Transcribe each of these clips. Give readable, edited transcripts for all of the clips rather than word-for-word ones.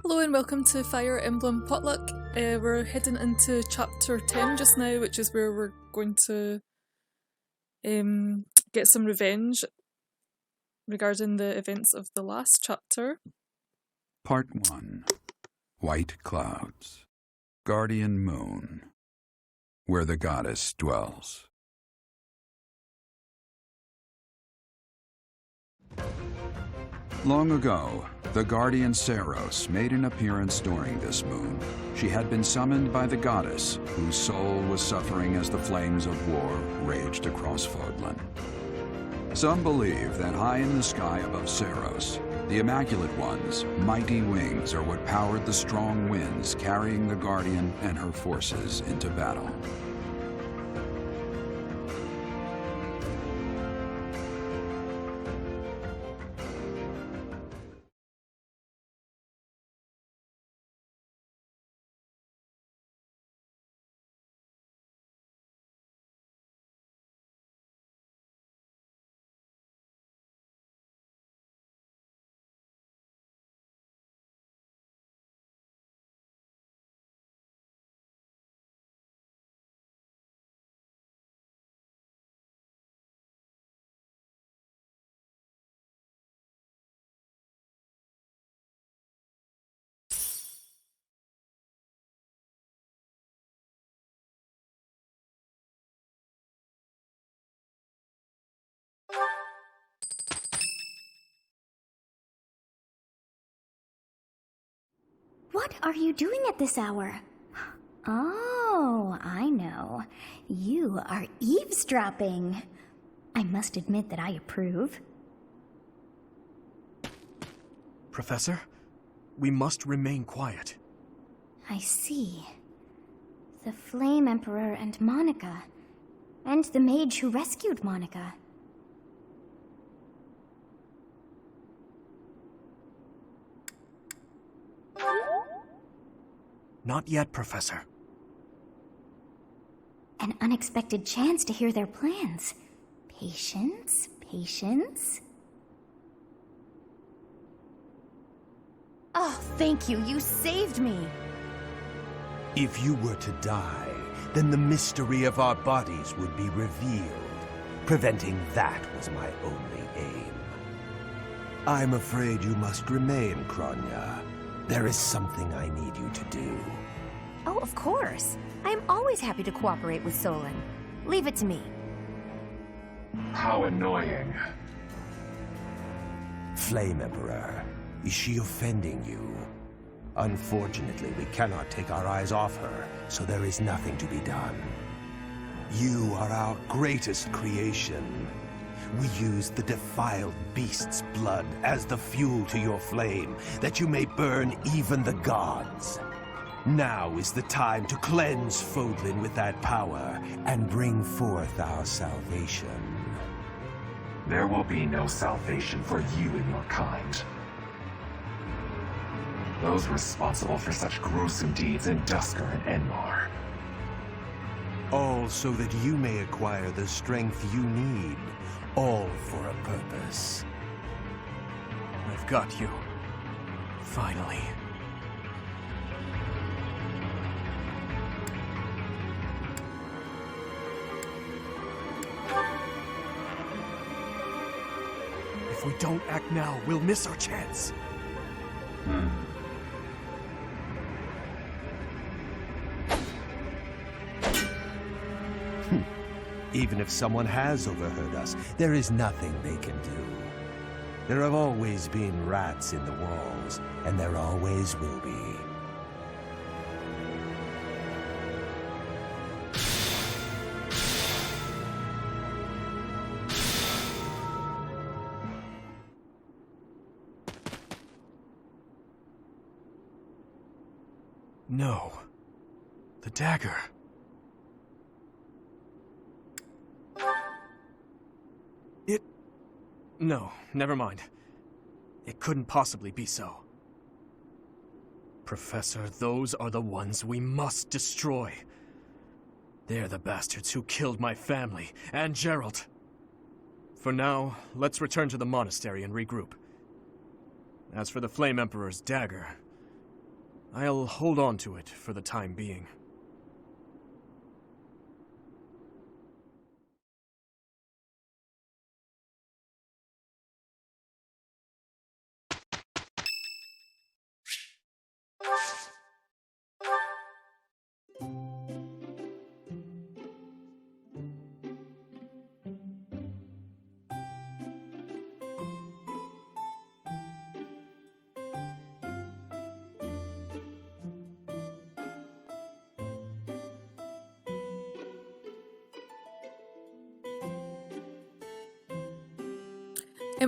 Hello and welcome to Fire Emblem Potluck. We're heading into chapter 10 just now, which is where we're going to get some revenge regarding the events of the last chapter. Part 1. White Clouds. Guardian Moon. Where the goddess dwells. Long ago, the guardian Seiros made an appearance during this moon. She had been summoned by the goddess, whose soul was suffering as the flames of war raged across Fodlan. Some believe that high in the sky above Seiros, the Immaculate One's mighty wings are what powered the strong winds carrying the Guardian and her forces into battle. What are you doing at this hour? Oh, I know. You are eavesdropping. I must admit that I approve. Professor, we must remain quiet. I see. The Flame Emperor and Monica. And the mage who rescued Monica. Not yet, Professor. An unexpected chance to hear their plans. Patience, patience. Oh, thank you. You saved me. If you were to die, then the mystery of our bodies would be revealed. Preventing that was my only aim. I'm afraid you must remain, Kronya. There is something I need you to do. Oh, of course. I am always happy to cooperate with Solon. Leave it to me. How annoying. Flame Emperor, is she offending you? Unfortunately, we cannot take our eyes off her, so there is nothing to be done. You are our greatest creation. We use the defiled beast's blood as the fuel to your flame, that you may burn even the gods. Now is the time to cleanse Fodlan with that power and bring forth our salvation. There will be no salvation for you and your kind. Those responsible for such gruesome deeds in Dusker and Enmar. All so that you may acquire the strength you need. All for a purpose. I've got you. Finally. If we don't act now, we'll miss our chance. Even if someone has overheard us, there is nothing they can do. There have always been rats in the walls, and there always will be. No. The dagger. No, never mind. It couldn't possibly be so. Professor, those are the ones we must destroy. They're the bastards who killed my family, and Gerald. For now, let's return to the monastery and regroup. As for the Flame Emperor's dagger, I'll hold on to it for the time being.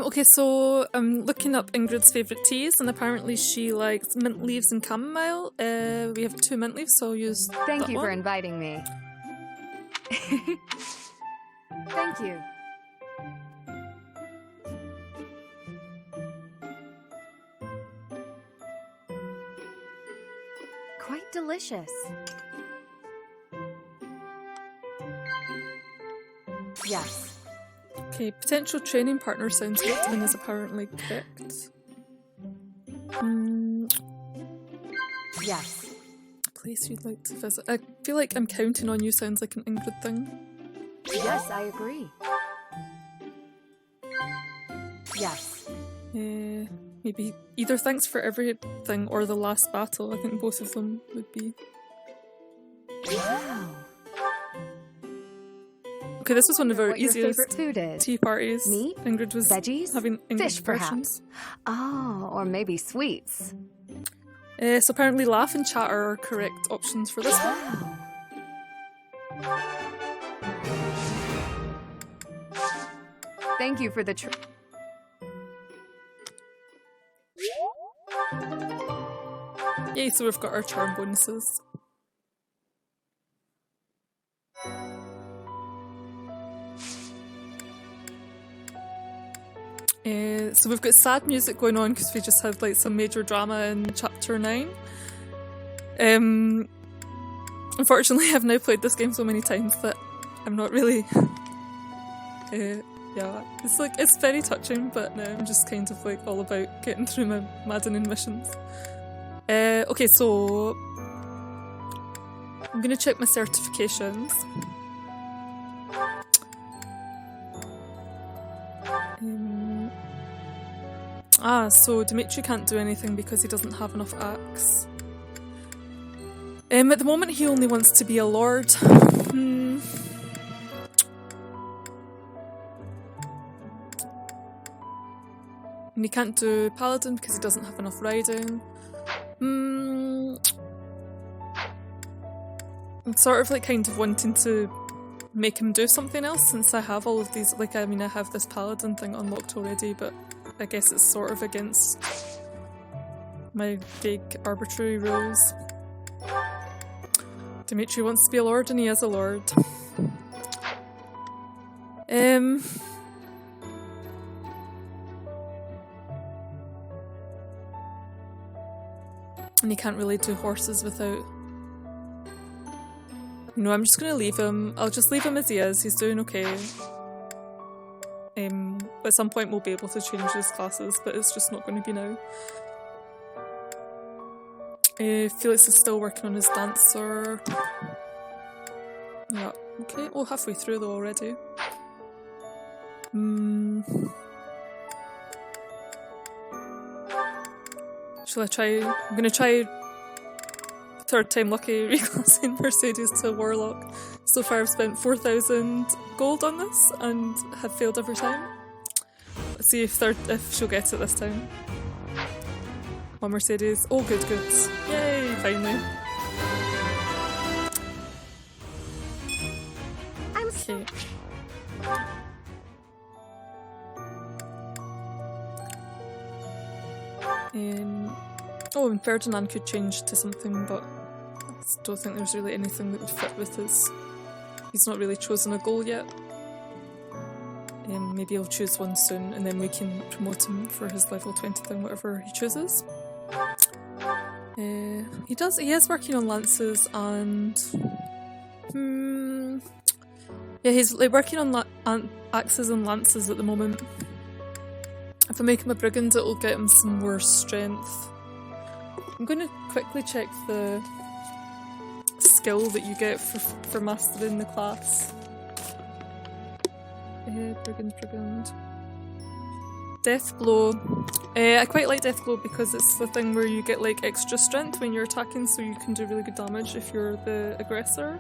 Okay, so I'm looking up Ingrid's favourite teas, and apparently she likes mint leaves and chamomile. We have 2 mint leaves, so I'll use Thank that you for one. inviting me. Thank you. Quite delicious. Yes. Okay, potential training partner sounds good and is apparently correct. Yes. Place you'd like to visit. I feel like I'm counting on you sounds like an Ingrid thing. Yes, I agree. Yes. Maybe either thanks for everything or the last battle. I think both of them would be. Wow. Okay, this was one of our What your easiest favorite food is? tea parties. Meat? Ingrid was Veggies? having English Fish, perhaps. versions. Oh, or maybe sweets. So apparently laugh and chatter are correct options for this one. Wow. Thank you for the Yay, so we've got our charm bonuses. So we've got sad music going on because we just had like some major drama in chapter 9. Unfortunately, I've now played this game so many times that I'm not really. Yeah, it's very touching, but now I'm just kind of like all about getting through my maddening missions. Okay, so I'm gonna check my certifications. So Dimitri can't do anything because he doesn't have enough axe. At the moment he only wants to be a lord. And he can't do paladin because he doesn't have enough riding. I'm sort of like kind of wanting to make him do something else since I have all of these, like I mean I have this paladin thing unlocked already, but I guess it's sort of against my vague arbitrary rules. Dimitri wants to be a lord and he is a lord. And he can't really do horses without... No, I'm just going to leave him. I'll just leave him as he is. He's doing okay. At some point we'll be able to change his classes, but it's just not going to be now. Felix is still working on his dancer. Yeah, okay. Oh, halfway through though already. Shall I try? I'm going to try third time lucky reclassing Mercedes to Warlock. So far I've spent 4,000 gold on this and have failed every time. Let's see if she'll get it this time. Oh, Mercedes. Oh, good. Yay, finally. Okay. And Ferdinand could change to something, but I don't think there's really anything that would fit with his... He's not really chosen a goal yet. Maybe he'll choose one soon, and then we can promote him for his level 20 thing, whatever he chooses. He is working on lances, and... Yeah, he's like working on axes and lances at the moment. If I make him a brigand, it'll get him some more strength. I'm going to quickly check the skill that you get for mastering the class. Brigand. Death Blow. I quite like Death Blow because it's the thing where you get like extra strength when you're attacking, so you can do really good damage if you're the aggressor.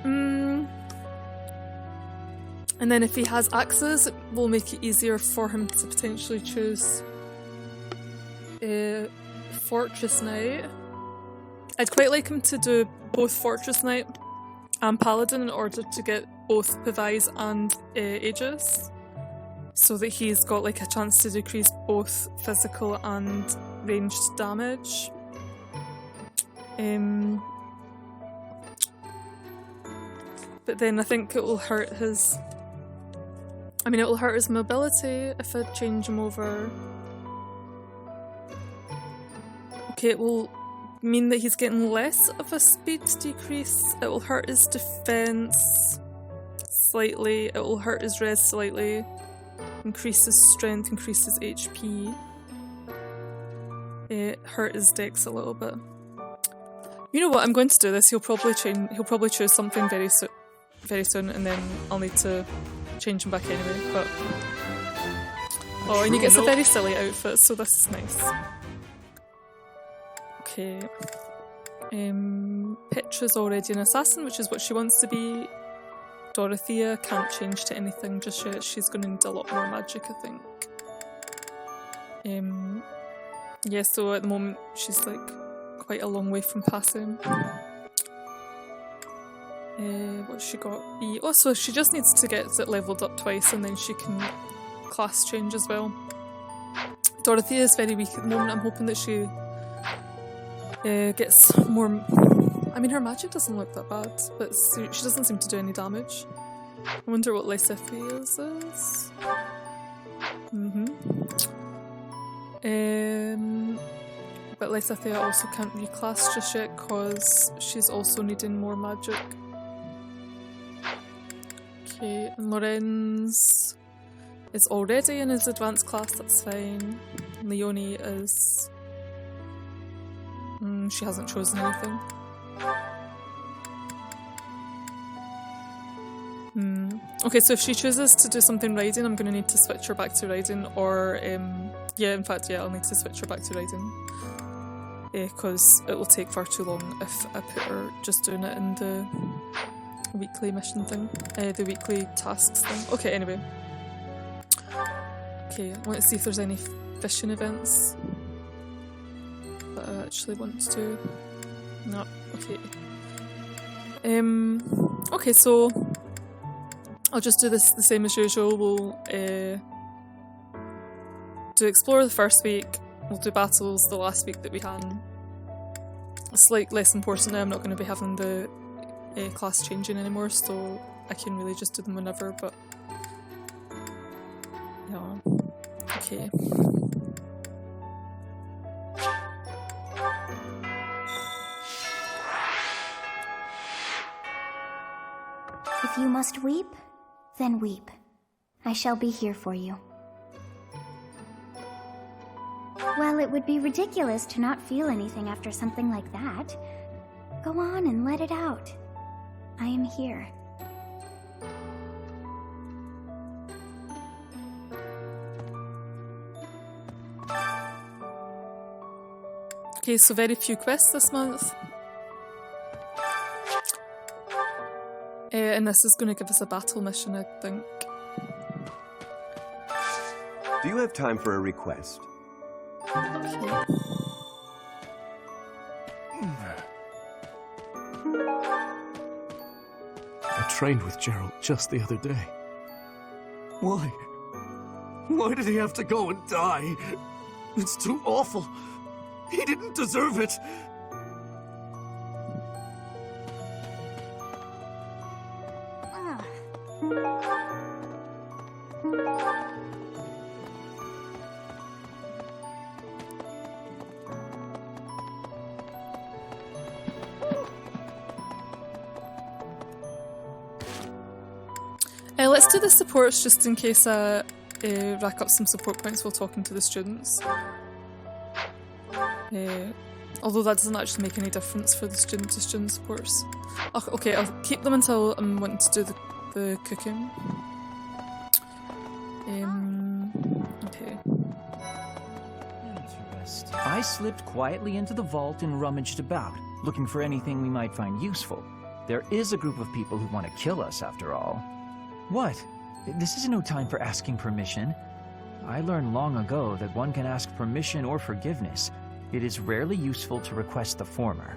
And then if he has axes, it will make it easier for him to potentially choose Fortress Knight. I'd quite like him to do both Fortress Knight and Paladin in order to get both Pavise and Aegis, so that he's got like a chance to decrease both physical and ranged damage. But then I think it will hurt his... it will hurt his mobility if I change him over. Okay, it will mean that he's getting less of a speed decrease. It will hurt his defense slightly. It will hurt his res slightly. Increase his strength, increase his HP. It hurt his dex a little bit. You know what? I'm going to do this. He'll probably choose something very soon, and then I'll need to change him back anyway. But and he gets a very silly outfit, so this is nice. Okay. Petra's already an assassin, which is what she wants to be. Dorothea can't change to anything just yet. She's going to need a lot more magic, I think. Yeah, so at the moment she's like quite a long way from passing. What's she got? E. Oh, so she just needs to get it leveled up twice and then she can class change as well. Dorothea is very weak at the moment. I'm hoping that she gets more... her magic doesn't look that bad, but she doesn't seem to do any damage. I wonder what Lysithia's is. But Lysithia also can't reclass just yet because she's also needing more magic. Okay, and Lorenz is already in his advanced class, that's fine. Leonie is... she hasn't chosen anything. Okay, so if she chooses to do something riding, I'm going to need to switch her back to riding, or I'll need to switch her back to riding. Because it will take far too long if I put her just doing it in the weekly mission thing, the weekly tasks thing. Okay, anyway. Okay, I want to see if there's any fishing events that I actually want to do. No, okay. Okay, so I'll just do this the same as usual. We'll do Explore the first week, we'll do Battles the last week that we can. It's like less important now, I'm not going to be having the class changing anymore, so I can really just do them whenever, but yeah. Okay. If you must weep, then weep. I shall be here for you. Well, it would be ridiculous to not feel anything after something like that. Go on and let it out. I am here. Okay, so very few quests this month. And this is going to give us a battle mission, I think. Do you have time for a request? Okay. I trained with Gerald just the other day. Why? Why did he have to go and die? It's too awful. He didn't deserve it. Let's do the supports just in case I rack up some support points while talking to the students. Although that doesn't actually make any difference for the student-to-student supports. Okay, I'll keep them until I'm wanting to do the cooking. Okay. Interesting. I slipped quietly into the vault and rummaged about, looking for anything we might find useful. There is a group of people who want to kill us, after all. What? This is no time for asking permission. I learned long ago that one can ask permission or forgiveness. It is rarely useful to request the former.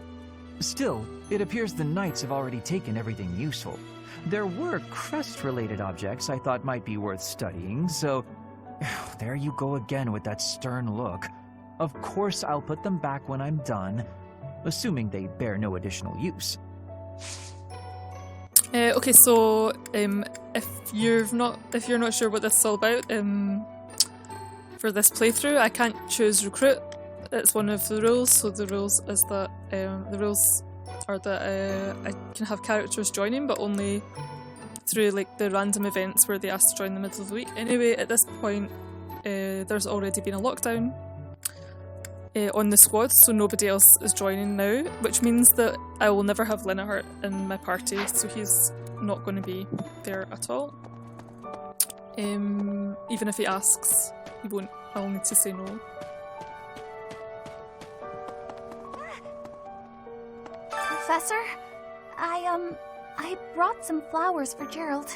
Still, it appears the knights have already taken everything useful. There were crest-related objects I thought might be worth studying, so... There you go again with that stern look. Of course I'll put them back when I'm done, assuming they bear no additional use. Okay, so if you're not sure what this is all about, for this playthrough, I can't choose recruit. It's one of the rules. So the rules is that I can have characters joining, but only through like the random events where they ask to join in the middle of the week. Anyway, at this point, there's already been a lockdown on the squad, so nobody else is joining now, which means that I will never have Linahart in my party, so he's not going to be there at all. Even if he asks, he won't. I'll need to say no. Professor, I brought some flowers for Gerald.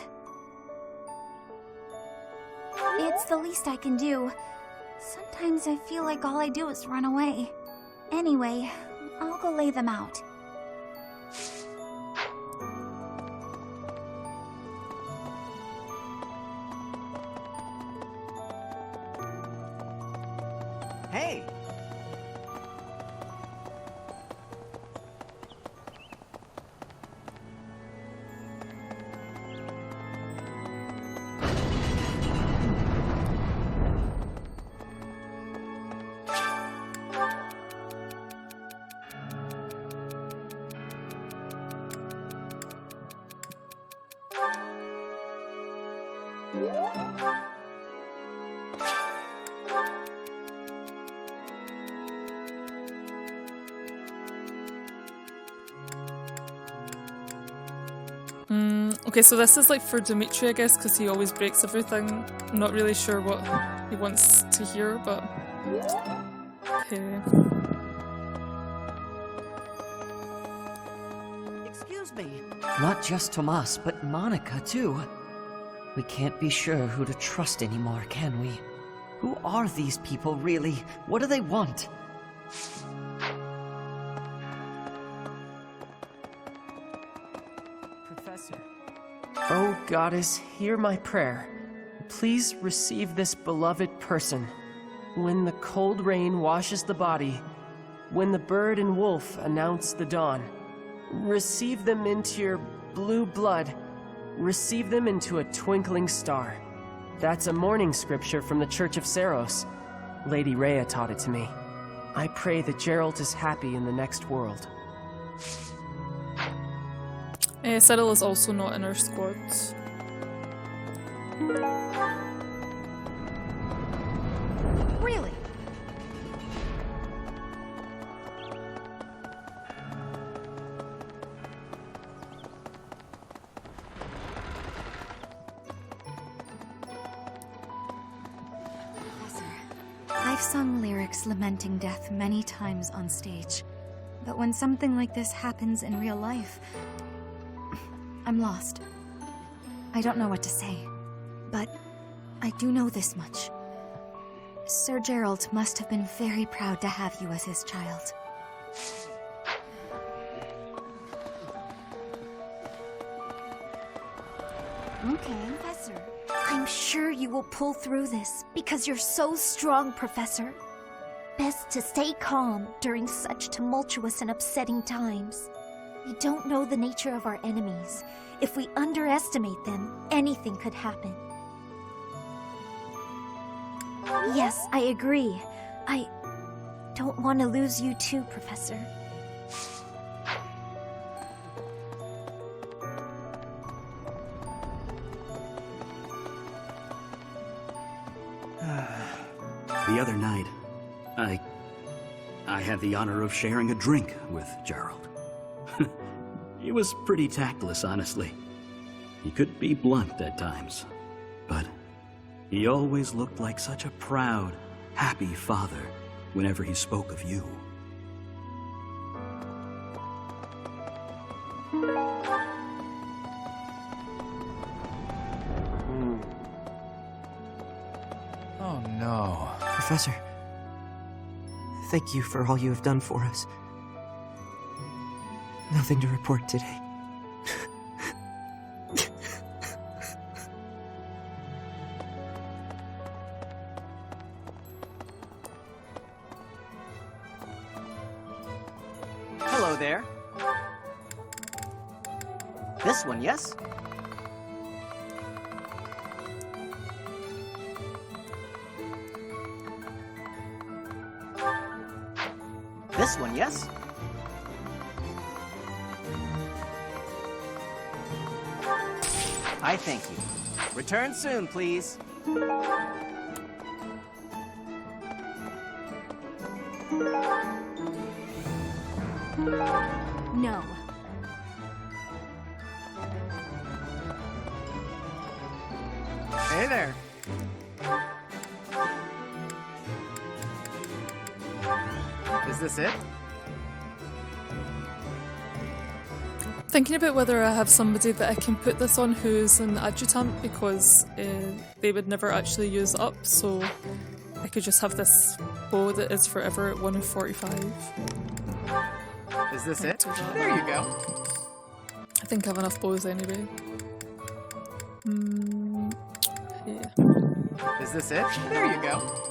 It's the least I can do. Sometimes I feel like all I do is run away. Anyway, I'll go lay them out. Hey! Okay, so this is like for Dimitri, I guess, because he always breaks everything. I'm not really sure what he wants to hear, but... Okay. Excuse me. Not just Tomas, but Monica, too. We can't be sure who to trust anymore, can we? Who are these people, really? What do they want? Professor. Oh, Goddess, hear my prayer. Please receive this beloved person. When the cold rain washes the body, when the bird and wolf announce the dawn, receive them into your blue blood. Receive them into a twinkling star. That's a morning scripture from the Church of Seros. Lady Rhea taught it to me. I pray that Geralt is happy in the next world. Cyril is also not in our squad. Really? I've sung lyrics lamenting death many times on stage, but when something like this happens in real life, I'm lost. I don't know what to say, but I do know this much. Sir Gerald must have been very proud to have you as his child. Okay, Professor. I'm sure you will pull through this, because you're so strong, Professor. Best to stay calm during such tumultuous and upsetting times. We don't know the nature of our enemies. If we underestimate them, anything could happen. Yes, I agree. I don't want to lose you too, Professor. The other night, I I had the honor of sharing a drink with Gerald. He was pretty tactless, honestly. He could be blunt at times, but he always looked like such a proud, happy father whenever he spoke of you. Oh no. Professor, thank you for all you have done for us. Nothing to report today. Hello there. This one, yes? This one, yes? I thank you. Return soon, please. No. Hey there. Is this it? Thinking about whether I have somebody that I can put this on who's an adjutant, because they would never actually use up, so I could just have this bow that is forever at 1 of 45. Is this it? There you go. I think I have enough bows anyway. Yeah. Is this it? There you go.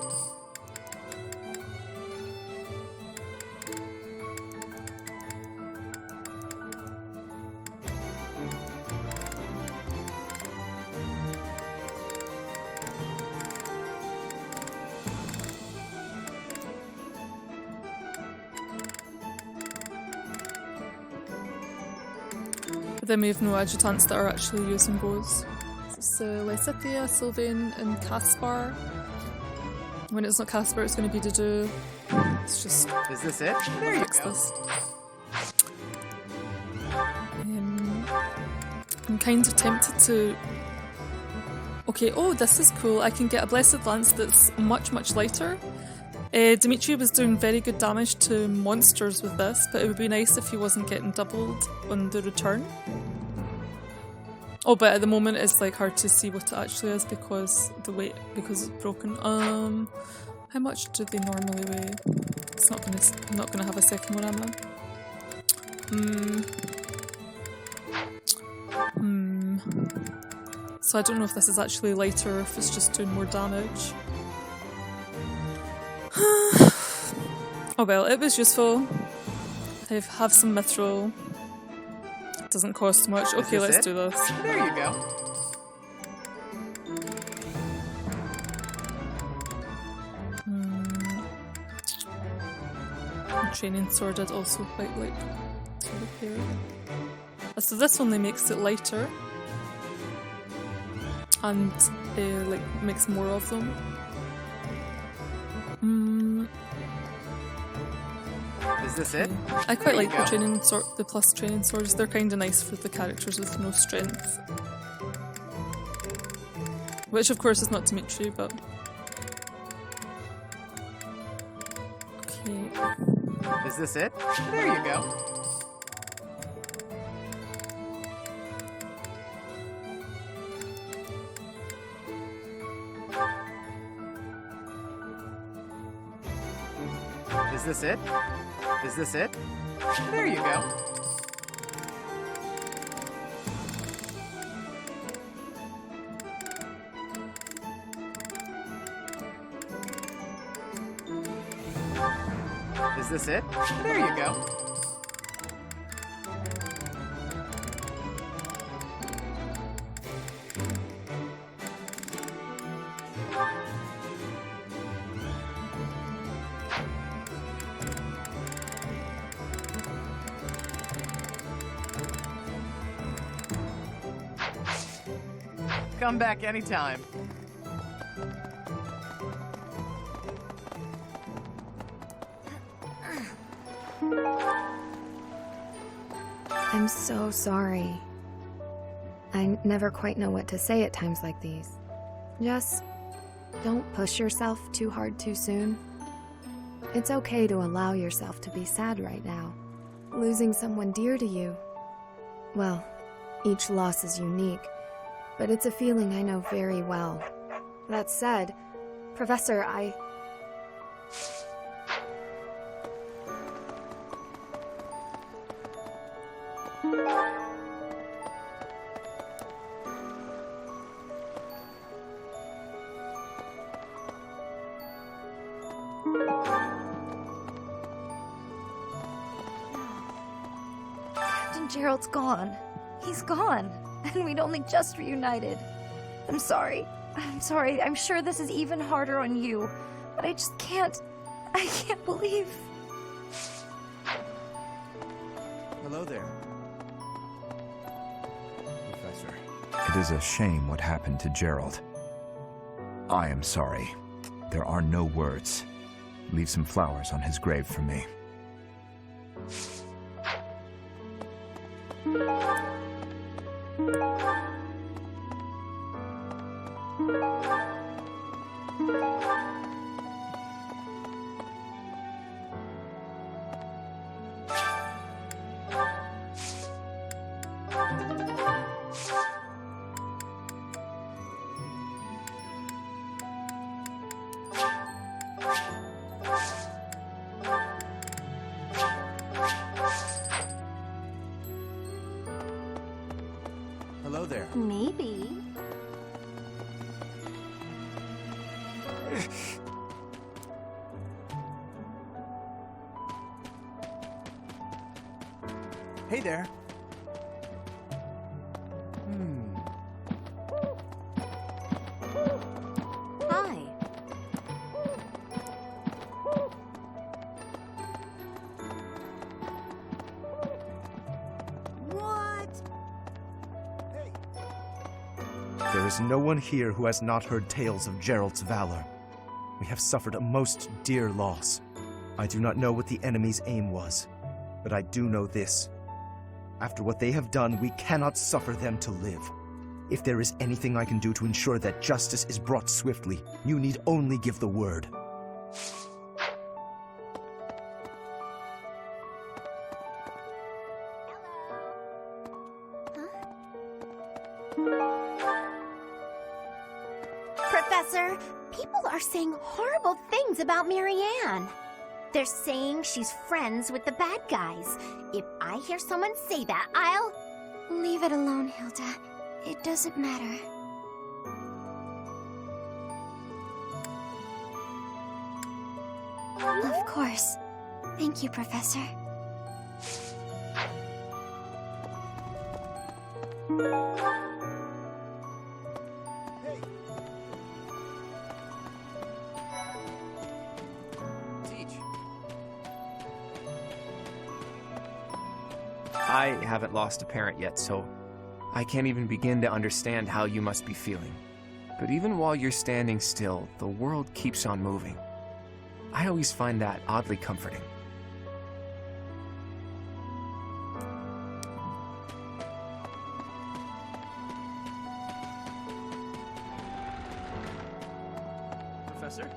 But then we have no adjutants that are actually using bows. So Lysithia, Sylvain, and Caspar. When it's not Caspar, it's going to be Dudu. It's just... Is this it? There you go. This. I'm kind of tempted to... Okay, oh, this is cool. I can get a Blessed Lance that's much, much lighter. Dimitri was doing very good damage to monsters with this, but it would be nice if he wasn't getting doubled on the return. Oh, but at the moment it's like hard to see what it actually is because the weight, because it's broken. How much do they normally weigh? It's not gonna. I'm not gonna have a second one, am I? So I don't know if this is actually lighter or if it's just doing more damage. Oh well, it was useful. I have some mithril. It doesn't cost much. Okay, let's do this. There you go. Training sword I'd also quite like to repair. So this only makes it lighter and like makes more of them. Is this it? I quite like the training sword, the plus training swords. They're kind of nice for the characters with no strength. Which of course is not Dimitri, but... Okay. Is this it? There you go. Is this it? Is this it? There you go. Is this it? There you go. Come back anytime. I'm so sorry. I never quite know what to say at times like these. Just don't push yourself too hard too soon. It's okay to allow yourself to be sad right now. Losing someone dear to you, well, each loss is unique, but it's a feeling I know very well. That said, Professor, Captain Gerald's gone. He's gone, and we'd only just reunited. I'm sorry. I'm sure this is even harder on you, but I just can't. I can't believe. Hello there. Professor. It is a shame what happened to Gerald. I am sorry. There are no words. Leave some flowers on his grave for me. Hello there. Maybe. Hey there. Hi. There is no one here who has not heard tales of Gerald's valor. We have suffered a most dear loss. I do not know what the enemy's aim was, but I do know this. After what they have done, we cannot suffer them to live. If there is anything I can do to ensure that justice is brought swiftly, you need only give the word. Professor, people are saying horrible things about Marianne. They're saying she's friends with the bad guys. If I hear someone say that, I'll... Leave it alone, Hilda. It doesn't matter. Of course. Thank you, Professor. I haven't lost a parent yet, so I can't even begin to understand how you must be feeling. But even while you're standing still, the world keeps on moving. I always find that oddly comforting. Professor?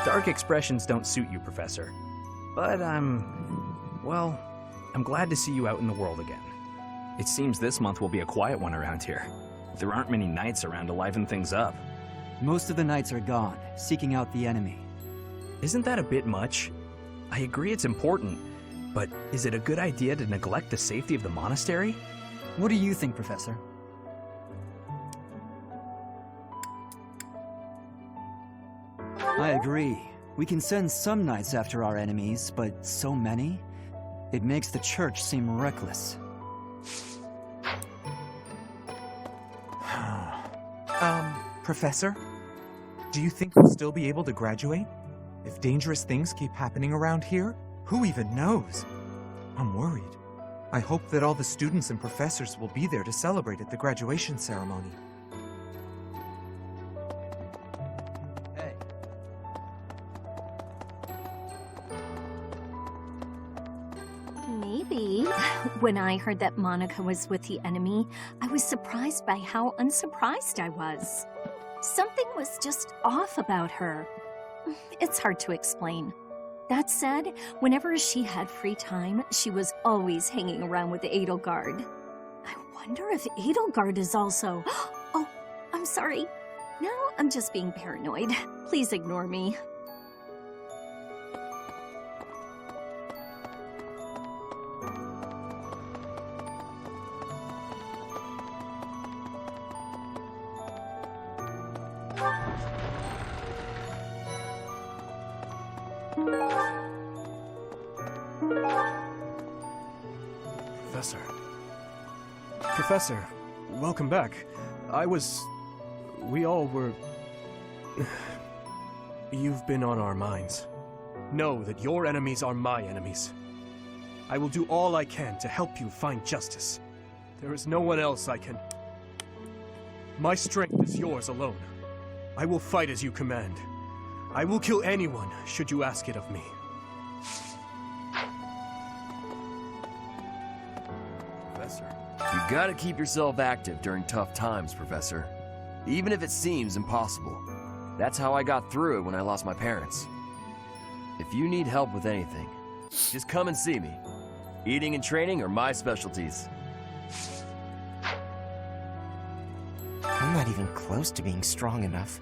Dark expressions don't suit you, Professor. But well, I'm glad to see you out in the world again. It seems this month will be a quiet one around here. There aren't many knights around to liven things up. Most of the knights are gone, seeking out the enemy. Isn't that a bit much? I agree it's important, but is it a good idea to neglect the safety of the monastery? What do you think, Professor? I agree. We can send some knights after our enemies, but so many? It makes the church seem reckless. Professor? Do you think we'll still be able to graduate? If dangerous things keep happening around here, who even knows? I'm worried. I hope that all the students and professors will be there to celebrate at the graduation ceremony. Maybe. When I heard that Monica was with the enemy, I was surprised by how unsurprised I was. Something was just off about her. It's hard to explain. That said, whenever she had free time, she was always hanging around with Edelgard. I wonder if Edelgard is also... Oh, I'm sorry. No, I'm just being paranoid. Please ignore me. Professor, welcome back. We all were... You've been on our minds. Know that your enemies are my enemies. I will do all I can to help you find justice. There is no one else I can... My strength is yours alone. I will fight as you command. I will kill anyone, should you ask it of me. Professor. You gotta keep yourself active during tough times, Professor. Even if it seems impossible. That's how I got through it when I lost my parents. If you need help with anything, just come and see me. Eating and training are my specialties. I'm not even close to being strong enough.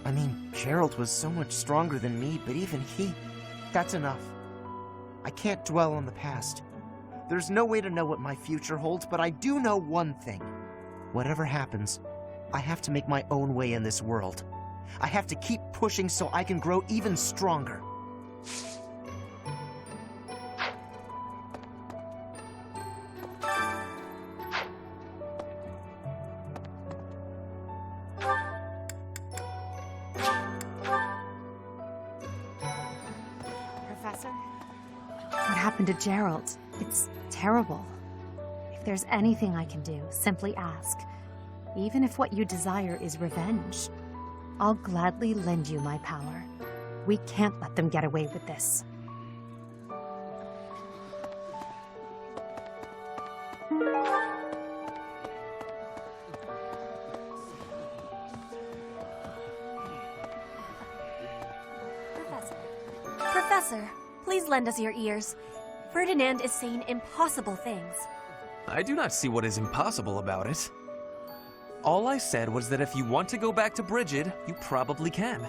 I mean, Gerald was so much stronger than me, but even that's enough. I can't dwell on the past. There's no way to know what my future holds, but I do know one thing. Whatever happens, I have to make my own way in this world. I have to keep pushing so I can grow even stronger. Professor? What happened to Gerald? It's terrible. If there's anything I can do, simply ask. Even if what you desire is revenge, I'll gladly lend you my power. We can't let them get away with this. Professor, please lend us your ears. Ferdinand is saying impossible things. I do not see what is impossible about it. All I said was that if you want to go back to Brigid, you probably can.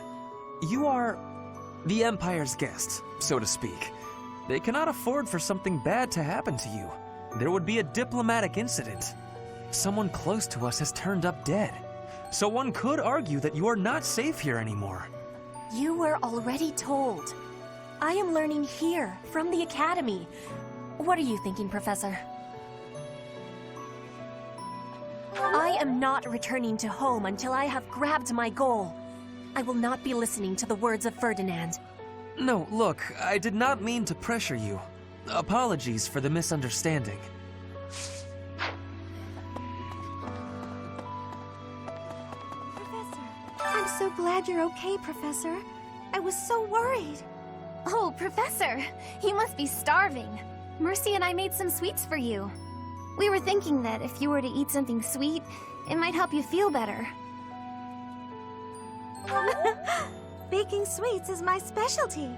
You are the Empire's guest, so to speak. They cannot afford for something bad to happen to you. There would be a diplomatic incident. Someone close to us has turned up dead. So one could argue that you are not safe here anymore. You were already told. I am learning here, from the Academy. What are you thinking, Professor? I am not returning to home until I have grabbed my goal. I will not be listening to the words of Ferdinand. No, look, I did not mean to pressure you. Apologies for the misunderstanding. I'm so glad you're okay, Professor. I was so worried. Oh, Professor, you must be starving. Mercy and I made some sweets for you. We were thinking that if you were to eat something sweet, it might help you feel better. Baking sweets is my specialty.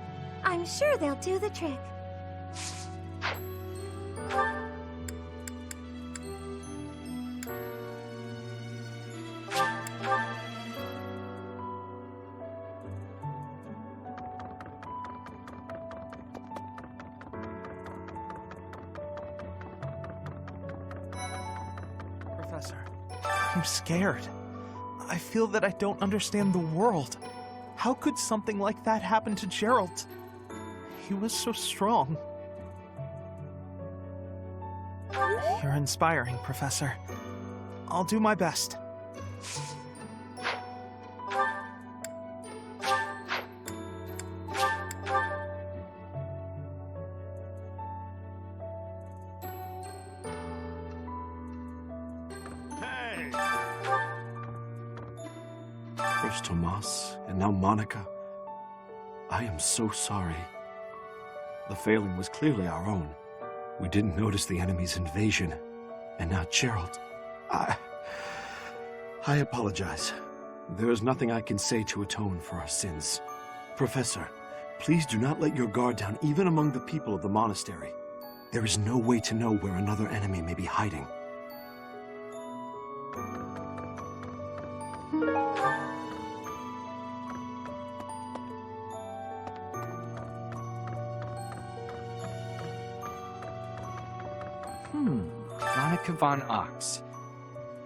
I'm sure they'll do the trick. Professor, I'm scared. I feel that I don't understand the world. How could something like that happen to Gerald? He was so strong. You're inspiring, Professor. I'll do my best. First Tomas, and now Monica. I am so sorry. The failing was clearly our own. We didn't notice the enemy's invasion, and now Gerald. I apologize. There is nothing I can say to atone for our sins. Professor, please do not let your guard down even among the people of the monastery. There is no way to know where another enemy may be hiding. Monica von Ox.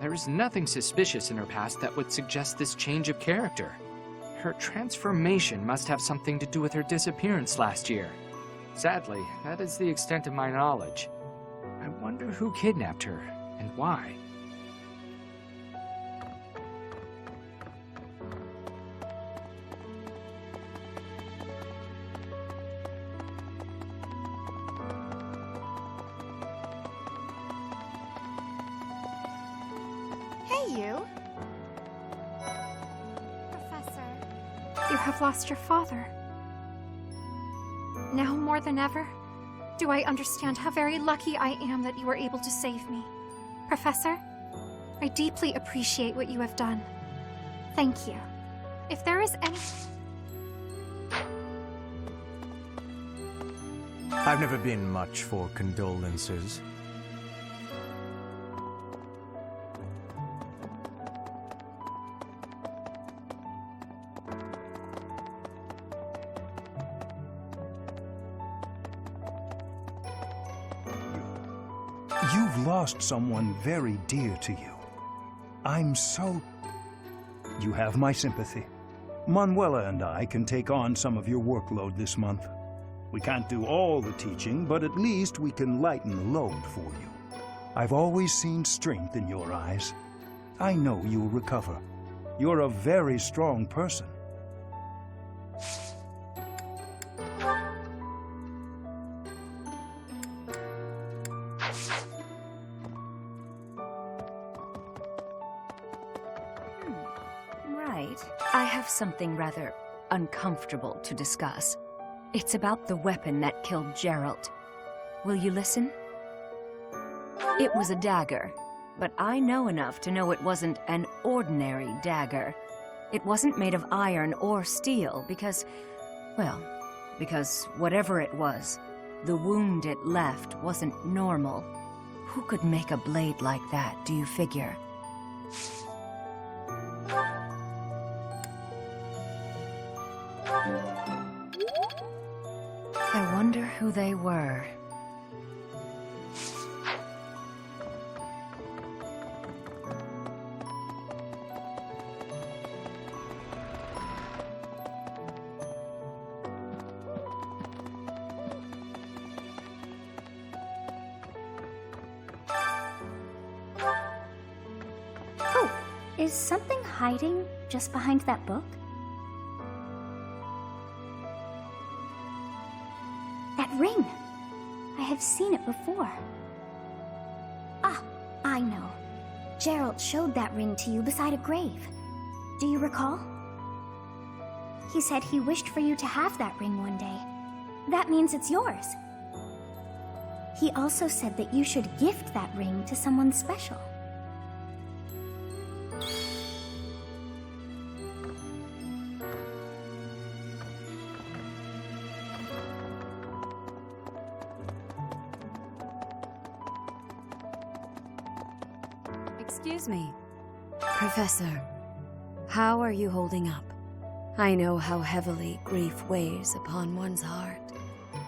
There is nothing suspicious in her past that would suggest this change of character. Her transformation must have something to do with her disappearance last year. Sadly, that is the extent of my knowledge. I wonder who kidnapped her, and why. You have lost your father. Now more than ever, do I understand how very lucky I am that you were able to save me. Professor, I deeply appreciate what you have done. Thank you. If there is any... I've never been much for condolences. You've lost someone very dear to you. I'm so... You have my sympathy. Manuela and I can take on some of your workload this month. We can't do all the teaching, but at least we can lighten the load for you. I've always seen strength in your eyes. I know you'll recover. You're a very strong person. Right. I have something rather uncomfortable to discuss. It's about the weapon that killed Gerald. Will you listen? It was a dagger, but I know enough to know it wasn't an ordinary dagger. It wasn't made of iron or steel because, well, because whatever it was, the wound it left wasn't normal. Who could make a blade like that, do you figure? I wonder who they were. Oh, is something hiding just behind that book? That ring! I have seen it before. Ah, I know. Gerald showed that ring to you beside a grave. Do you recall? He said he wished for you to have that ring one day. That means it's yours. He also said that you should gift that ring to someone special. Excuse me. Professor, how are you holding up? I know how heavily grief weighs upon one's heart.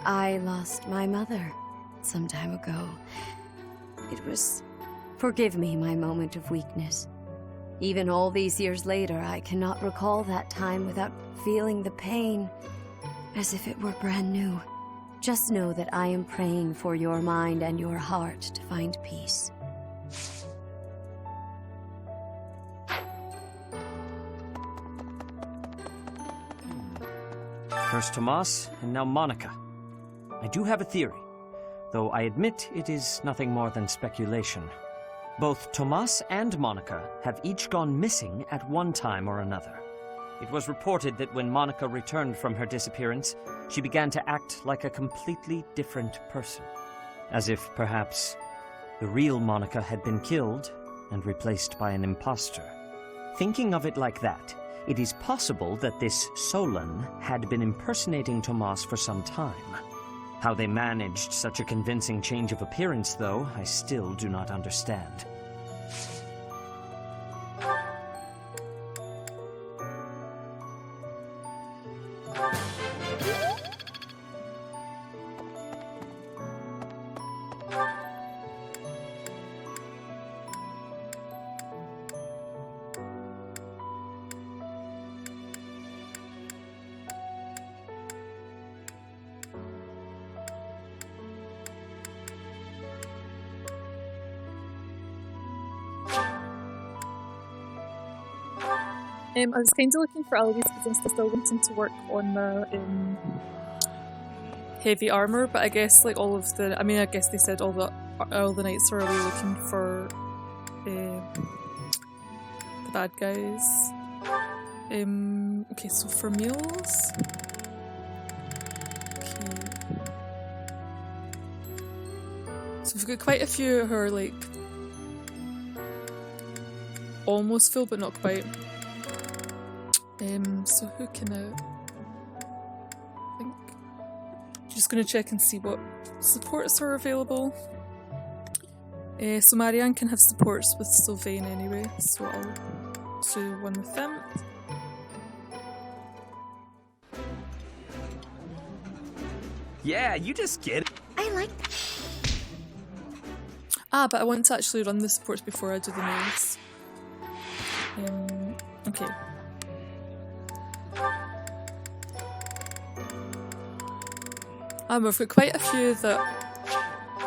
I lost my mother some time ago. It was... Forgive me my moment of weakness. Even all these years later, I cannot recall that time without feeling the pain, as if it were brand new. Just know that I am praying for your mind and your heart to find peace. First Tomas, and now Monica. I do have a theory, though I admit it is nothing more than speculation. Both Tomas and Monica have each gone missing at one time or another. It was reported that when Monica returned from her disappearance, she began to act like a completely different person. as if perhaps the real Monica had been killed and replaced by an imposter. Thinking of it like that, it is possible that this Solon had been impersonating Tomas for some time. How they managed such a convincing change of appearance, though, I still do not understand. I was kind of looking for allies because I'm still wanting to work on the heavy armor, but I guess like all of the, I mean, I guess they said all the knights are away looking for the bad guys. Okay, so for meals. Okay. So we've got quite a few who are like almost full, but not quite. So who can I think? Just gonna check and see what supports are available. So Marianne can have supports with Sylvain anyway, so I'll do one with them. Yeah, you just get it. I like that. Ah, but I want to actually run the supports before I do the names. Okay. We've got quite a few that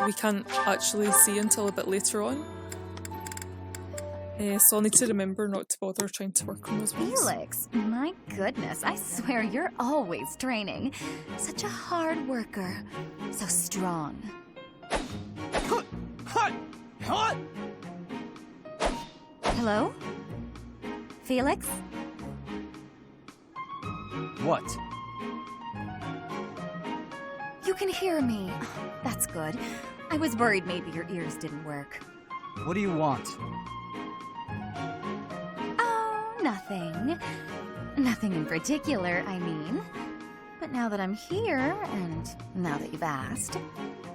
we can't actually see until a bit later on. So I'll need to remember not to bother trying to work on those ones. Felix, my goodness, I swear you're always training. Such a hard worker. So strong. Hello? Felix? What? You can hear me. That's good. I was worried maybe your ears didn't work. What do you want? Oh, nothing. Nothing in particular, I mean. But now that I'm here, and now that you've asked,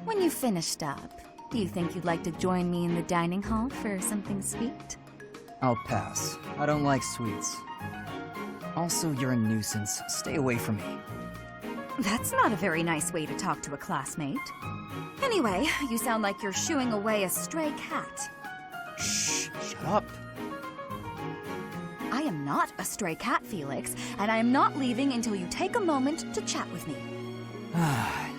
when you finished up, do you think you'd like to join me in the dining hall for something sweet? I'll pass. I don't like sweets. Also, you're a nuisance. Stay away from me. That's not a very nice way to talk to a classmate. Anyway, you sound like you're shooing away a stray cat. Shh, shut up. I am not a stray cat, Felix, and I am not leaving until you take a moment to chat with me.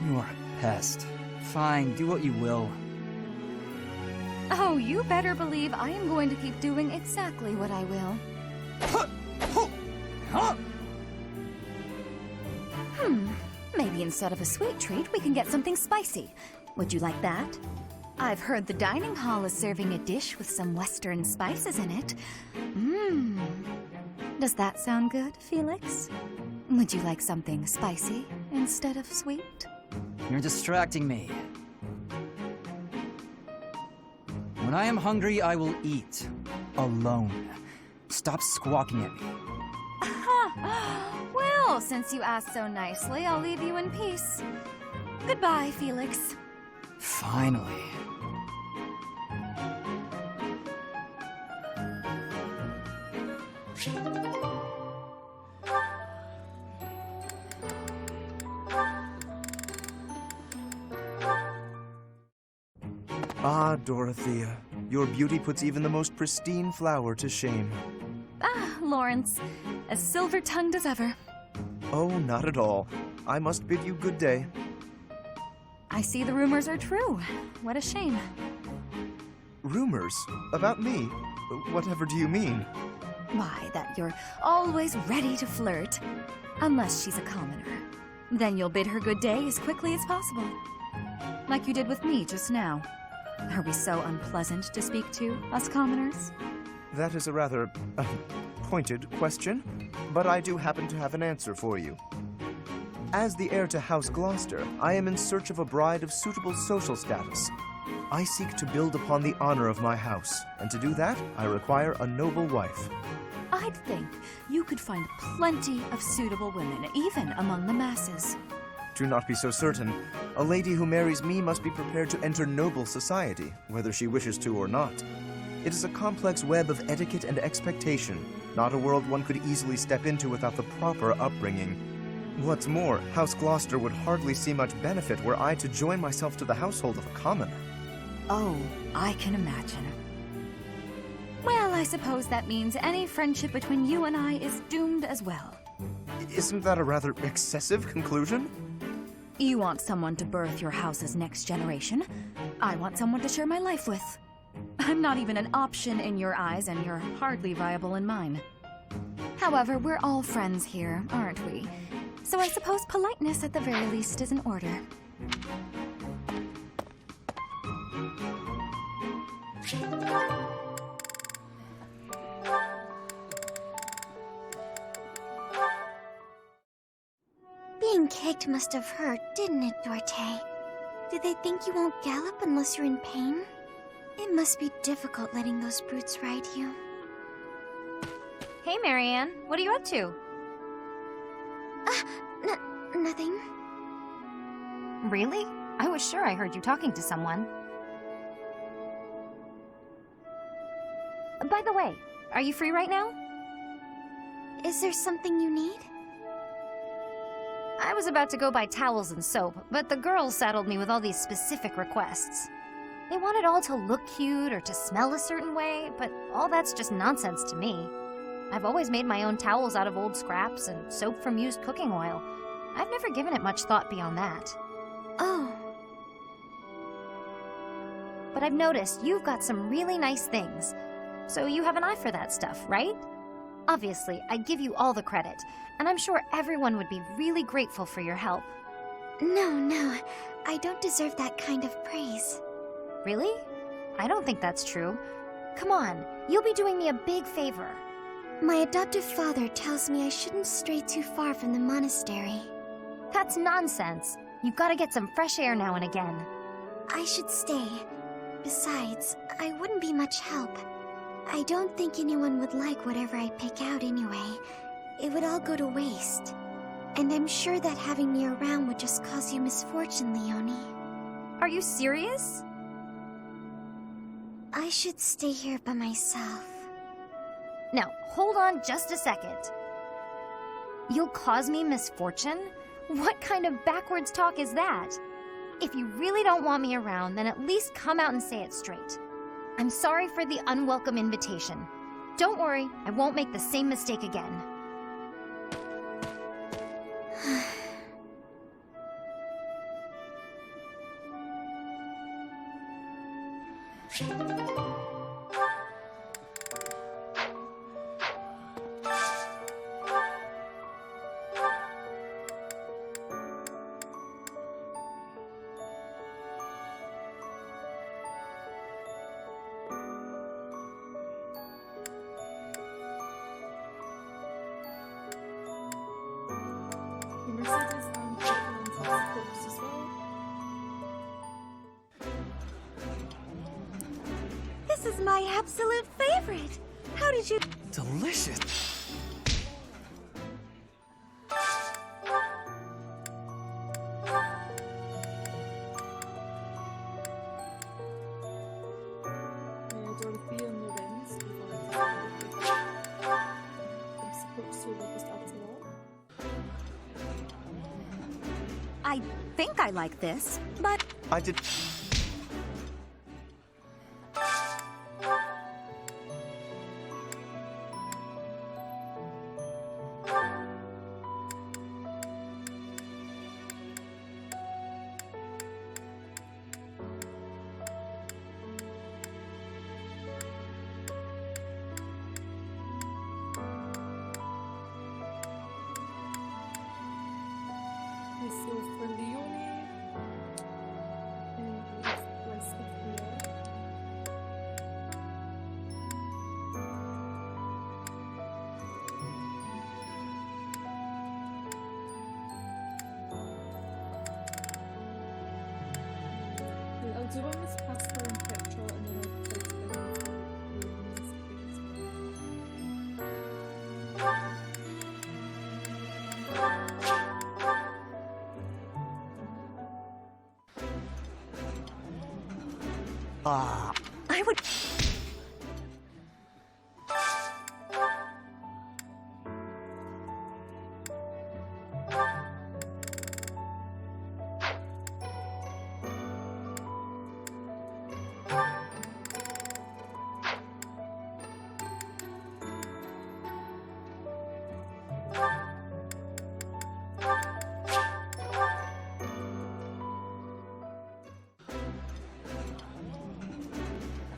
You are a pest. Fine, do what you will. Oh, you better believe I am going to keep doing exactly what I will. Maybe instead of a sweet treat, we can get something spicy. Would you like that? I've heard the dining hall is serving a dish with some Western spices in it. Does that sound good, Felix? Would you like something spicy instead of sweet? You're distracting me. When I am hungry, I will eat. Alone. Stop squawking at me. Well, since you asked so nicely, I'll leave you in peace. Goodbye, Felix. Finally. Ah, Dorothea, your beauty puts even the most pristine flower to shame. Ah, Lorenz, as silver-tongued as ever. Oh, not at all. I must bid you good day. I see the rumors are true. What a shame. Rumors? About me? Whatever do you mean? Why, that you're always ready to flirt. Unless she's a commoner. Then you'll bid her good day as quickly as possible. Like you did with me just now. Are we so unpleasant to speak to, us commoners? That is a rather pointed question, but I do happen to have an answer for you. As the heir to House Gloucester, I am in search of a bride of suitable social status. I seek to build upon the honor of my house, and to do that, I require a noble wife. I'd think you could find plenty of suitable women, even among the masses. Do not be so certain. A lady who marries me must be prepared to enter noble society, whether she wishes to or not. It is a complex web of etiquette and expectation, not a world one could easily step into without the proper upbringing. What's more, House Gloucester would hardly see much benefit were I to join myself to the household of a commoner. Oh, I can imagine. Well, I suppose that means any friendship between you and I is doomed as well. Isn't that a rather excessive conclusion? You want someone to birth your house's next generation. I want someone to share my life with. I'm not even an option in your eyes, and you're hardly viable in mine. However, we're all friends here, aren't we? So I suppose politeness at the very least is in order. Being kicked must have hurt, didn't it, Dorothea? Did they think you won't gallop unless you're in pain? It must be difficult letting those brutes ride you. Hey, Marianne. What are you up to? Nothing. Really? I was sure I heard you talking to someone. By the way, are you free right now? Is there something you need? I was about to go buy towels and soap, but the girls saddled me with all these specific requests. They want it all to look cute or to smell a certain way, but all that's just nonsense to me. I've always made my own towels out of old scraps and soap from used cooking oil. I've never given it much thought beyond that. Oh. But I've noticed you've got some really nice things. So you have an eye for that stuff, right? Obviously, I give you all the credit, and I'm sure everyone would be really grateful for your help. No, I don't deserve that kind of praise. Really? I don't think that's true. Come on, you'll be doing me a big favor. My adoptive father tells me I shouldn't stray too far from the monastery. That's nonsense. You've got to get some fresh air now and again. I should stay. Besides, I wouldn't be much help. I don't think anyone would like whatever I pick out anyway. It would all go to waste. And I'm sure that having me around would just cause you misfortune, Leonie. Are you serious? I should stay here by myself. Now, hold on just a second. You'll cause me misfortune? What kind of backwards talk is that? If you really don't want me around, then at least come out and say it straight. I'm sorry for the unwelcome invitation. Don't worry, I won't make the same mistake again. This is my absolute favorite. How did you... Delicious. Dorothea and Lorenz. I'm supposed to look this after that. I think I like this, but... I did... So for Leonie, I'll do one with Pasta and Petra, and then I'll try to bring in I would...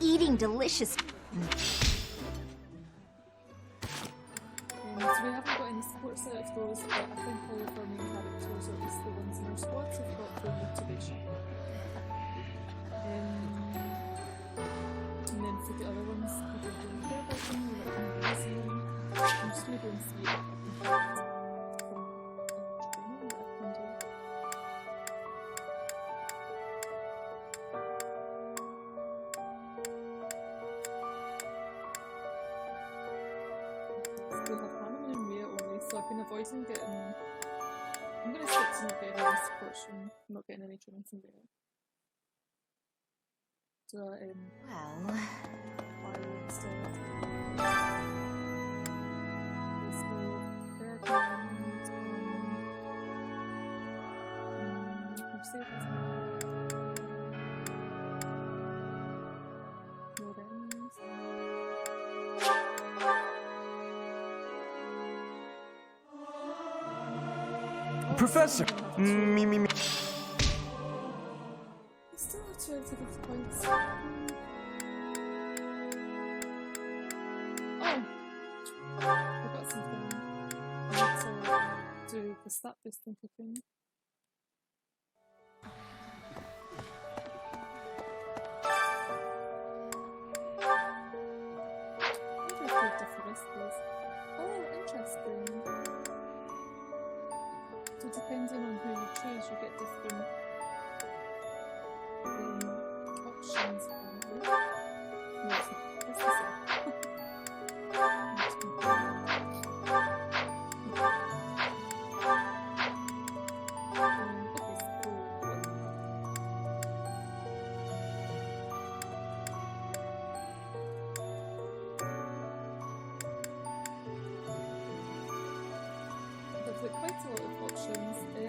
Eating delicious. So we haven't got any support set of those, but I think all of our main characters, or at least the ones in our squads, have got full motivation. And then for the other ones, I don't really care about them, we're not going to use them. I'm just going to go and see what I can get from training that I can do. We have Hammond and Mia only, so I've been avoiding getting... I'm going to stick to not getting any support from... not getting any training from Mia. So, well... Fire instead. Let's go Ferdinand, Mercedes, Lorenz. Professor! Me. I still have 2 activity points. Oh! I got something. I need to do the stat boosting cooking. I wonder if they're different recipes. Oh, interesting. So depending on who you choose, you get different options. No, it's not. What's this? There's like quite a lot of options. I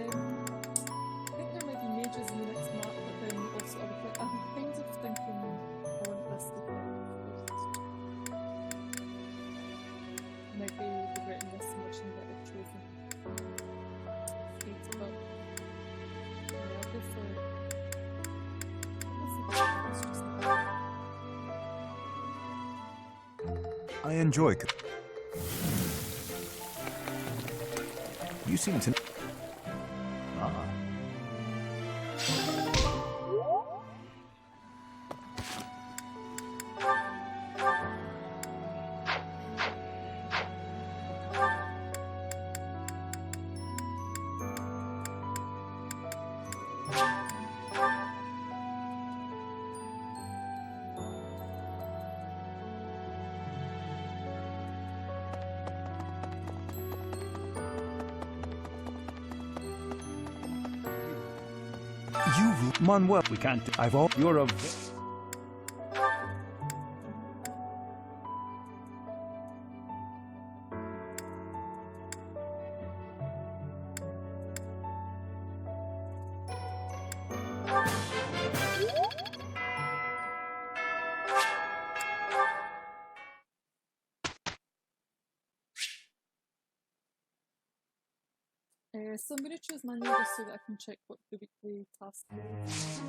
think there might be mages in the next map, but then also I'm kind of thinking I want this to be first. Might be regretting this so much and get a trophy. Fate, but yeah, I'll go for it. Let's see what it's just I enjoy. You seem to. Manuel, we can't. I've all. You're a. so I'm going to choose manual just so that I can check what the weekly task is.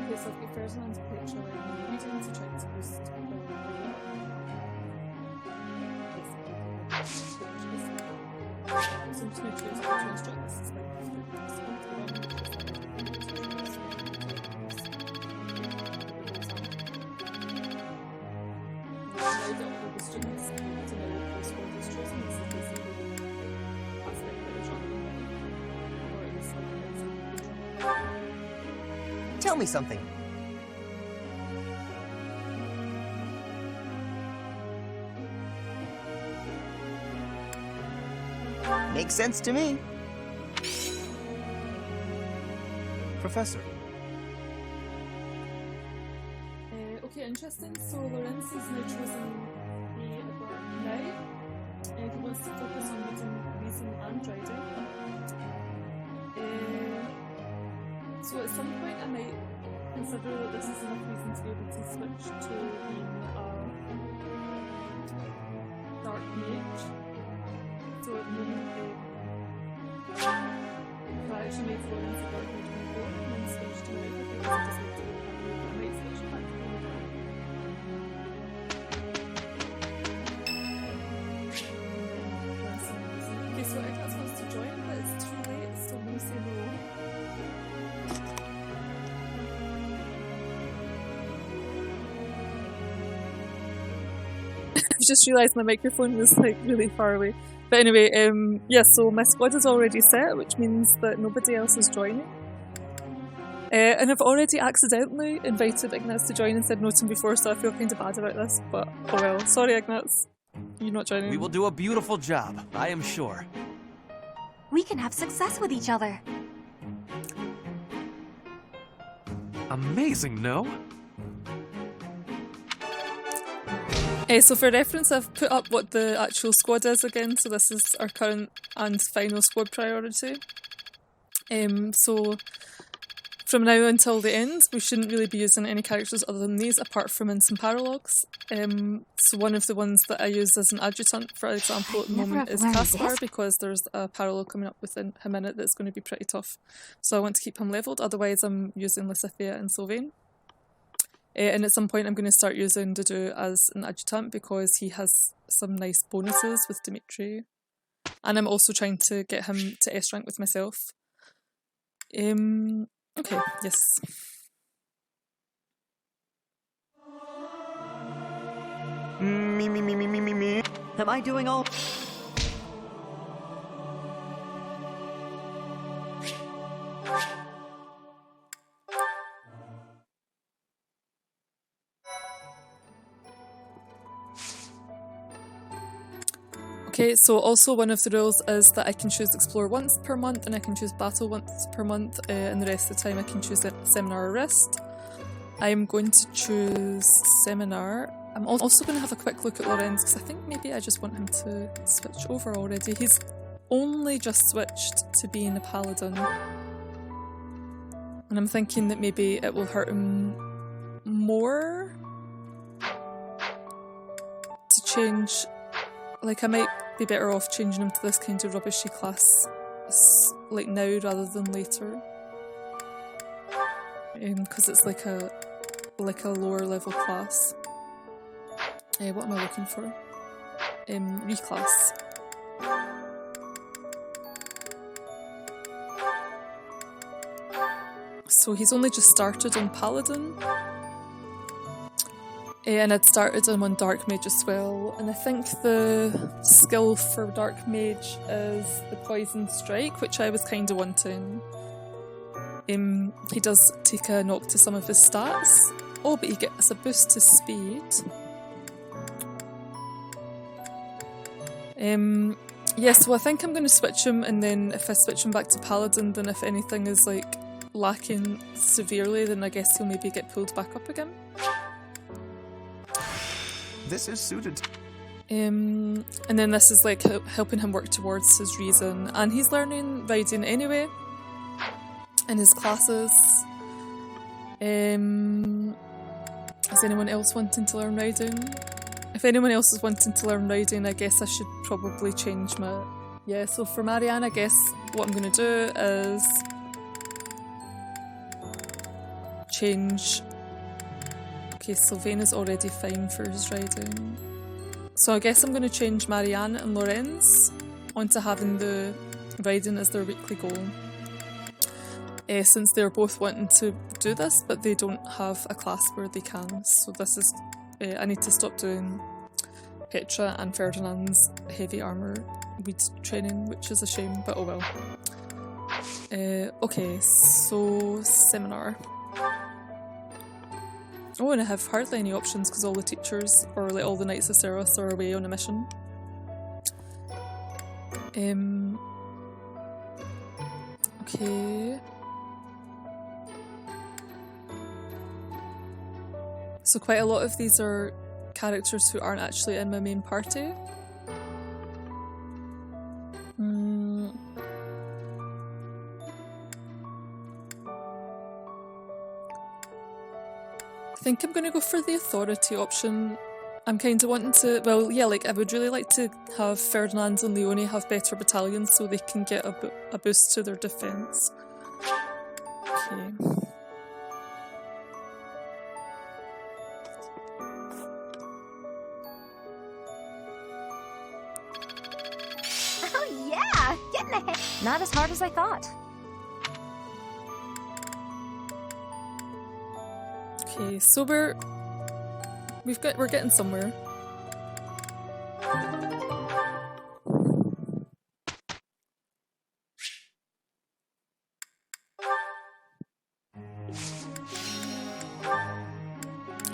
Okay, so I've got Ferdinand, Petra, and reading to try to boost So I'm just going to choose how to instruct this as well. Students to know what course is chosen. This is basically the aspect that is wrong, or at least like Tell me something. Makes sense to me. Professor. Okay, interesting. So Lorenz is now chosen a black knight. He wants to focus on reason and riding. So at some point I might consider that this is enough reason to be able to switch to being a dark mage. So at the moment I actually made Lorenz a dark mage before and then switched to it because I just like to I might switch back to being a dark. Okay, so Ignatz wants to join, but it's too late, so I'm going to say no. I've just realised my microphone was like really far away. But anyway, yeah, so my squad is already set, which means that nobody else is joining. And I've already accidentally invited Ignatz to join and said no to him before, so I feel kind of bad about this, but oh well. Sorry, Ignatz. You're not joining. We will do a beautiful job, I am sure. We can have success with each other. Amazing, no? So for reference, I've put up what the actual squad is again, so this is our current and final squad priority. So from now until the end, we shouldn't really be using any characters other than these, apart from in some paralogs. So one of the ones that I use as an adjutant, for example, at the moment is Caspar, because there's a paralog coming up within him in it that's going to be pretty tough. So I want to keep him levelled, otherwise I'm using Lysithia and Sylvain. And at some point I'm going to start using Dudu as an adjutant because he has some nice bonuses with Dimitri. And I'm also trying to get him to S rank with myself. Okay, yes. Me. Am I doing all... Okay, so also one of the rules is that I can choose Explore once per month and I can choose Battle once per month, and the rest of the time I can choose Seminar or Rest. I'm going to choose Seminar. I'm also going to have a quick look at Lorenz because I think maybe I just want him to switch over already. He's only just switched to being a Paladin. And I'm thinking that maybe it will hurt him more to change. Like, I might be better off changing him to this kind of rubbishy class, like now rather than later, because it's like a lower level class. What am I looking for? Reclass. So he's only just started on Paladin. And I'd started him on Dark Mage as well, and I think the skill for Dark Mage is the Poison Strike, which I was kind of wanting. He does take a knock to some of his stats. Oh, but he gets a boost to speed. Yeah, so I think I'm going to switch him, and then if I switch him back to Paladin, then if anything is like lacking severely, then I guess he'll maybe get pulled back up again. This is suited. And then this is like helping him work towards his reason, and he's learning riding anyway in his classes. Is anyone else wanting to learn riding? If anyone else is wanting to learn riding, I guess I should probably change my... Yeah, so for Marianne, I guess what I'm going to do is change... Okay, Sylvain is already fine for his riding. So I guess I'm going to change Marianne and Lorenz onto having the riding as their weekly goal. Since they're both wanting to do this, but they don't have a class where they can. So this is... I need to stop doing Petra and Ferdinand's heavy armour weed training, which is a shame, but oh well. Okay, so Seminar. Oh, and I have hardly any options because all the teachers, or like all the Knights of Seteth, are away on a mission. Okay. So quite a lot of these are characters who aren't actually in my main party. I think I'm gonna go for the authority option. I'm kind of wanting to, well, yeah, like I would really like to have Ferdinand and Leonie have better battalions so they can get a boost to their defense. Okay. Oh yeah, getting ahead. Not as hard as I thought. Okay, so we're getting somewhere.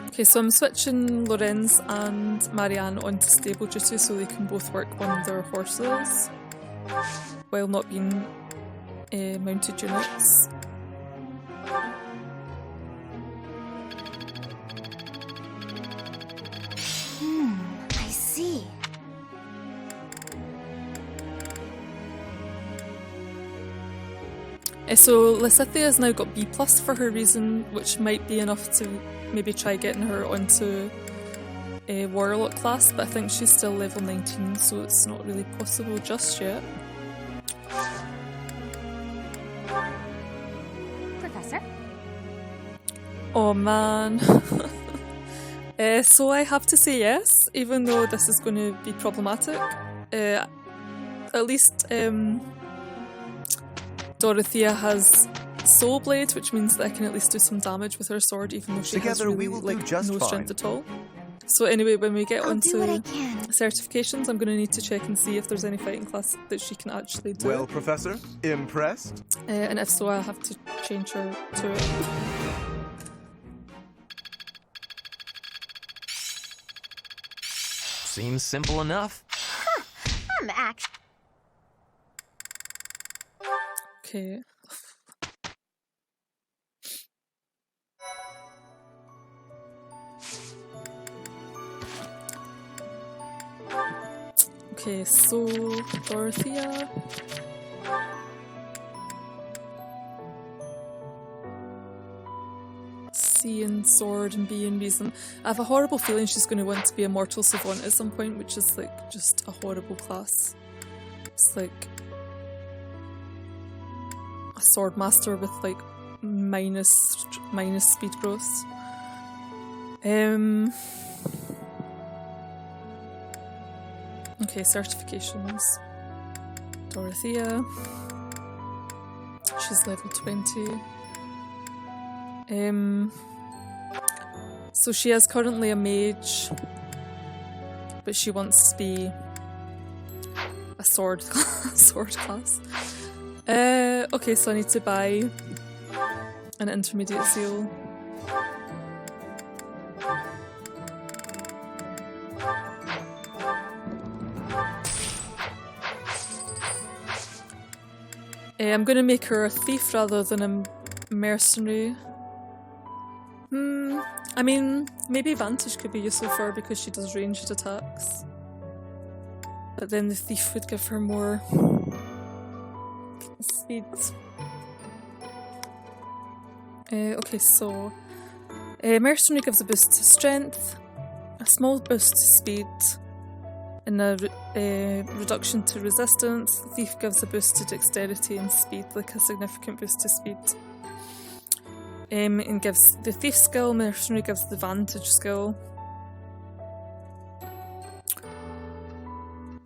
Okay, so I'm switching Lorenz and Marianne onto stable duty so they can both work on their horses while not being mounted units. I see. So Lysithia has now got B+ for her reason, which might be enough to maybe try getting her onto a warlock class, but I think she's still level 19, so it's not really possible just yet. Professor? Oh man. So I have to say yes, even though this is going to be problematic. At least Dorothea has Soul Blade, which means that I can at least do some damage with her sword, even though she has really, like, no strength at all. So anyway, when we get onto certifications, I'm going to need to check and see if there's any fighting class that she can actually do. Well, Professor, impressed? And if so, I'll have to change her to it. Seems simple enough. I'm actually... Okay. Okay, so Dorothea. C in sword and B in reason. I have a horrible feeling she's going to want to be a mortal savant at some point, which is like just a horrible class. It's like a sword master with like minus speed growth. Okay, certifications. Dorothea. She's level 20. So she is currently a mage, but she wants to be a sword class. Okay, so I need to buy an intermediate seal. I'm going to make her a thief rather than a mercenary. I mean, maybe Vantage could be useful for her because she does ranged attacks. But then the thief would give her more speed. Okay, so mercenary gives a boost to strength, a small boost to speed, and a reduction to resistance. The thief gives a boost to dexterity and speed, like a significant boost to speed. And gives the thief skill, mercenary gives the vantage skill.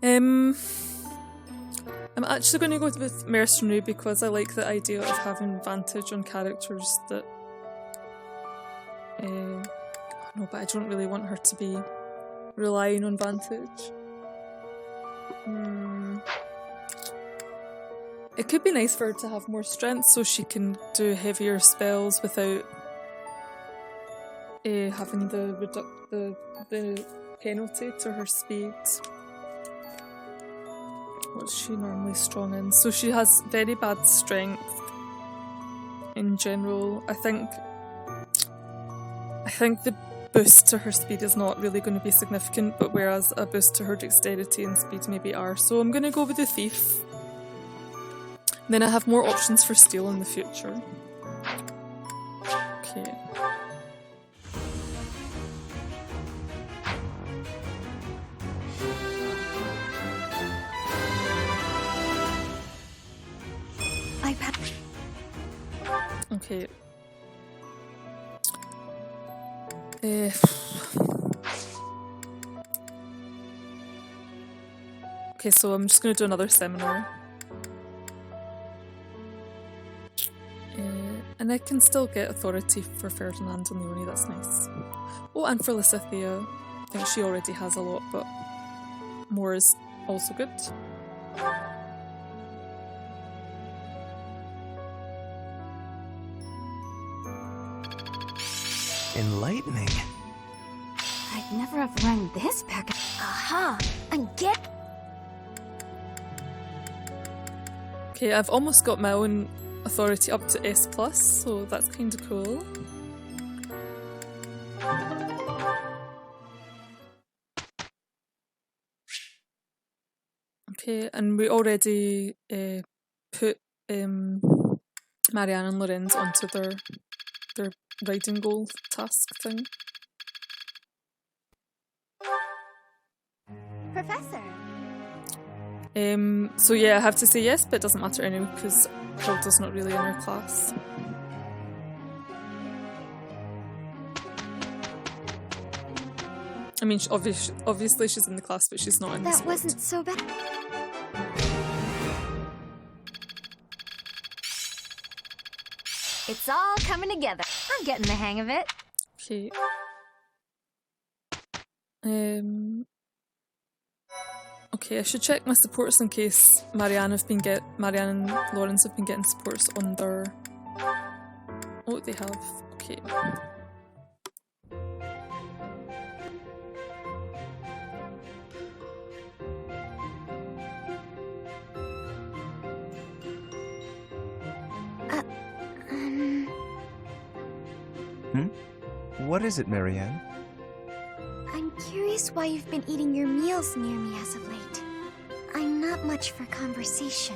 I'm actually going to go with mercenary because I like the idea of having vantage on characters that... no, but I don't really want her to be relying on vantage. It could be nice for her to have more strength so she can do heavier spells without having the penalty to her speed. What's she normally strong in? So she has very bad strength in general. I think the boost to her speed is not really going to be significant, but whereas a boost to her dexterity and speed maybe are. So I'm going to go with the thief. Then I have more options for steal in the future. Okay. Okay. Okay, so I'm just going to do another seminar. And I can still get authority for Ferdinand and Leonie, that's nice. Oh, and for Lysithia. I think she already has a lot, but more is also good. Enlightening. I'd never have run this pack. Aha! And get. Okay, I've almost got my own authority up to S+, so that's kind of cool. Okay, and we already put Marianne and Lorenz onto their riding goal task thing. Professor! So yeah, I have to say yes, but it doesn't matter anyway because Hilda's not really in her class. I mean, obviously she's in the class, but she's not in the That sport. wasn't so bad. It's all coming together. I'm getting the hang of it. Okay. Okay, I should check my supports in case Marianne and Lorenz have been getting supports on their. Oh, they have. Okay. What is it, Marianne? I'm curious why you've been eating your meals near me as of late. I'm not much for conversation.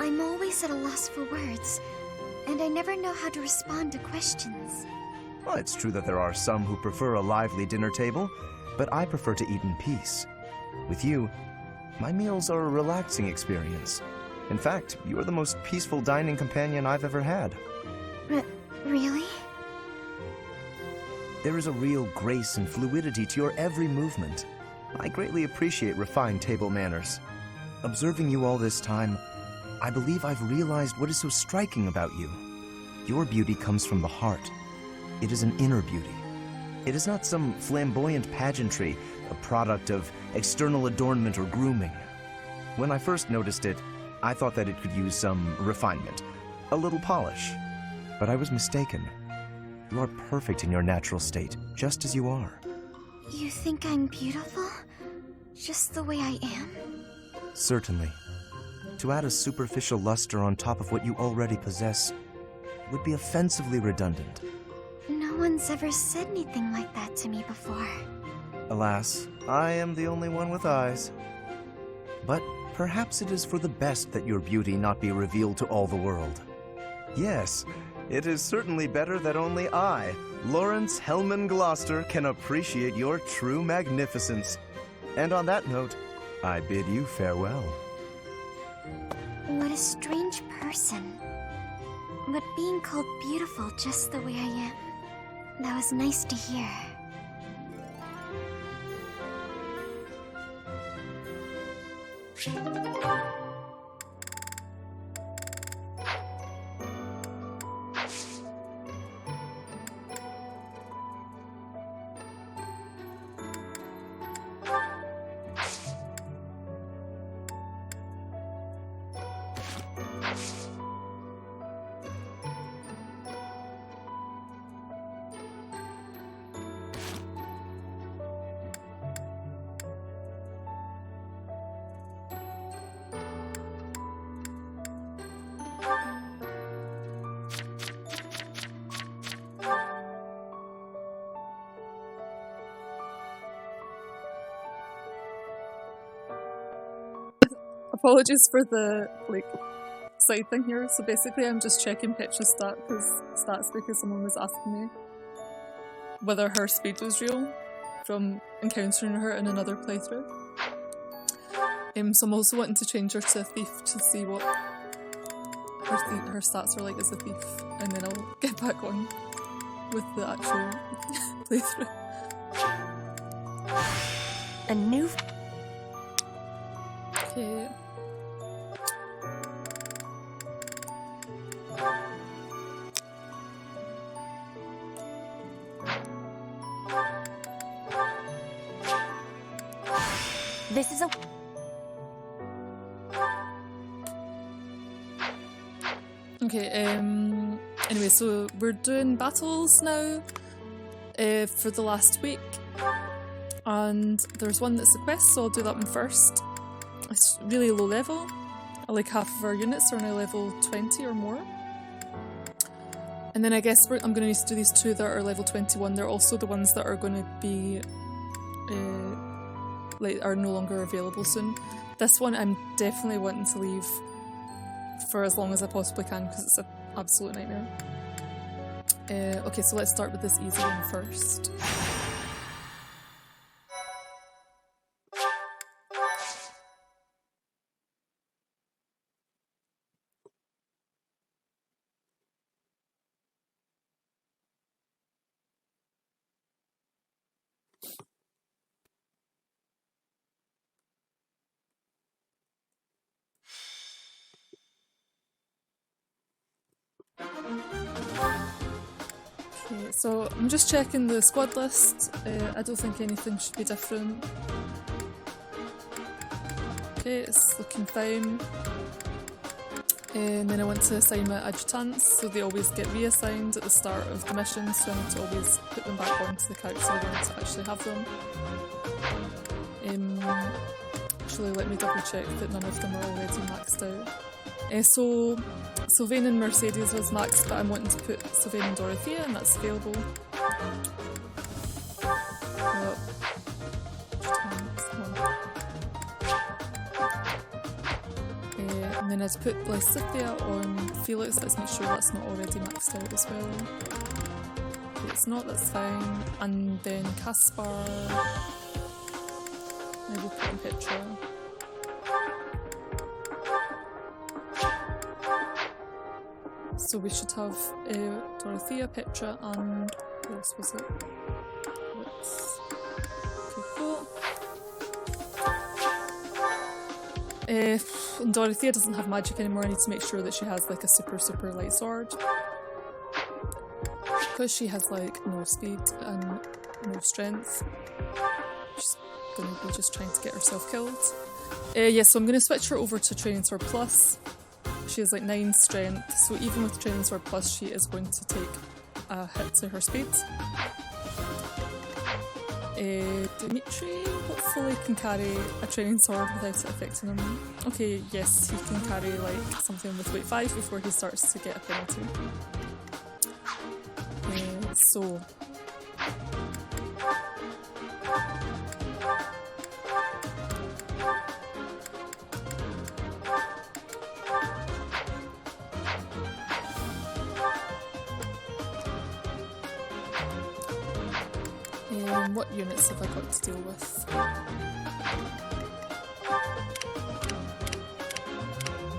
I'm always at a loss for words, and I never know how to respond to questions. Well, it's true that there are some who prefer a lively dinner table, but I prefer to eat in peace. With you, my meals are a relaxing experience. In fact, you are the most peaceful dining companion I've ever had. Really? There is a real grace and fluidity to your every movement. I greatly appreciate refined table manners. Observing you all this time, I believe I've realized what is so striking about you. Your beauty comes from the heart. It is an inner beauty. It is not some flamboyant pageantry, a product of external adornment or grooming. When I first noticed it, I thought that it could use some refinement, a little polish. But I was mistaken. You are perfect in your natural state, just as you are. You think I'm beautiful? Just the way I am? Certainly. To add a superficial luster on top of what you already possess would be offensively redundant. No one's ever said anything like that to me before. Alas, I am the only one with eyes. But perhaps it is for the best that your beauty not be revealed to all the world. Yes, it is certainly better that only I, Lawrence Hellman Gloucester, can appreciate your true magnificence. And on that note, I bid you farewell. What a strange person. But being called beautiful just the way I am, that was nice to hear. apologies for the like side thing here. So basically I'm just checking Petra's stats because someone was asking me whether her speed was real from encountering her in another playthrough. So I'm also wanting to change her to a thief to see what her stats are like as a thief, and then I'll get back on with the actual playthrough. A new... Okay. This is a... Okay, anyway, so we're doing battles now for the last week, and there's one that's a quest, so I'll do that one first. It's really low level, like half of our units are now level 20 or more. And then I guess I'm going to need to do these two that are level 21. They're also the ones that are going to be are no longer available soon. This one I'm definitely wanting to leave for as long as I possibly can because it's an absolute nightmare. Okay, so let's start with this easy one first. Okay, so I'm just checking the squad list. I don't think anything should be different. Okay, it's looking fine. And then I want to assign my adjutants, so they always get reassigned at the start of the mission, so I need to always put them back onto the couch so I don't actually have them. Actually, let me double check that none of them are already maxed out. So Sylvain and Mercedes was maxed, but I'm wanting to put Sylvain and Dorothea, and that's available. And then I'd put Lysithia on Felix. Let's make sure that's not already maxed out as well. If it's not, that's fine. And then Caspar, I will put on Petra. So we should have Dorothea, Petra, and who else was it? Okay, cool. Dorothea doesn't have magic anymore. I need to make sure that she has like a super light sword. Because she has like no speed and no strength. She's gonna be just trying to get herself killed. Yeah, so I'm gonna switch her over to Training Sword Plus. She has like 9 strength, so even with Training Sword Plus she is going to take a hit to her speed. Dimitri hopefully can carry a Training Sword without it affecting him. Okay, yes, he can carry like something with weight 5 before he starts to get a penalty. What units have I got to deal with?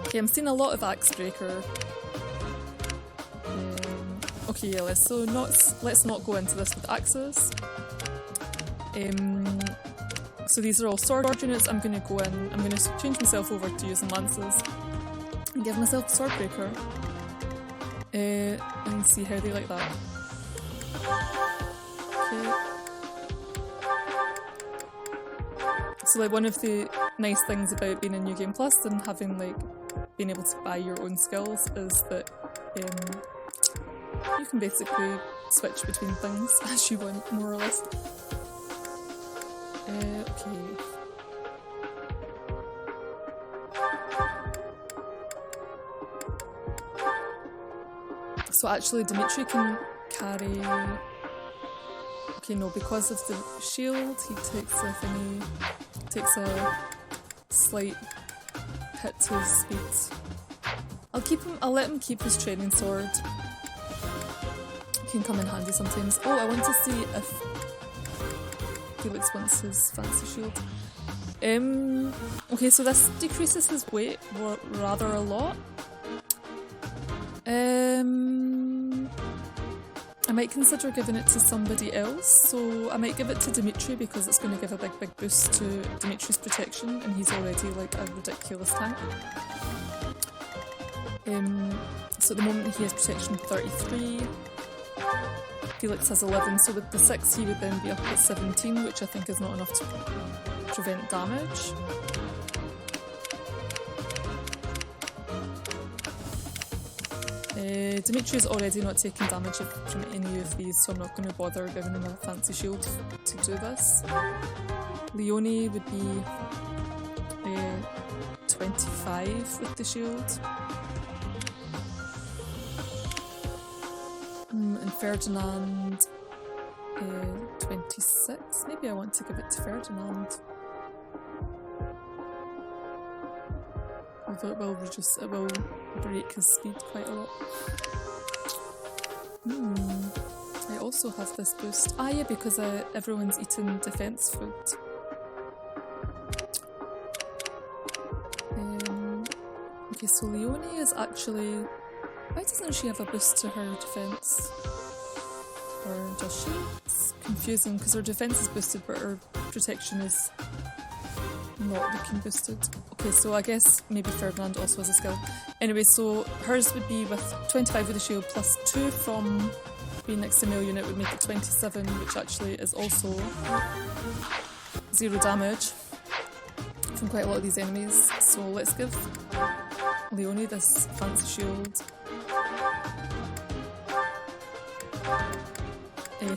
Okay, I'm seeing a lot of Axebreaker. Okay, yeah, let's not go into this with axes. So these are all sword units. I'm going to go in. I'm going to change myself over to using lances and give myself a Swordbreaker and see how they like that. Okay. So like one of the nice things about being in New Game Plus and having like being able to buy your own skills is that you can basically switch between things as you want, more or less. Okay. So actually Dimitri can carry... Okay, no, because of the shield, he takes a thingy... takes a slight hit to his speed. I'll let him keep his training sword. It can come in handy sometimes. Oh, I want to see if Felix wants his fancy shield. Okay, so this decreases his weight rather a lot. I might consider giving it to somebody else, so I might give it to Dimitri because it's going to give a big boost to Dimitri's protection, and he's already like a ridiculous tank. So at the moment he has protection 33, Felix has 11, so with the 6 he would then be up at 17, which I think is not enough to prevent damage. Dimitri's already not taking damage from any of these, so I'm not going to bother giving him a fancy shield to do this. Leonie would be 25 with the shield. And Ferdinand 26. Maybe I want to give it to Ferdinand. Although it will break his speed quite a lot. I also have this boost. Ah yeah, because everyone's eating defense food. Okay, so Leonie is actually... Why doesn't she have a boost to her defense? Or does she? It's confusing because her defense is boosted but her protection is not looking boosted. Okay, so I guess maybe Ferdinand also has a skill. Anyway, so hers would be with 25 with the shield plus 2 from being next to male unit would make it 27, which actually is also 0 damage from quite a lot of these enemies. So let's give Leonie this fancy shield.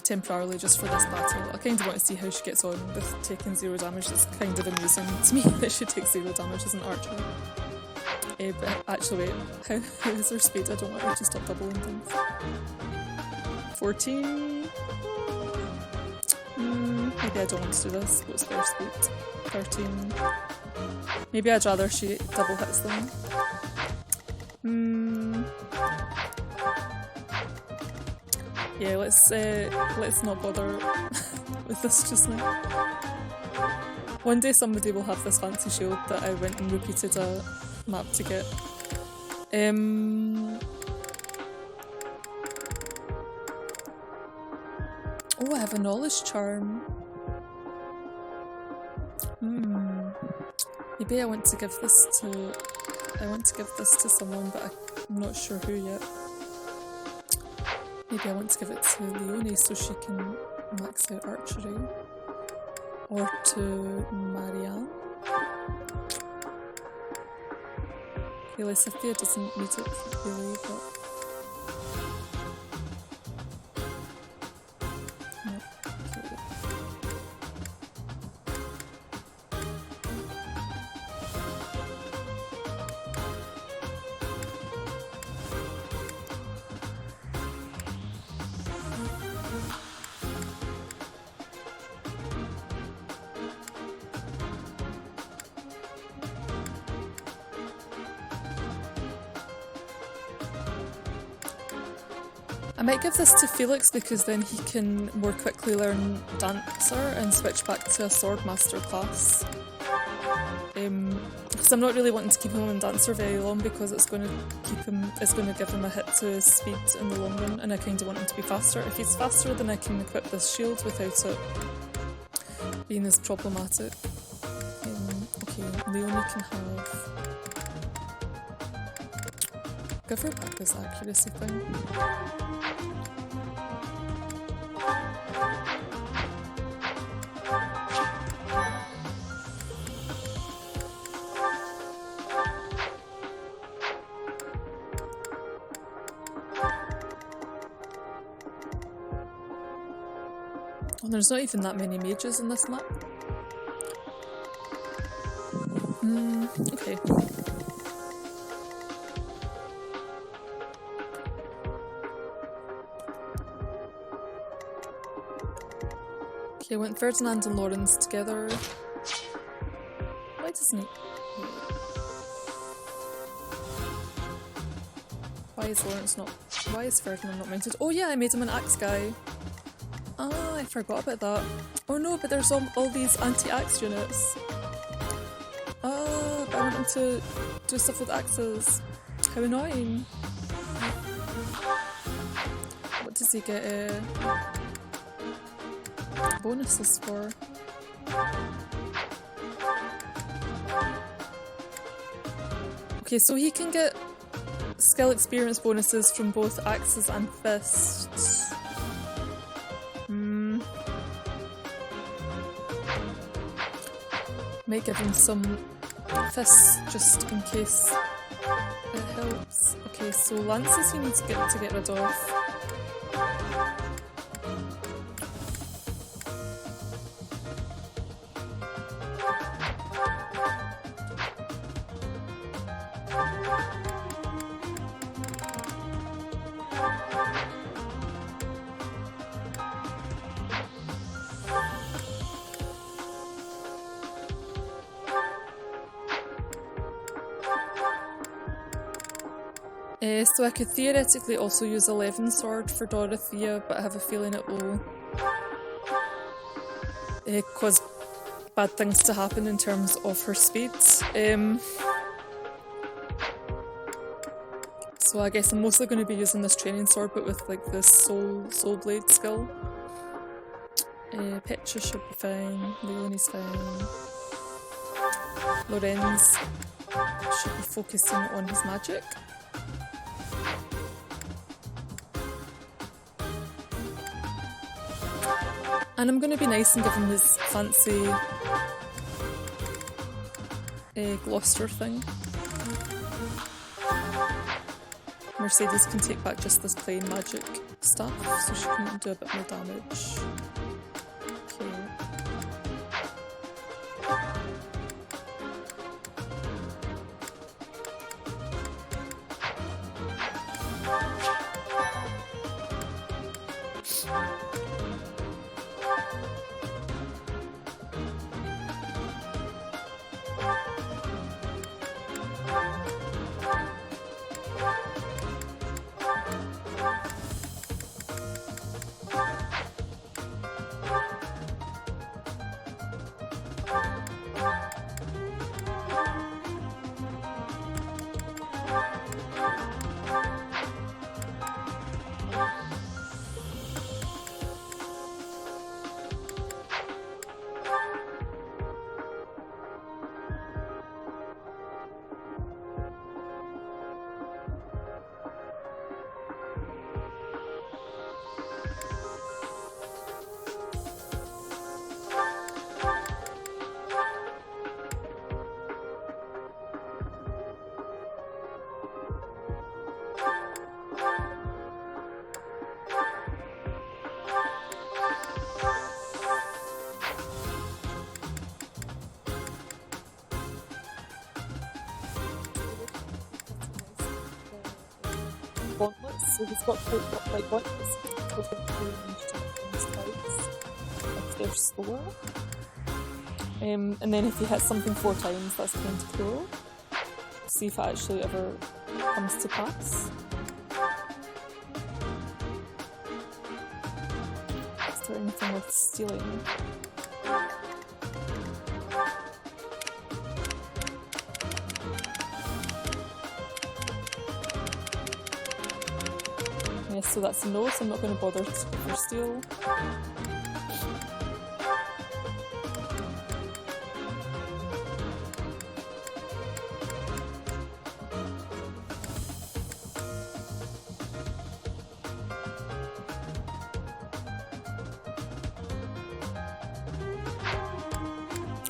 Temporarily just for this battle. I kind of want to see how she gets on with taking 0 damage. It's kind of amusing to me that she takes 0 damage as an archer. But actually wait, how is her speed? I don't want her to stop doubling things. 14? Maybe I don't want to do this. What's their speed? 13. Maybe I'd rather she double hits them. Yeah, let's not bother with this just now. One day somebody will have this fancy shield that I went and repeated a map to get. Oh, I have a knowledge charm. Maybe I want to give this to someone, but I'm not sure who yet. Maybe I want to give it to Leonie so she can max out archery. Or to Marianne. Okay, Lysithia doesn't need it really, but... No. Okay. I might give this to Felix because then he can more quickly learn Dancer and switch back to a Swordmaster class. Because I'm not really wanting to keep him in Dancer very long because it's going to give him a hit to his speed in the long run, and I kind of want him to be faster. If he's faster, then I can equip this shield without it being as problematic. Okay, Leonie can have... Give her back this accuracy thing. Oh, there's not even that many mages in this map. Okay. Okay, I want Ferdinand and Lorenz together. Why doesn't he? Why is Lorenz not... Why is Ferdinand not mounted? Oh yeah, I made him an axe guy. Ah, I forgot about that. Oh no, but there's all these anti-axe units. Ah, but I want him to do stuff with axes. How annoying. What does he get bonuses for? Okay, so he can get skill experience bonuses from both axes and fists. Might give him some fists just in case it helps. Okay, so lances he needs to get rid of. So I could theoretically also use 11 sword for Dorothea, but I have a feeling it will cause bad things to happen in terms of her speed. So I guess I'm mostly going to be using this training sword, but with like this soul blade skill. Petra should be fine. Leonie's fine. Lorenz should be focusing on his magic. And I'm going to be nice and give him his fancy Gloucester thing. Mercedes can take back just this plain magic stuff, so she can do a bit more damage. Okay. Gauntlets, so he's got like gauntlets with the range to things twice if they're slower. And then if he hits something 4 times, that's kind of cool. See if it actually ever comes to pass. Is there anything with stealing? Yes, so that's a no, so I'm not going to bother for steal.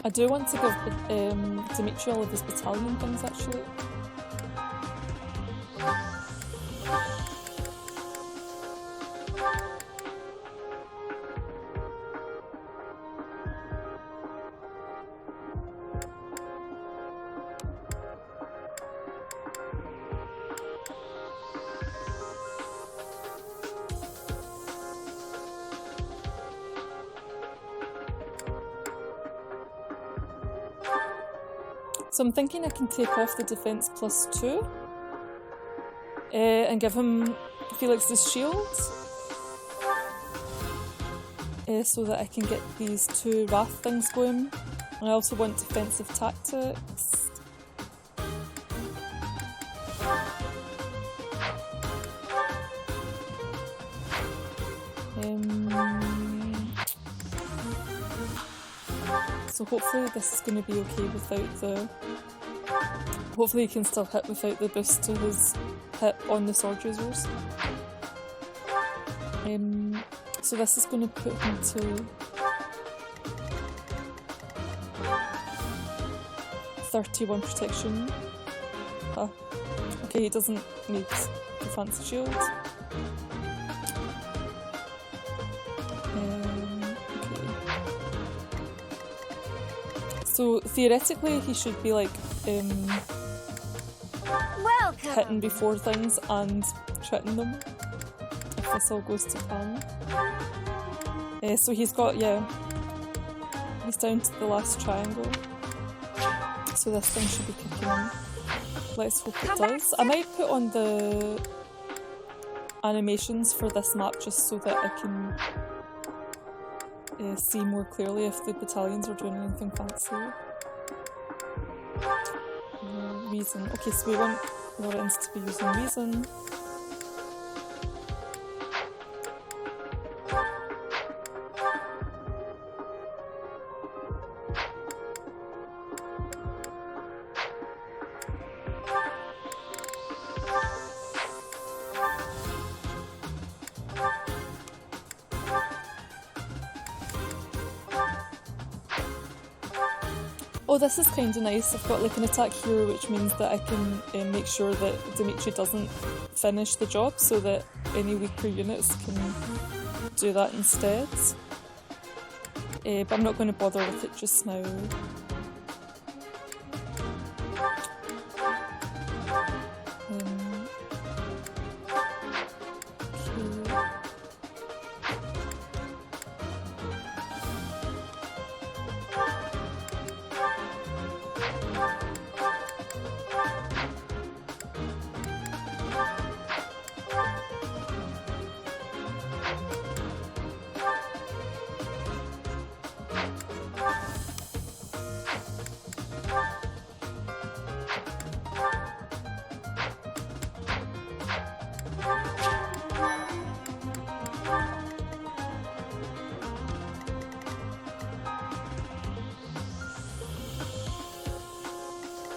I do want to give Dimitri all of his battalion things actually. So I'm thinking I can take off the defense +2. And give him Felix's shield. So that I can get these 2 wrath things going. And I also want defensive tactics. So hopefully this is going to be okay without the... Hopefully he can still hit without the boost to his hit on the sword users. So this is going to put him to 31 protection. Huh. Okay, he doesn't need the fancy shield. Okay. So theoretically he should be like hitting before things and critting them, if this all goes to plan. So he's got, yeah, he's down to the last triangle. So this thing should be kicking in. Let's hope it does. I might put on the animations for this map just so that I can see more clearly if the battalions are doing anything fancy. Reason. Okay, so we want Lorenz to be using reason. Oh, this is kind of nice. I've got like an attack hero, which means that I can make sure that Dimitri doesn't finish the job, so that any weaker units can do that instead. But I'm not going to bother with it just now.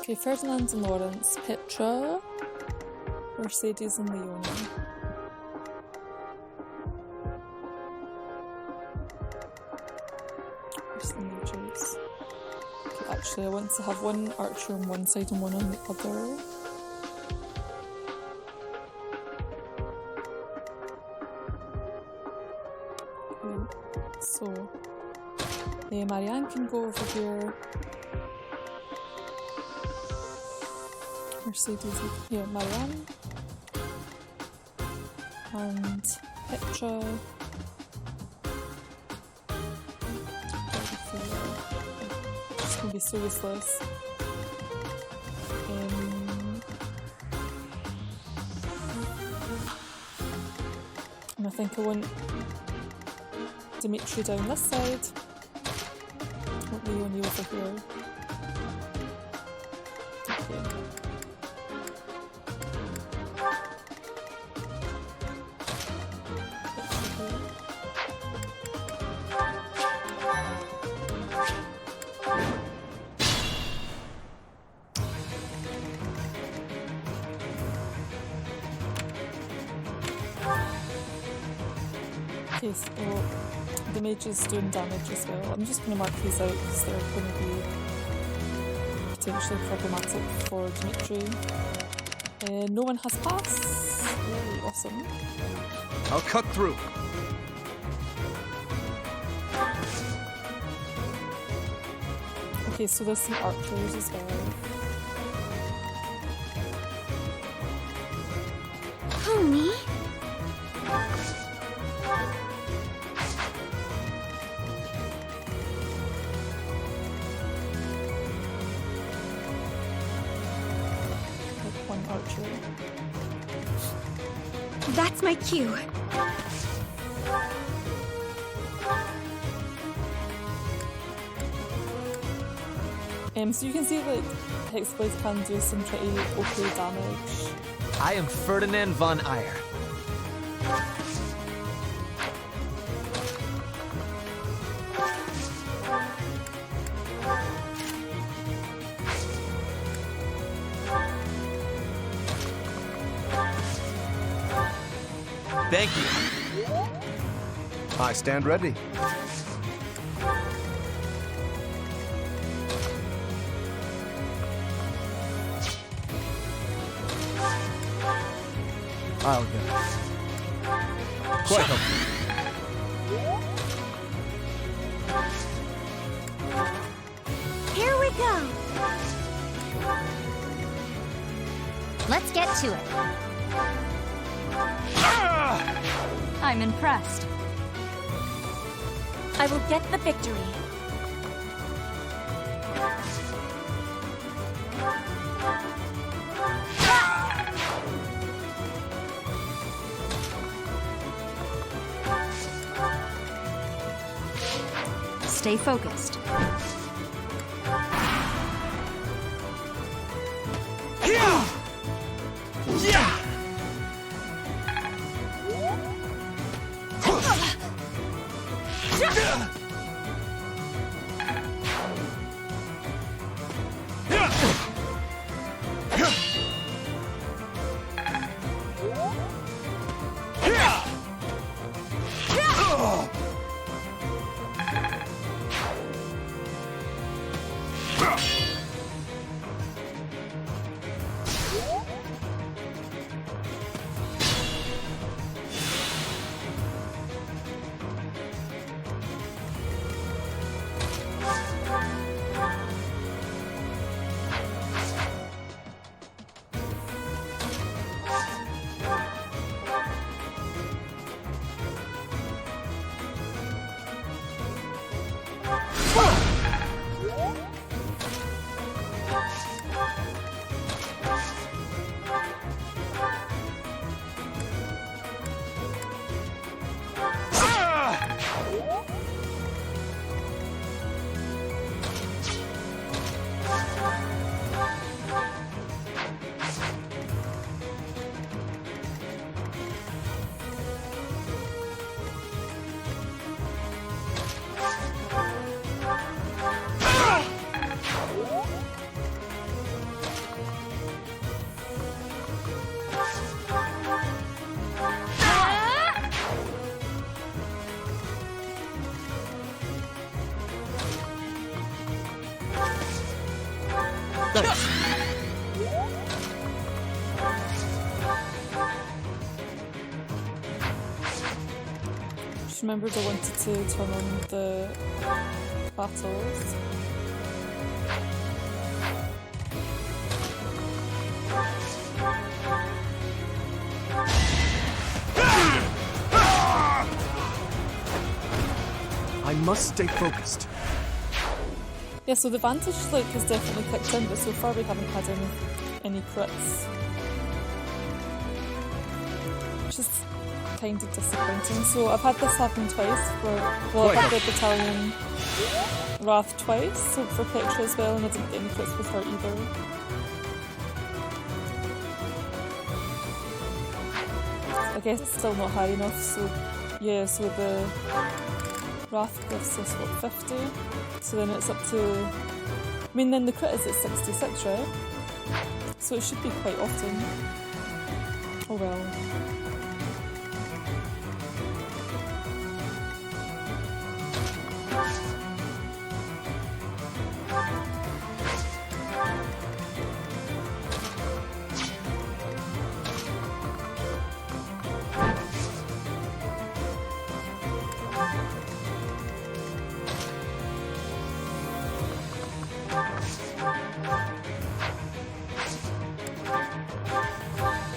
Okay, Ferdinand and Lorenz, Petra, Mercedes and Leonie. Where's the majors? Okay, actually I want to have one archer on one side and one on the other. Okay, so Marianne can go over here. Mercedes, yeah, Marianne and Petra. It's gonna be so useless. And I think I want Dimitri down this side. I want Leonie over here. Okay. Okay, so the mage is doing damage as well. I'm just going to mark these out because they're going to be potentially problematic for Dimitri. No one has pass. Really awesome. I'll cut through. Okay, so there's some archers as well. Homie? That's my cue. So you can see like Hexblade can do some pretty okay damage. I am Ferdinand von Eyre. Thank you. I stand ready. I'll go. Quite helpful. Here we go. Let's get to it. I'm impressed. I will get the victory. Stay focused. Just remembered I wanted to turn on the battles. I must stay focused. Yeah, so the vantage like has definitely kicked in, but so far we haven't had any crits. Which is kind of disappointing. So I've had this happen twice I've had the battalion Wrath twice, so for Petra as well, and I didn't get any crits with her either. I guess it's still not high enough, so yeah, so the Wrath gives us what, 50? So then it's up to... I mean, then the crit is at 66, right? So it should be quite often. Oh well.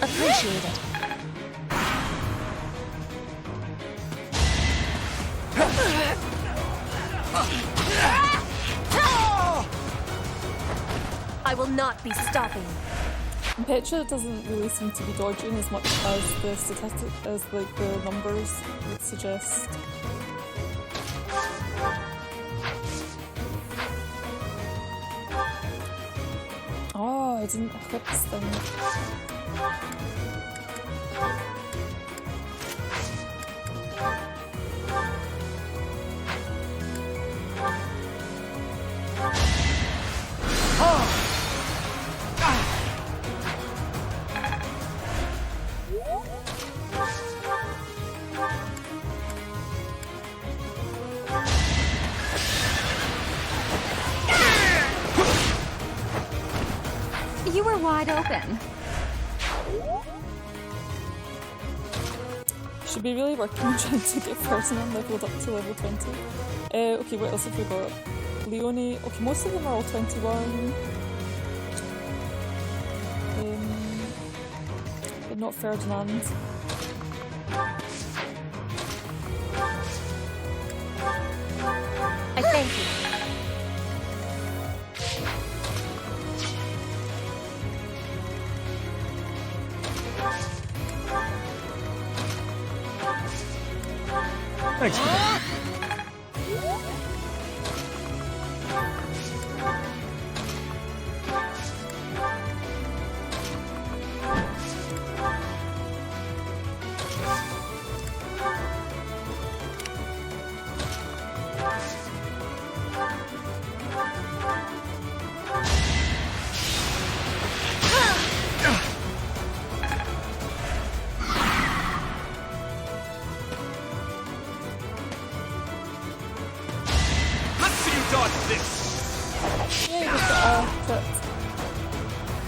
Appreciate it. I will not be stopping. And Petra doesn't really seem to be dodging as much as the statistic, as like the numbers would suggest. Oh, I didn't equip this thing. You were wide open. Should be really working on trying to get Ferdinand leveled up to level 20. Okay, what else have we got? Leonie. Okay, most of them are all 21. But not Ferdinand. I thank you. Thanks for that.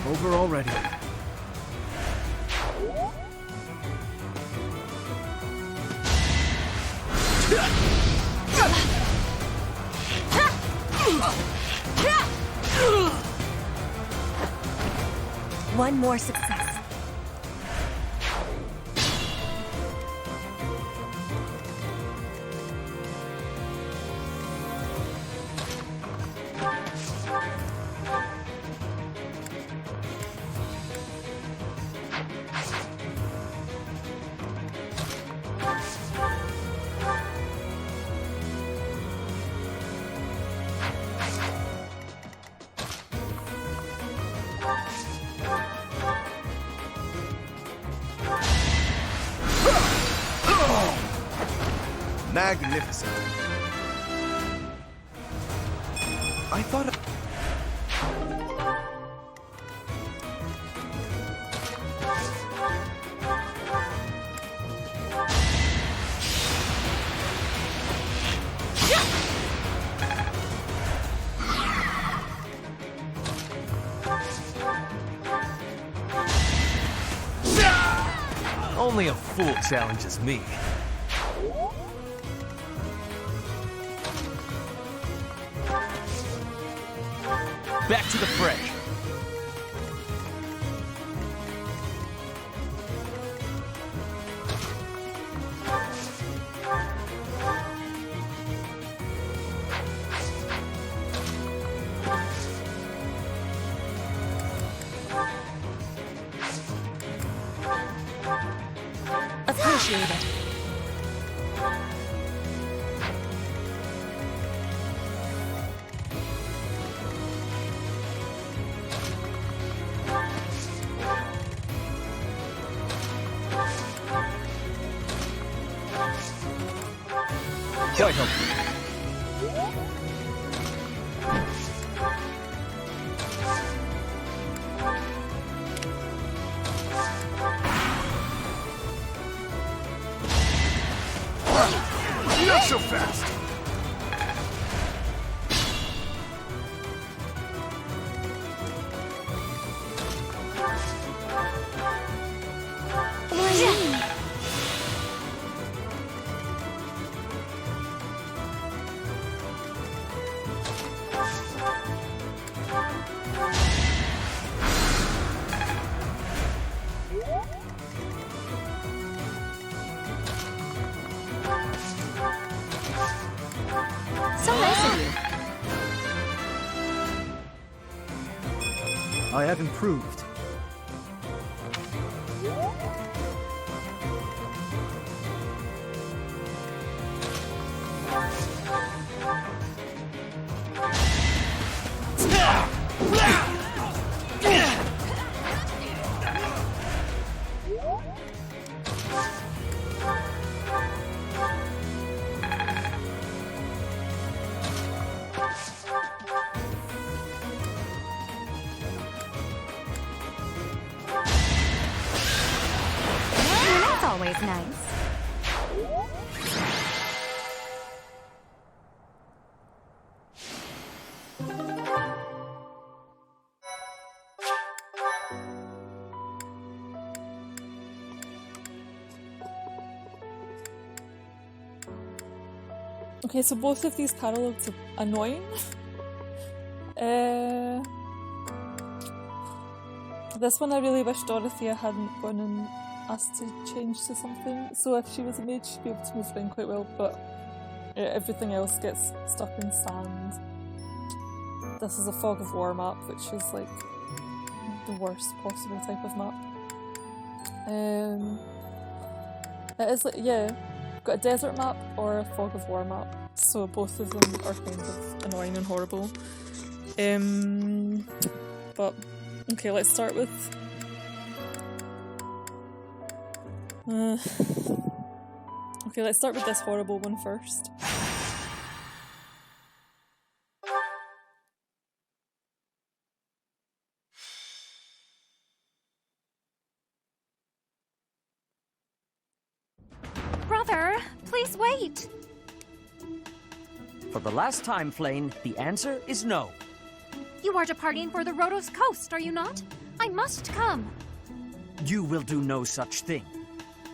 Over already. One more success. Magnificent. I thought... Only a fool challenges me. Back to the fray. Appreciate it. Quite helpful. Not so fast! I have improved. always nice. Okay, so both of these paralogues are annoying. This one I really wish Dorothea hadn't gone and asked to change to something. So if she was a mage, she'd be able to move around quite well, but everything else gets stuck in sand. This is a fog of war map, which is like the worst possible type of map. It is like, yeah, got a desert map or a fog of war map, so both of them are kind of annoying and horrible. But okay, let's start with okay, let's start with this horrible one first. Brother, please wait! For the last time, Flayn, the answer is no. You are departing for the Rhodos coast, are you not? I must come. You will do no such thing.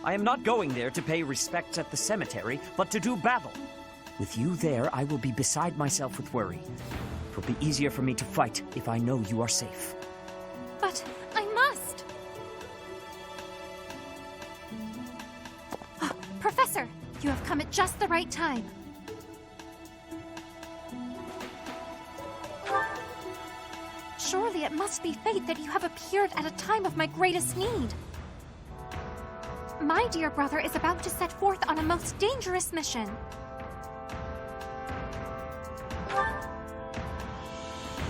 I am not going there to pay respects at the cemetery, but to do battle. With you there, I will be beside myself with worry. It will be easier for me to fight if I know you are safe. But I must! Professor, you have come at just the right time. Surely it must be fate that you have appeared at a time of my greatest need. My dear brother is about to set forth on a most dangerous mission.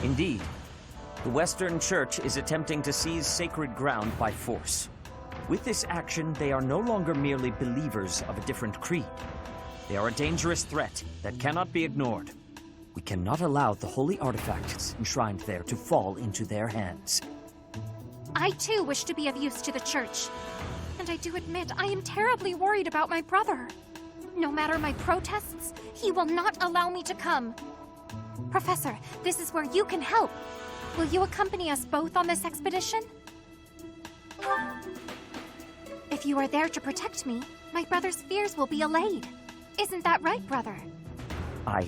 Indeed. The Western Church is attempting to seize sacred ground by force. With this action, they are no longer merely believers of a different creed. They are a dangerous threat that cannot be ignored. We cannot allow the holy artifacts enshrined there to fall into their hands. I too wish to be of use to the Church. And I do admit I am terribly worried about my brother. No matter my protests, he will not allow me to come. Professor, this is where you can help. Will you accompany us both on this expedition? If you are there to protect me, my brother's fears will be allayed. Isn't that right, brother? I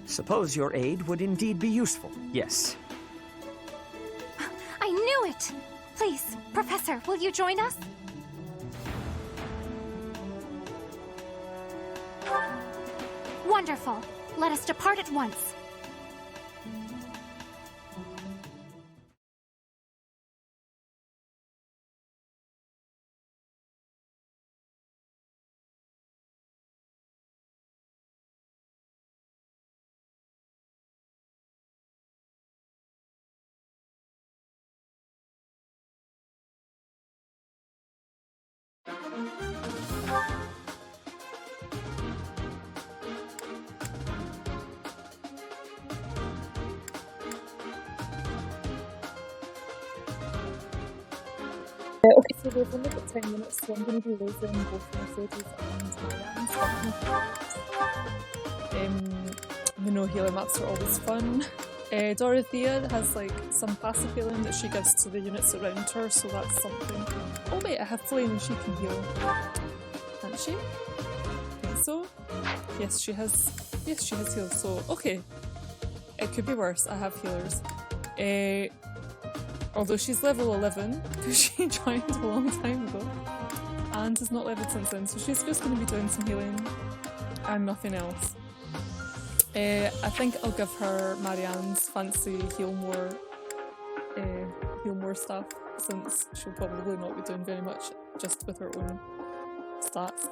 suppose your aid would indeed be useful, yes. I knew it! Please, Professor, will you join us? Wonderful. Let us depart at once. Okay, so we've only got 10 minutes, so I'm going to be losing both Mercedes and Marianne. You know, healing maps are always fun. Dorothea has like some passive healing that she gives to the units around her, so that's something. Oh wait, I have Flayn and she can heal. Can't she? I think so. Yes, she has. Yes, she has healed. So okay, it could be worse. I have healers. Although she's level 11, because she joined a long time ago, and has not leveled since then, so she's just going to be doing some healing and nothing else. I think I'll give her Marianne's fancy heal more stuff, since she'll probably not be doing very much just with her own stats.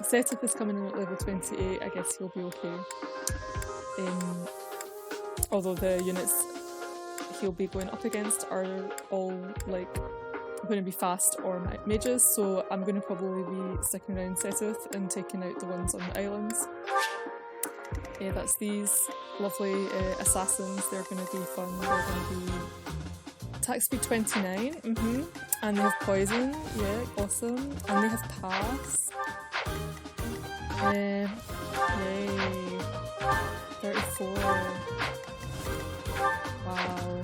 Seteth is coming in at level 28, I guess he'll be okay. Although the units he'll be going up against are all like going to be fast or mages, so I'm going to probably be sticking around Seteth and taking out the ones on the islands. That's these lovely assassins. They're going to be fun. They're going to be Attack speed 29, and they have poison, yeah, awesome. And they have pass. Yay. 34. Wow.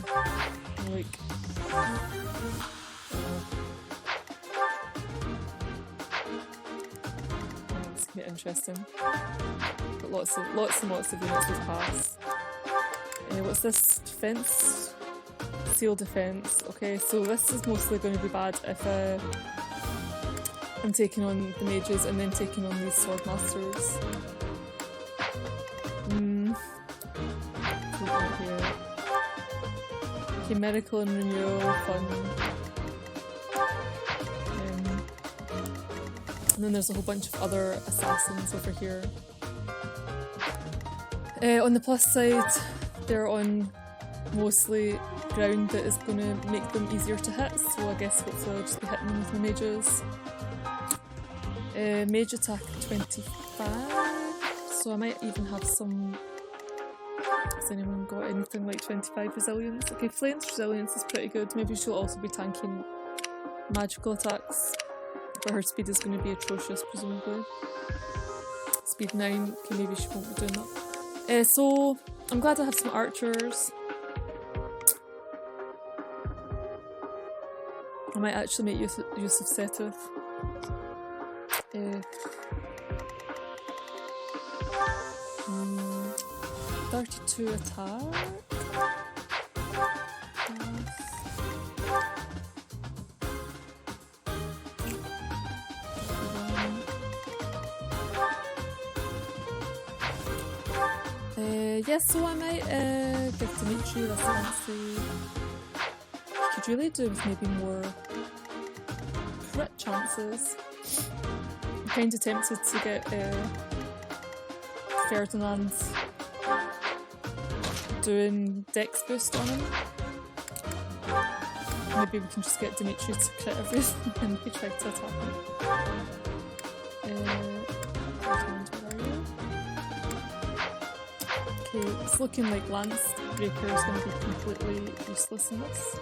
Like... It's gonna be interesting. But lots and lots of units with pass. What's this? Defense? Seal defense. Okay, so this is mostly going to be bad if I'm taking on the mages and then taking on these sword masters. Here. Okay, medical and renewal, fun. And then there's a whole bunch of other assassins over here. On the plus side, they're on mostly ground that is going to make them easier to hit, so I guess hopefully I'll just be hitting them with my mages. Mage attack 25, so I might even have some... Has anyone got anything like 25 resilience? Okay, Flayn's resilience is pretty good. Maybe she'll also be tanking magical attacks, but her speed is going to be atrocious presumably. Speed 9, okay, maybe she won't be doing that. So I'm glad I have some archers. I might actually make use of Seteth. 32 attack. Yes, so I might give Dimitri this fancy. Could really do with maybe more crit chances. I'm kind of tempted to get Ferdinand doing dex boost on him. Maybe we can just get Dimitri to crit everything and we try to attack him. Okay, it's looking like Lance Breaker is going to be completely useless in this.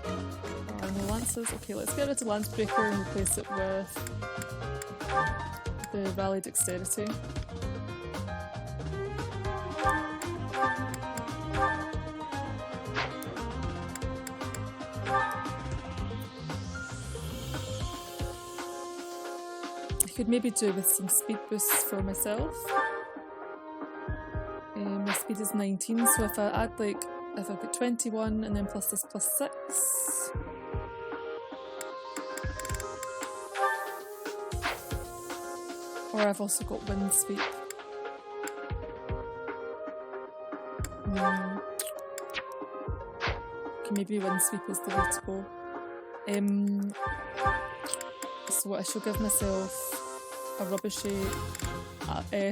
There are no lances. Okay, let's get rid of Lance Breaker and replace it with the Rally Dexterity. I could maybe do with some speed boosts for myself. My speed is 19, so if I add like, if I put 21 and then plus this plus 6. Or I've also got wind sweep. Okay, maybe wind sweep is the way to go. So I shall give myself a rubbishy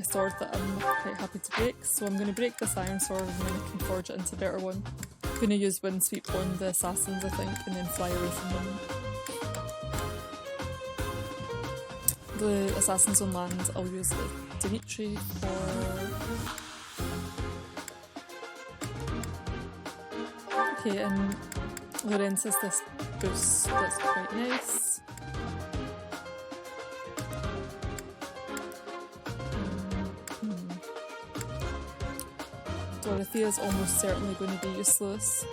sword that I'm quite happy to break. So I'm going to break this iron sword and then I can forge it into a better one. I'm going to use wind sweep on the assassins, I think, and then fly away from them. The assassins on land, I'll use like Dimitri for... Okay, and Lorenz has this boost, so that's quite nice. Dorothea is almost certainly going to be useless.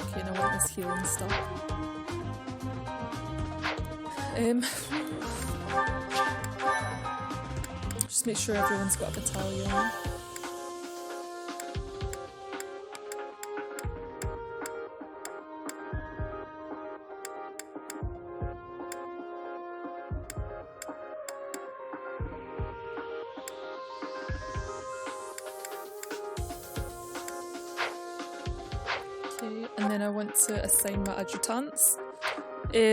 Okay, now I want this healing stuff. Just make sure everyone's got a battalion. Okay, and then I want to assign my adjutants.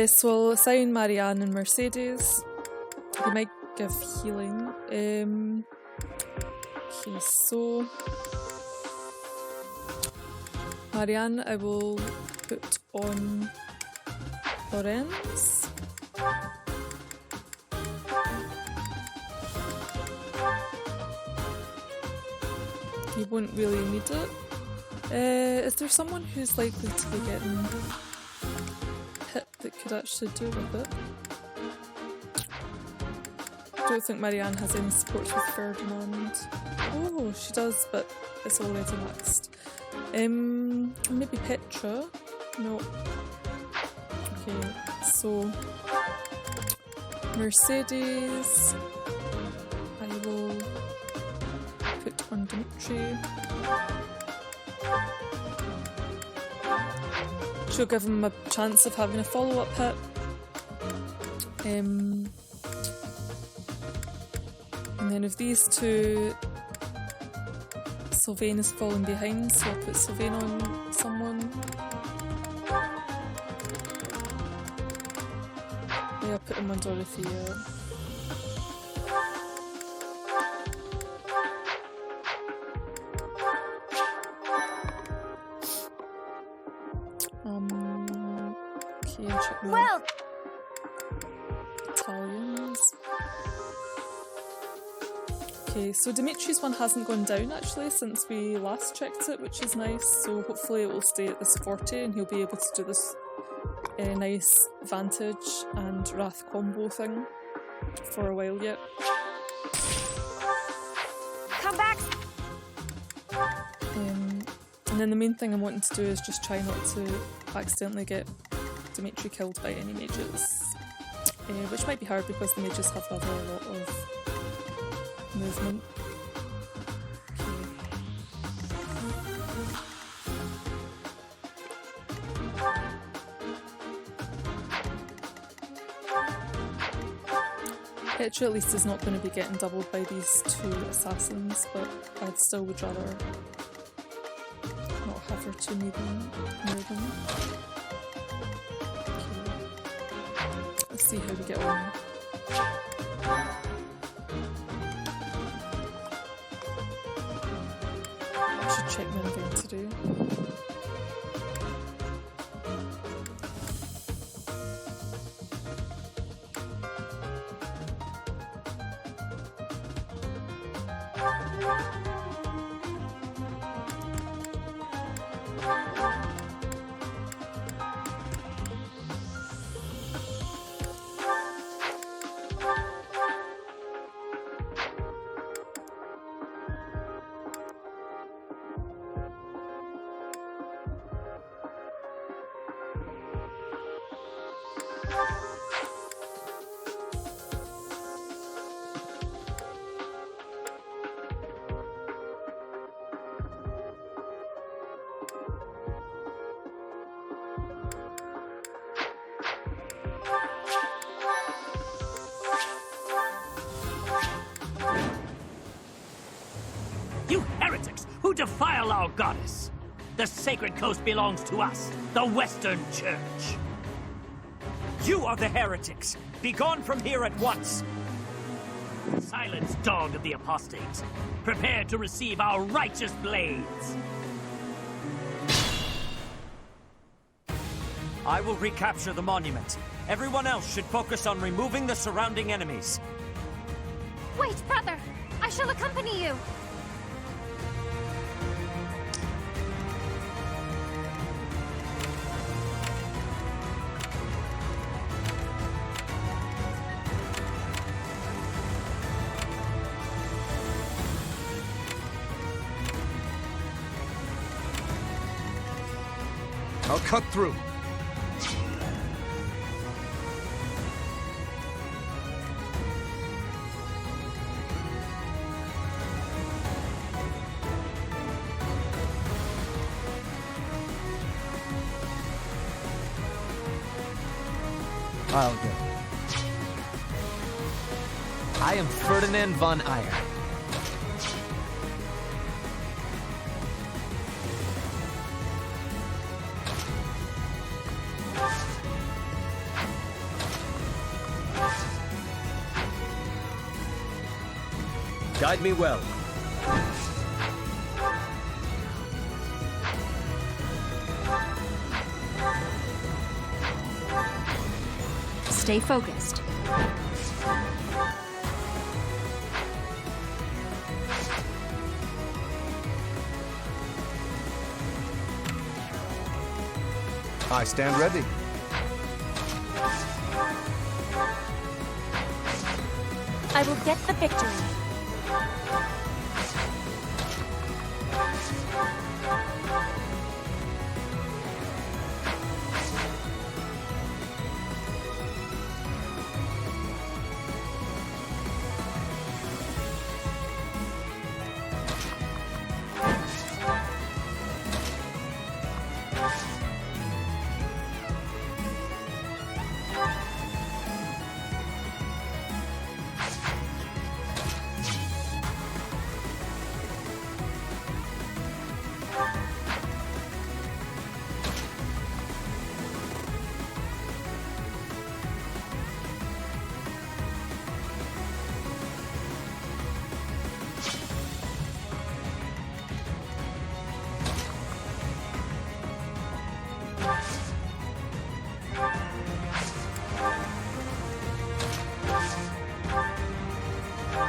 So I'll assign Marianne and Mercedes. They might give healing. Okay, so Marianne I will put on Lorenz. You won't really need it. Is there someone who's likely to be getting hit that could actually do with it? I don't think Marianne has any support with Ferdinand. Oh, she does, but it's already maxed. Maybe Petra? No. Okay, so Mercedes I will put on Dimitri. She'll give him a chance of having a follow-up hit. And then of these two, Sylvain is falling behind, so I'll put Sylvain on someone. Yeah, I'll put him on Dorothea. Okay, check my battalions. Okay, so Dimitri's one hasn't gone down actually since we last checked it, which is nice, so hopefully it will stay at this 40 and he'll be able to do this nice Vantage and Wrath combo thing for a while yet. Come back! And then the main thing I'm wanting to do is just try not to accidentally get Dimitri killed by any mages, which might be hard because the mages have rather a lot of movement. Petra at least is not going to be getting doubled by these two assassins, but I still would rather not have her too near them. Okay. Let's see how we get on. I should check what I'm going to do. You heretics who defile our goddess! The sacred coast belongs to us, the Western Church. You are the heretics! Begone from here at once! Silence, dog of the apostates! Prepare to receive our righteous blades! I will recapture the monument. Everyone else should focus on removing the surrounding enemies. Wait, brother! I shall accompany you! I'll cut through. I'll go. I am Ferdinand von Eyre. Guide me well. Stay focused. I stand ready. I will get the victory.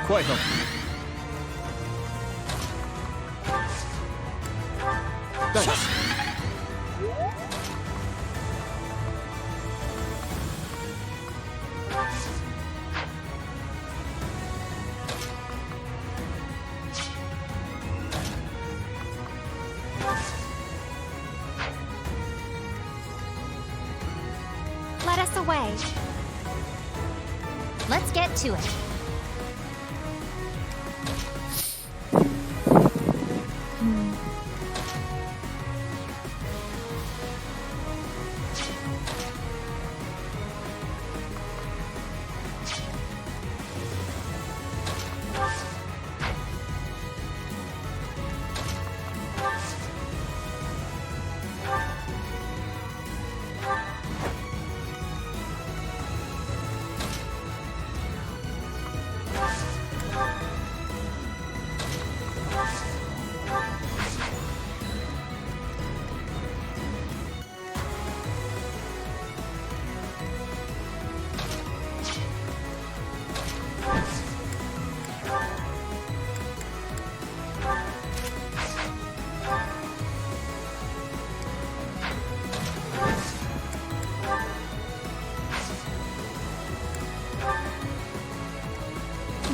Quite helpful. Thanks. Let us away. Let's get to it.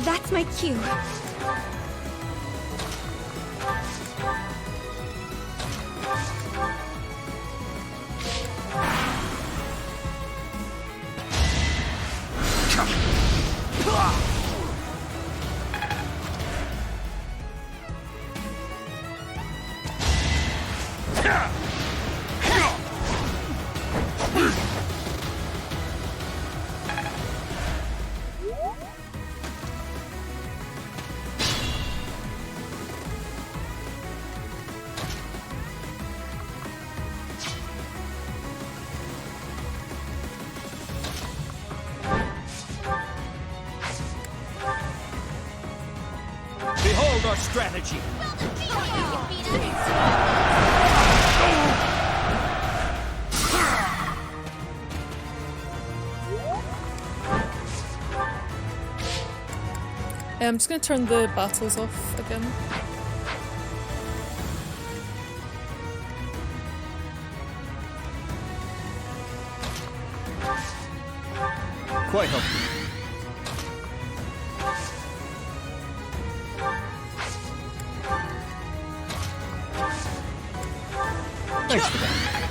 That's my cue. Behold our strategy! I'm just going to turn the battles off again. Quite helpful. Thanks for that.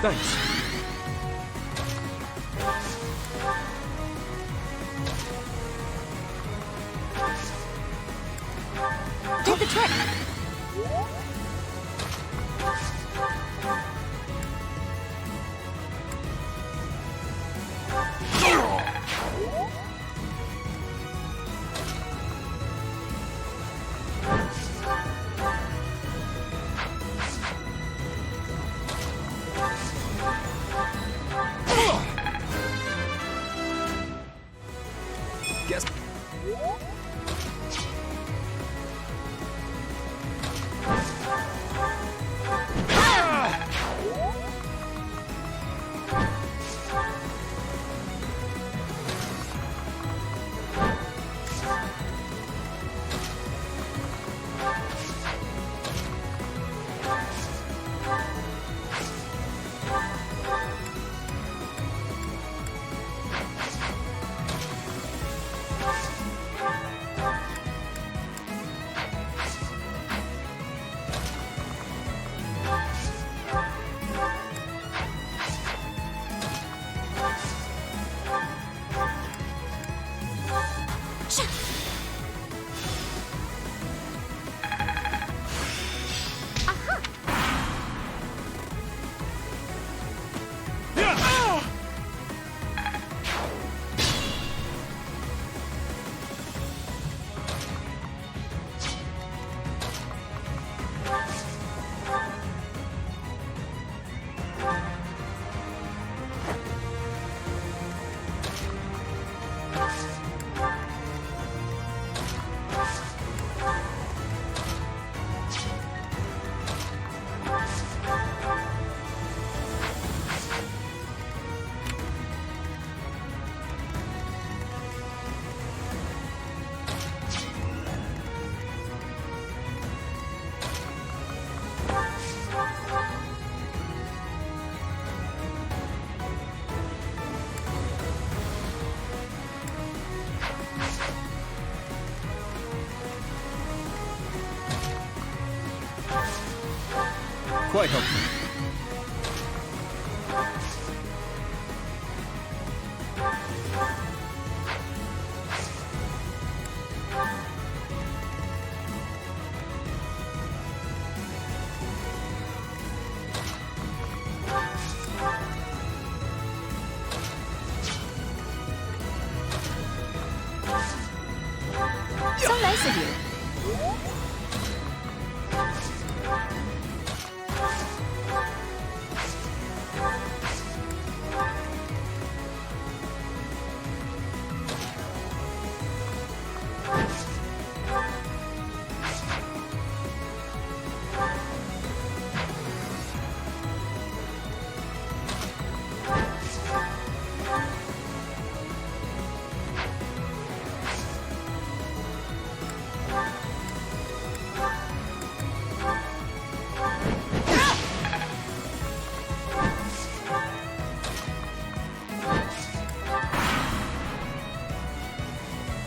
Thanks. Did the trick! Guess. Quite helpful. So nice of you.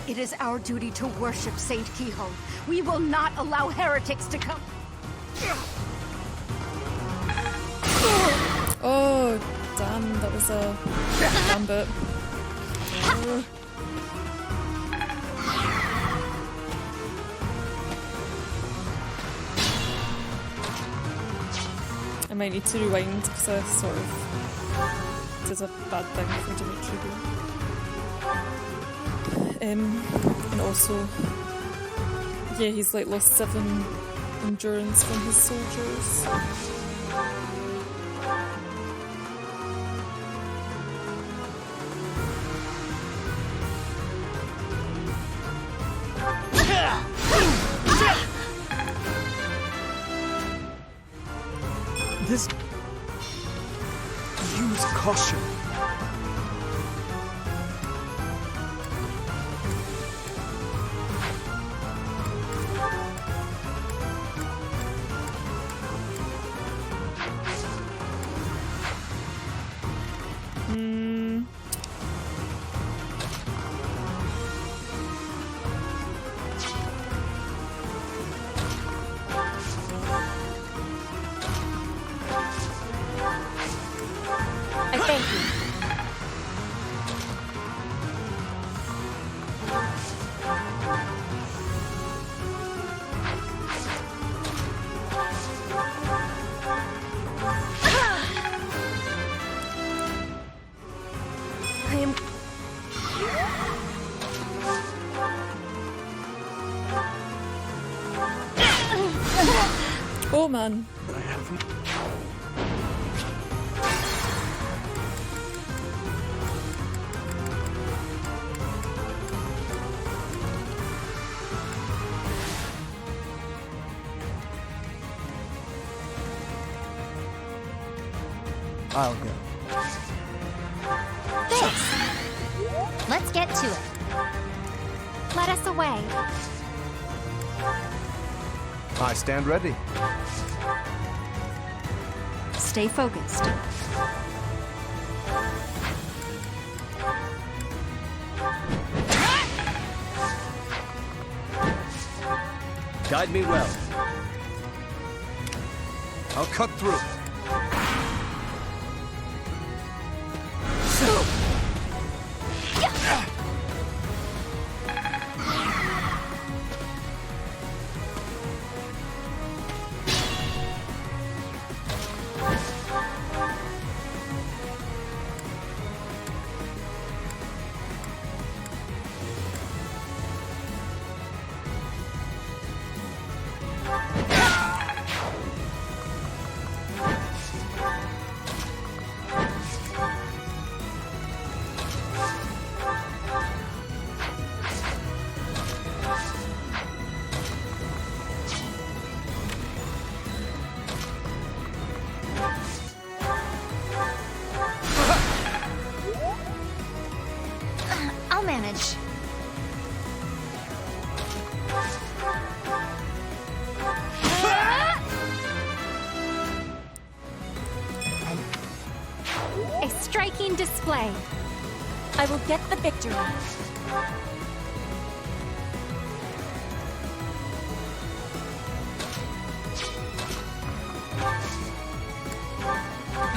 It is our duty to worship Saint Kehoe. We will not allow heretics to come. Oh, damn, that was a damn bit. I might need to rewind because I sort of did a bad thing for Dimitri. And also, yeah, he's like lost 7 endurance from his soldiers. This... Use caution. I thank you. I am... Oh man. I haven't. I'll go. Thanks. Let's get to it. Let us away. I stand ready. Stay focused. Guide me well. I'll cut through. I'll manage. A striking display. I will get the victory.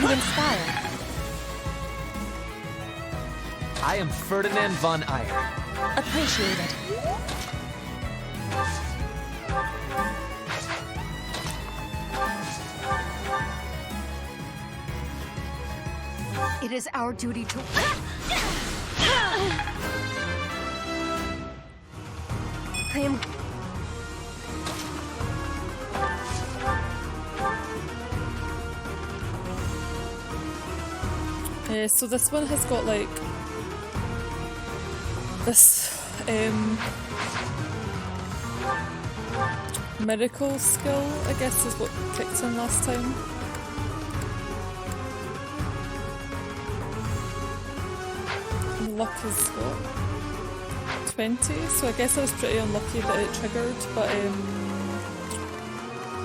You inspire. I am Ferdinand von Eyre. Appreciated. It is our duty to... I am... So this one has got like this miracle skill, I guess is what kicked in last time. And luck is what? 20, so I guess I was pretty unlucky that it triggered, but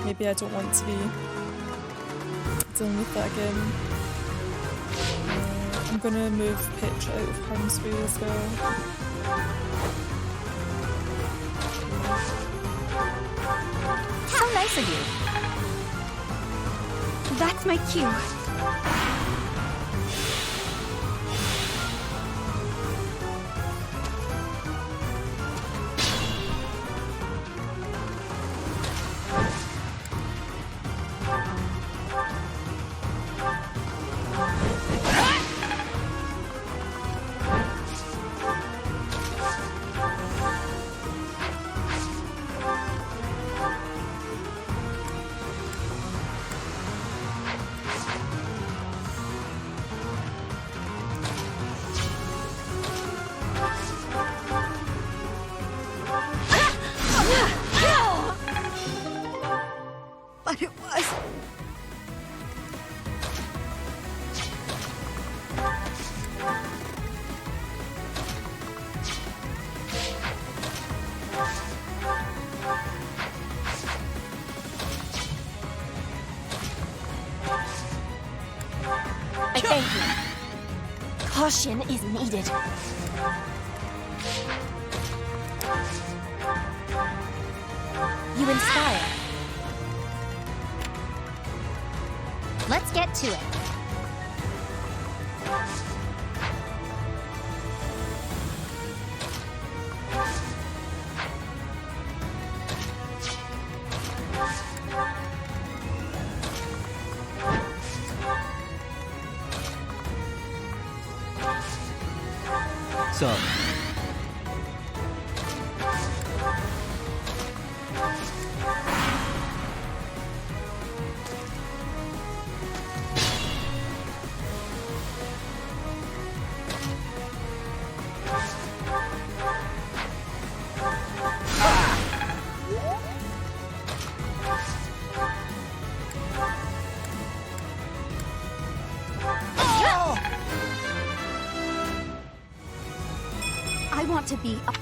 maybe I don't want to be dealing with that again. I'm gonna move Petra out of harm's way as well. How nice of you. That's my cue. But it was... I thank you. Caution is needed. You inspire. Let's get to it. So. I want to be a...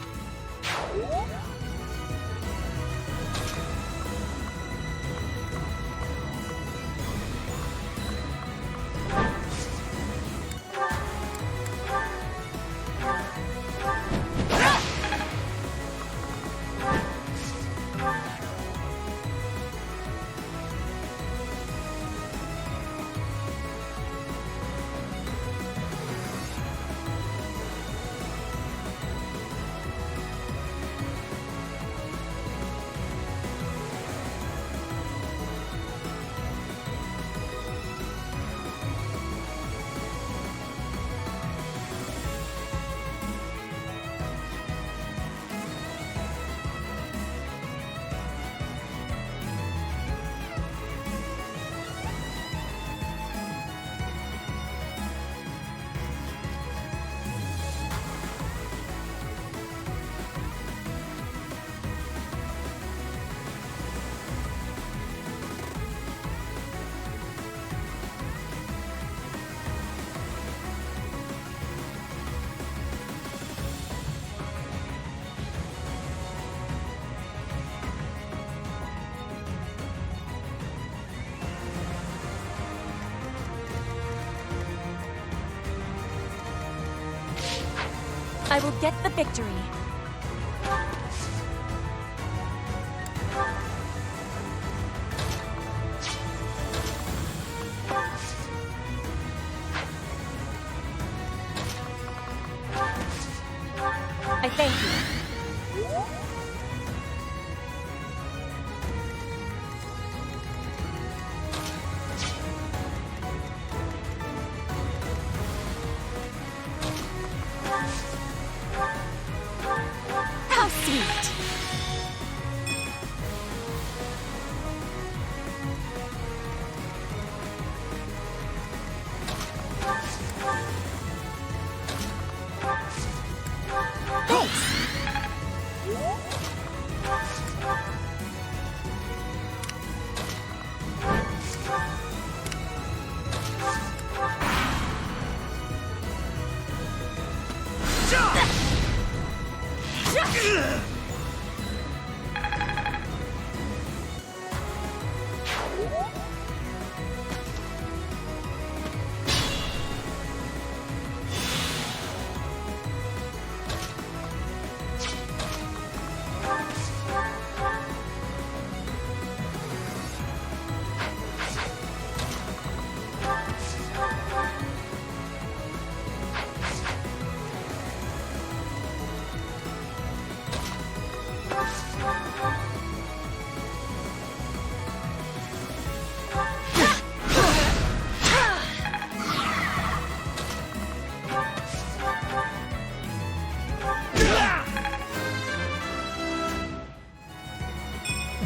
I will get the victory. I thank you. How sweet!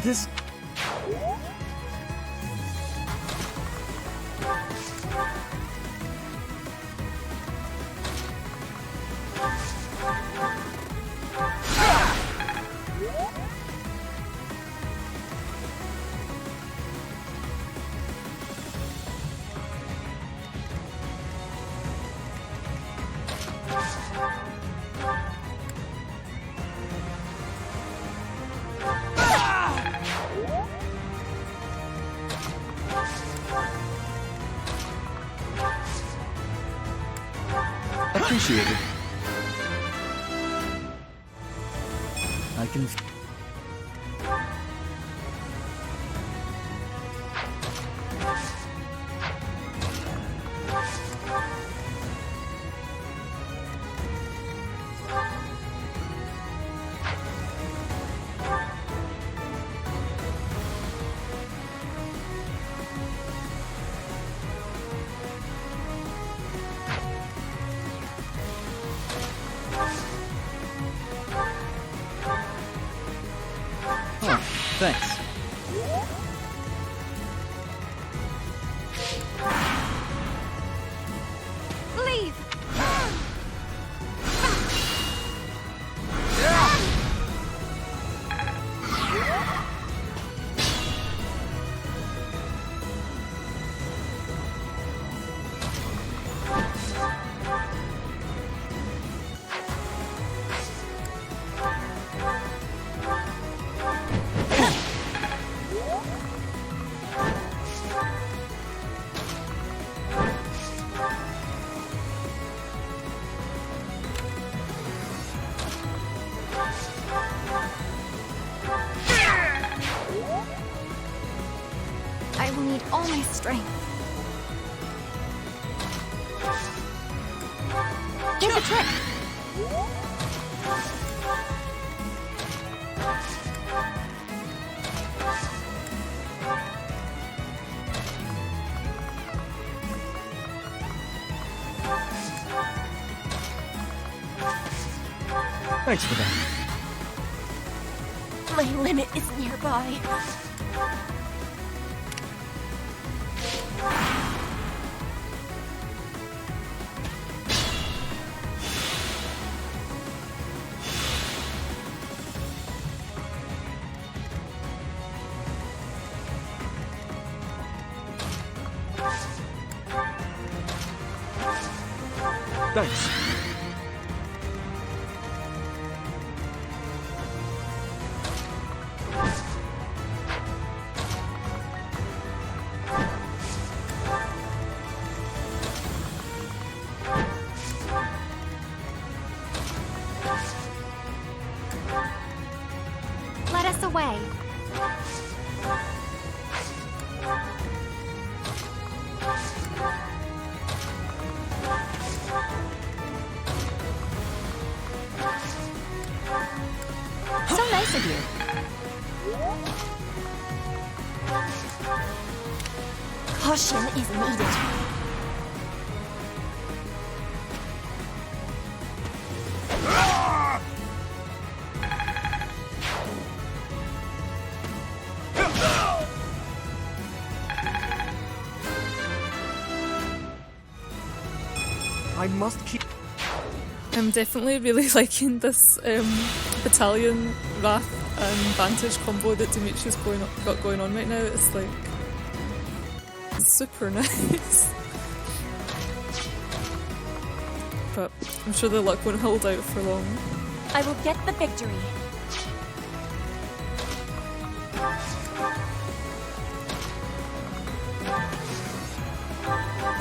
This... Appreciated. I can... Thanks. Leave! I will need all my strength. Here's the trick. Thanks for that. My limit is nearby. Thanks. Let us away. So nice of you. Caution is needed. I must keep... I'm definitely really liking this battalion wrath and vantage combo that Dimitri's got going on right now. It's like super nice. But I'm sure the luck won't hold out for long. I will get the victory.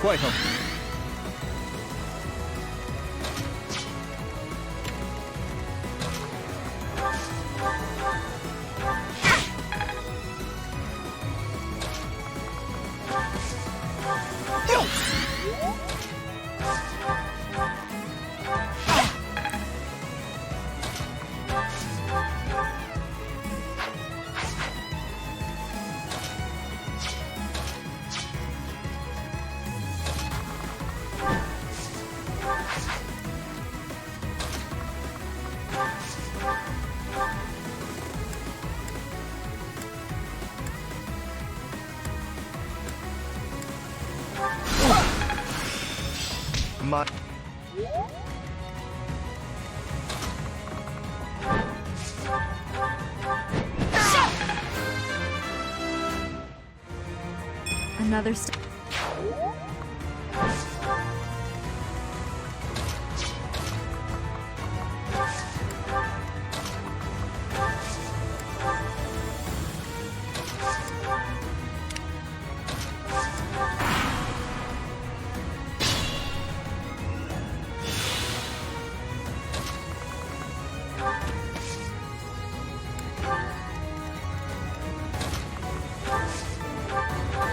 Quite home. My... Another step.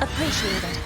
Appreciate it.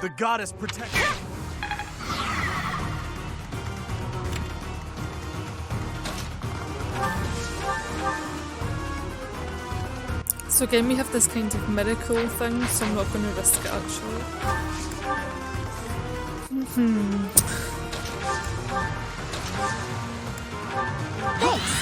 The goddess protect me. So again, we have this kind of miracle thing, so I'm not going to risk it actually. Thanks.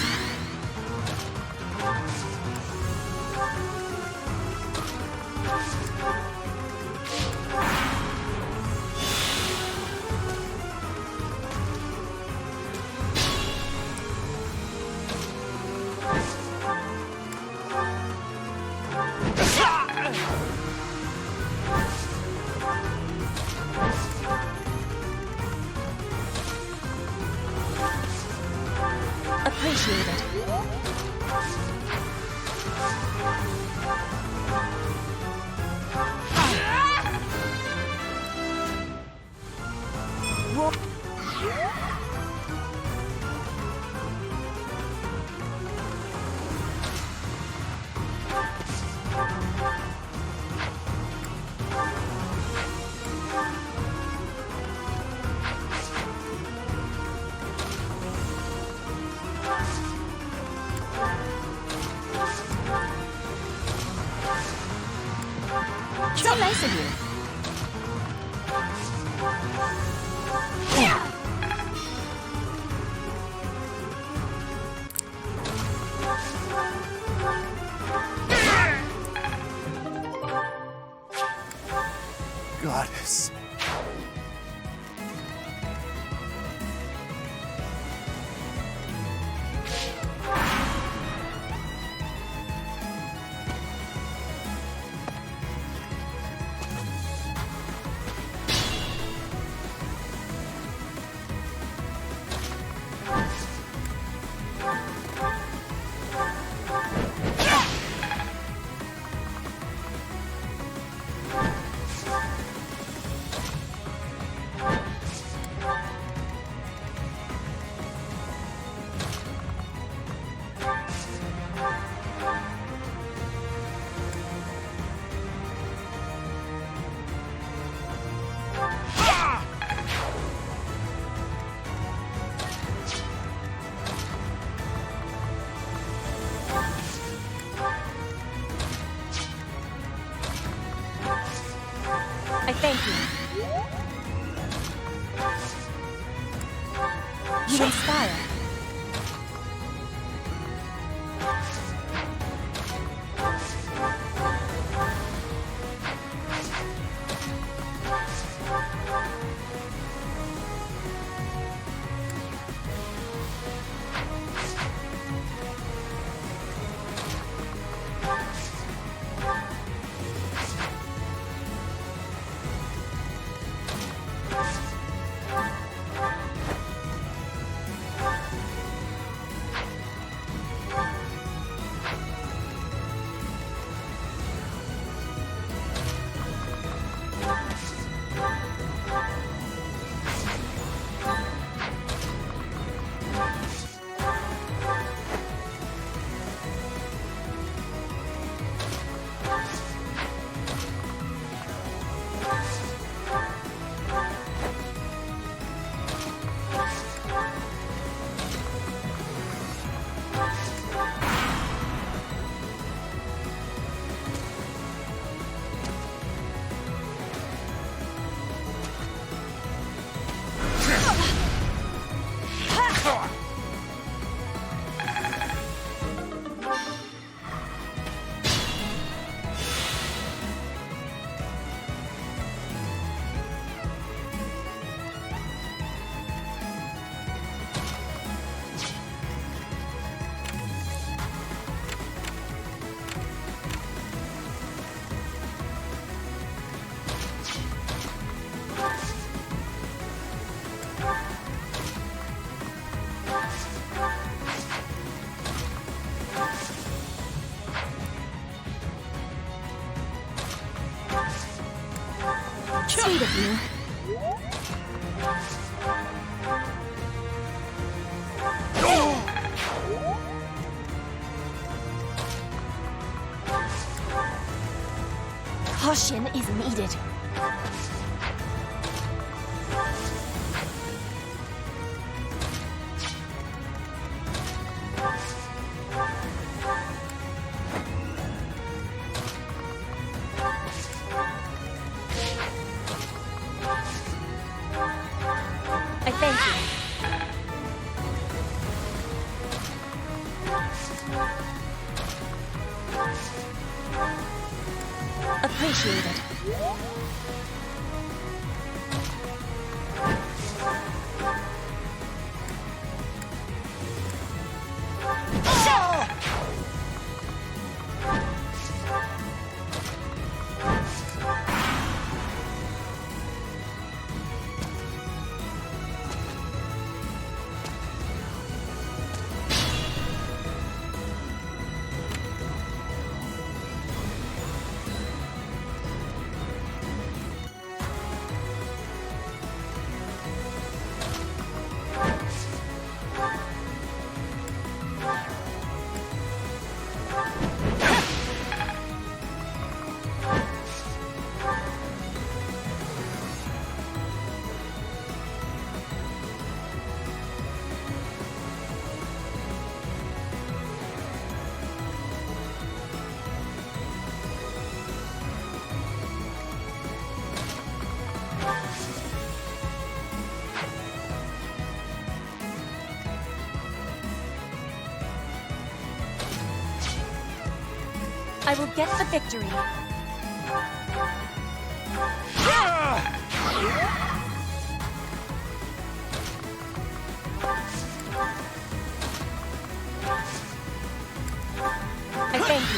Appreciated. So nice of you. Goddess. I thank you. You inspire. Sweet of you. Caution is needed. Appreciated. I will get the victory. I thank you.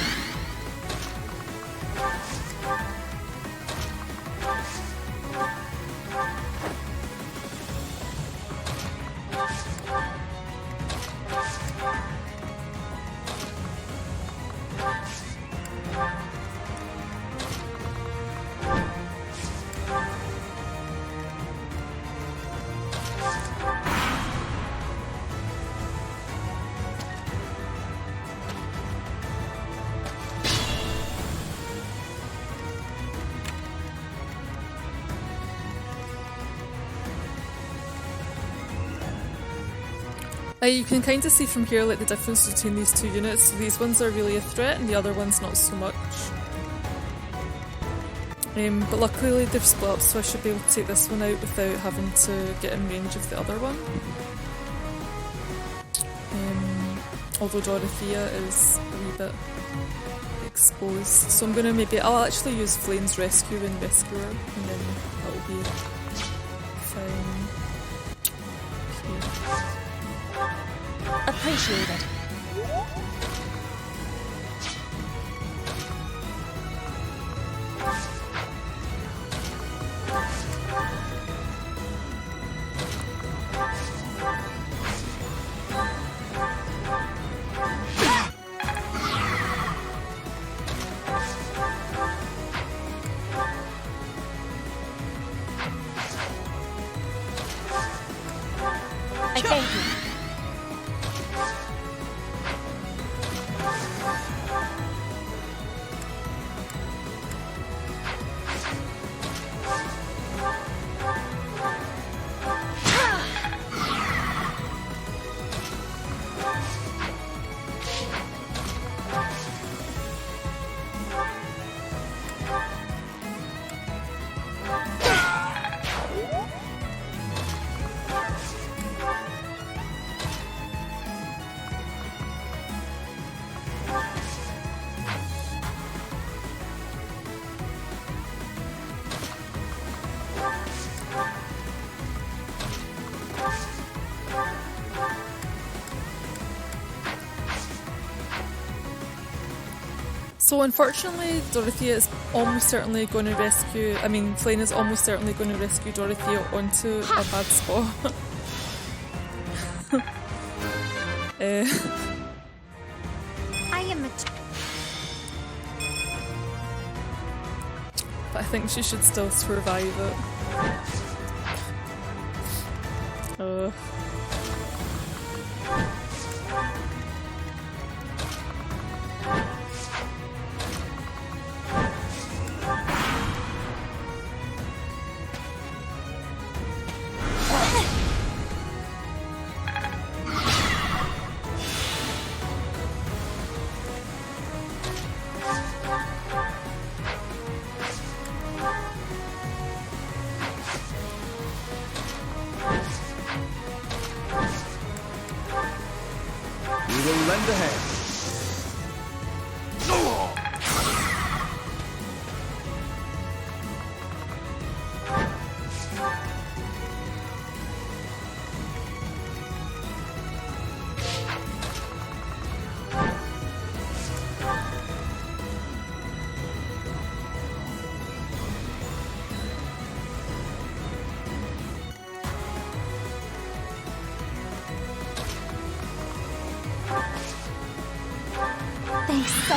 You can kind of see from here like the difference between these two units. So these ones are really a threat and the other ones not so much. But luckily they've split up, so I should be able to take this one out without having to get in range of the other one. Although Dorothea is a wee bit exposed. So I'm gonna I'll actually use Flayn's rescue and rescue her, and then that'll be fine. Appreciated. I thank you. So unfortunately, Dorothea is almost certainly going to rescue, Flayn is almost certainly going to rescue Dorothea onto a bad spot. I am a... But I think she should still survive it.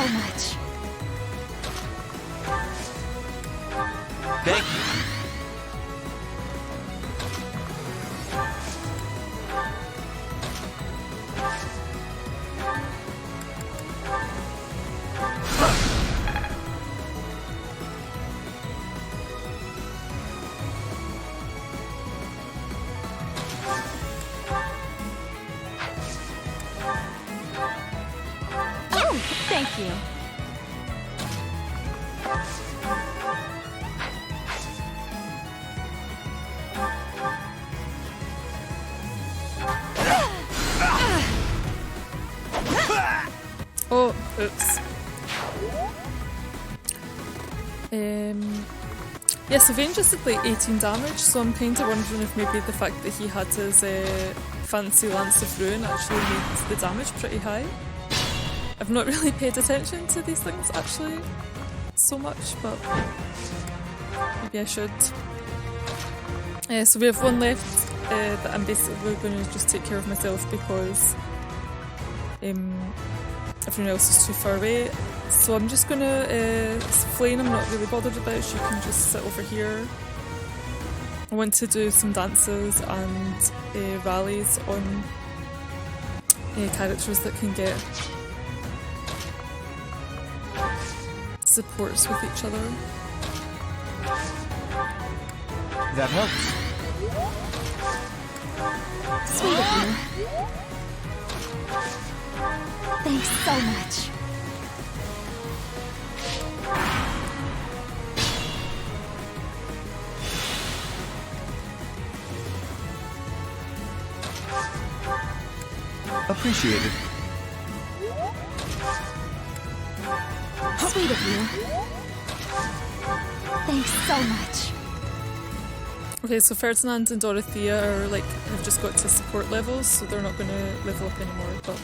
much. Thank you. Oh, thank you. Oh, oops. Yeah, Sylvain just did like 18 damage, so I'm kind of wondering if maybe the fact that he had his fancy Lance of Ruin actually made the damage pretty high. I've not really paid attention to these things actually so much, but maybe I should. So we have one left that I'm basically going to just take care of myself because everyone else is too far away. So I'm just gonna, Flayn I'm not really bothered about, she can just sit over here. I want to do some dances and rallies on characters that can get supports with each other. That helps. Sweet of you. Thanks so much. Appreciated. Sweet of you. Thanks so much. Okay, so Ferdinand and Dorothea are like have just got to support levels, so they're not going to level up anymore. But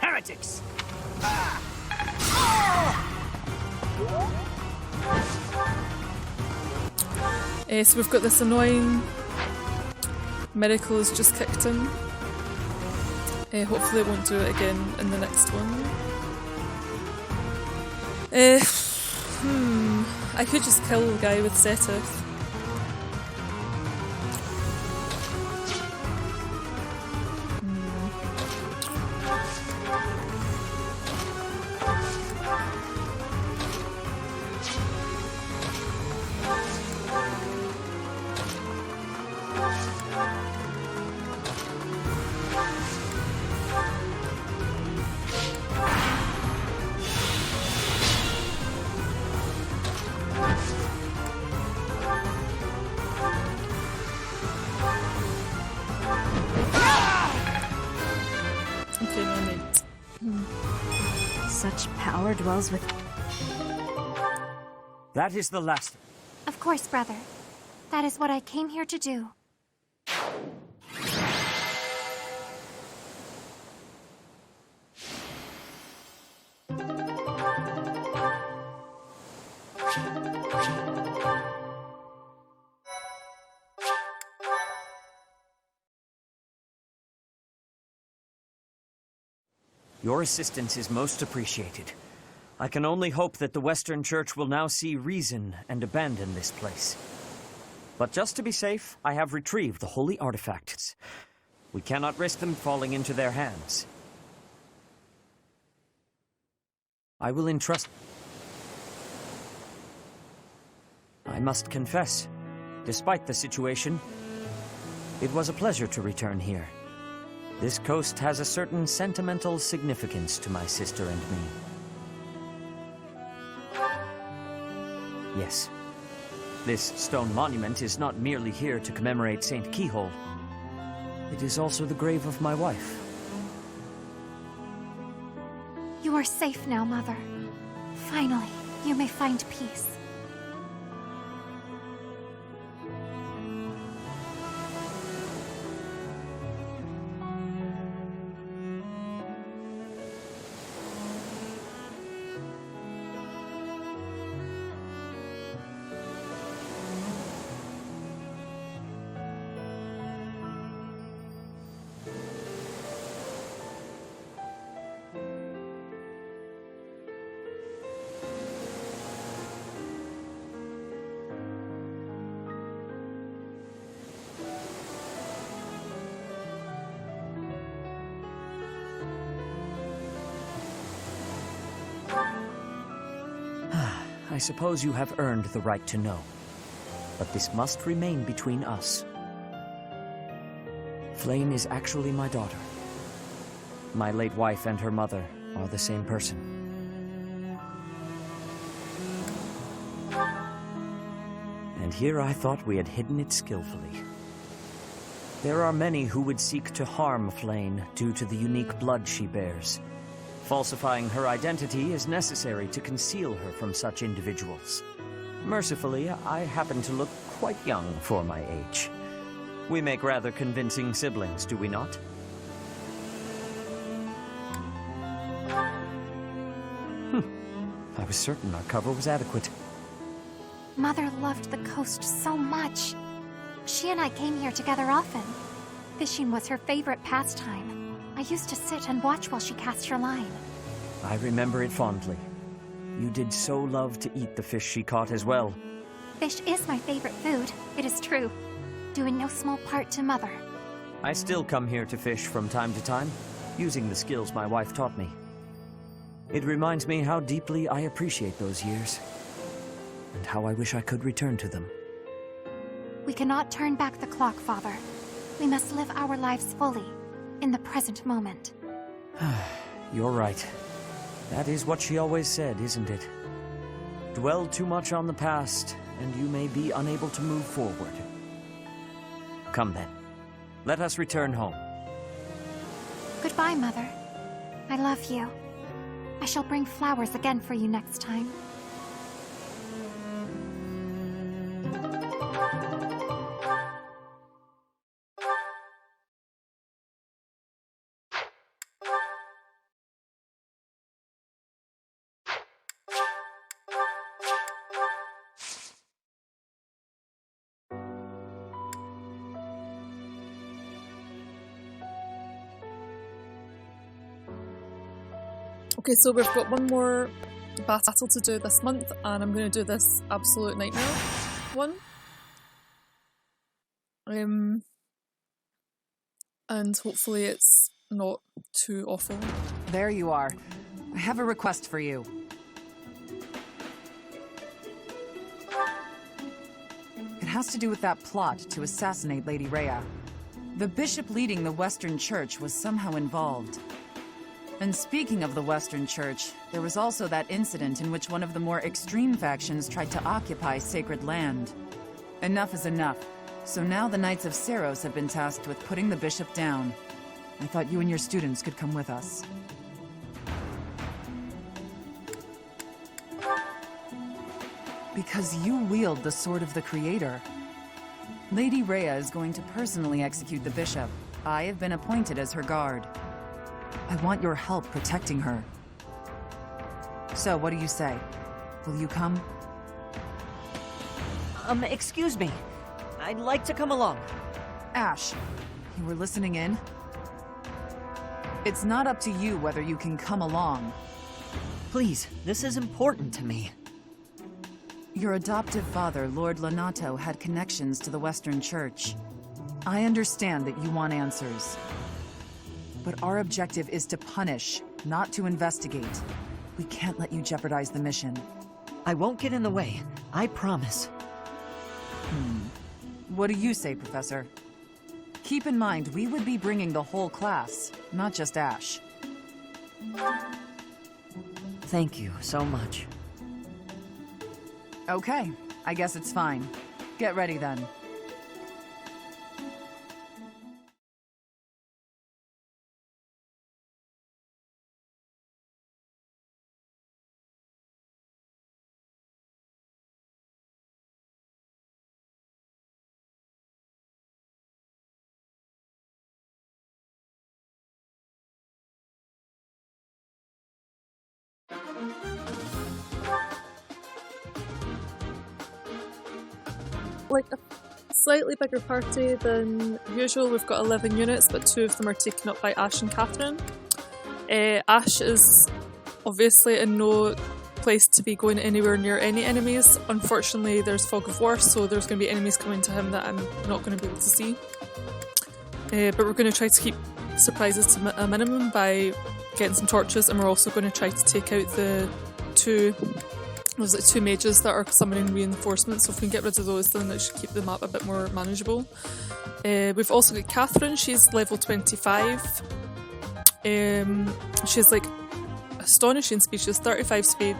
Heretics! so we've got this annoying miracle has just kicked in. Hopefully it won't do it again in the next one. I could just kill the guy with Seteth. Such power dwells with... That is the last. Of course, brother. That is what I came here to do. Your assistance is most appreciated. I can only hope that the Western Church will now see reason and abandon this place. But just to be safe, I have retrieved the holy artifacts. We cannot risk them falling into their hands. I will entrust... I must confess, despite the situation, it was a pleasure to return here. This coast has a certain sentimental significance to my sister and me. Yes, this stone monument is not merely here to commemorate Saint Keyhole. It is also the grave of my wife. You are safe now, Mother. Finally, you may find peace. I suppose you have earned the right to know. But this must remain between us. Flayn is actually my daughter. My late wife and her mother are the same person. And here I thought we had hidden it skillfully. There are many who would seek to harm Flayn due to the unique blood she bears. Falsifying her identity is necessary to conceal her from such individuals. Mercifully, I happen to look quite young for my age. We make rather convincing siblings, do we not? I was certain our cover was adequate. Mother loved the coast so much. She and I came here together often. Fishing was her favorite pastime. I used to sit and watch while she cast her line. I remember it fondly. You did so love to eat the fish she caught as well. Fish is my favorite food, it is true. Due in no small part to Mother. I still come here to fish from time to time, using the skills my wife taught me. It reminds me how deeply I appreciate those years, and how I wish I could return to them. We cannot turn back the clock, Father. We must live our lives fully, in the present moment. You're right. That is what she always said, isn't it? Dwell too much on the past, and you may be unable to move forward. Come then. Let us return home. Goodbye, Mother. I love you. I shall bring flowers again for you next time. Okay, so we've got one more battle to do this month, and I'm going to do this absolute nightmare one. And hopefully it's not too awful. There you are. I have a request for you. It has to do with that plot to assassinate Lady Rhea. The bishop leading the Western Church was somehow involved. And speaking of the Western Church, there was also that incident in which one of the more extreme factions tried to occupy sacred land. Enough is enough. So now the Knights of Seros have been tasked with putting the bishop down. I thought you and your students could come with us. Because you wield the Sword of the Creator. Lady Rhea is going to personally execute the bishop. I have been appointed as her guard. I want your help protecting her. So, what do you say? Will you come? Excuse me. I'd like to come along. Ashe, you were listening in? It's not up to you whether you can come along. Please, this is important to me. Your adoptive father, Lord Lonato, had connections to the Western Church. I understand that you want answers. But our objective is to punish, not to investigate. We can't let you jeopardize the mission. I won't get in the way. I promise. What do you say, Professor? Keep in mind, we would be bringing the whole class, not just Ashe. Thank you so much. Okay, I guess it's fine. Get ready then. Like a slightly bigger party than usual. We've got 11 units, but 2 of them are taken up by Ashe and Catherine. Ashe is obviously in no place to be going anywhere near any enemies. Unfortunately, there's fog of war, so there's going to be enemies coming to him that I'm not going to be able to see. But we're going to try to keep surprises to a minimum by getting some torches, and we're also going to try to take out the 2 There's like 2 mages that are summoning reinforcements, so if we can get rid of those, then it should keep the map a bit more manageable. We've also got Catherine, she's level 25. She's like astonishing speed, she has 35 speed.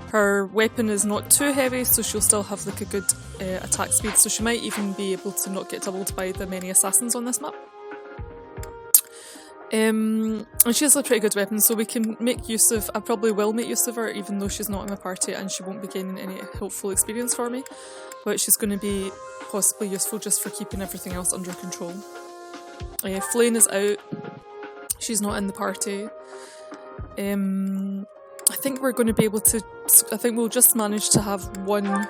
Her weapon is not too heavy, so she'll still have like a good attack speed, so she might even be able to not get doubled by the many assassins on this map. And she has a pretty good weapon, so we can make use of, I probably will make use of her even though she's not in my party and she won't be gaining any helpful experience for me, but she's going to be possibly useful just for keeping everything else under control. Flayn is out, she's not in the party. I think we're going to be able to, I think we'll just manage to have 1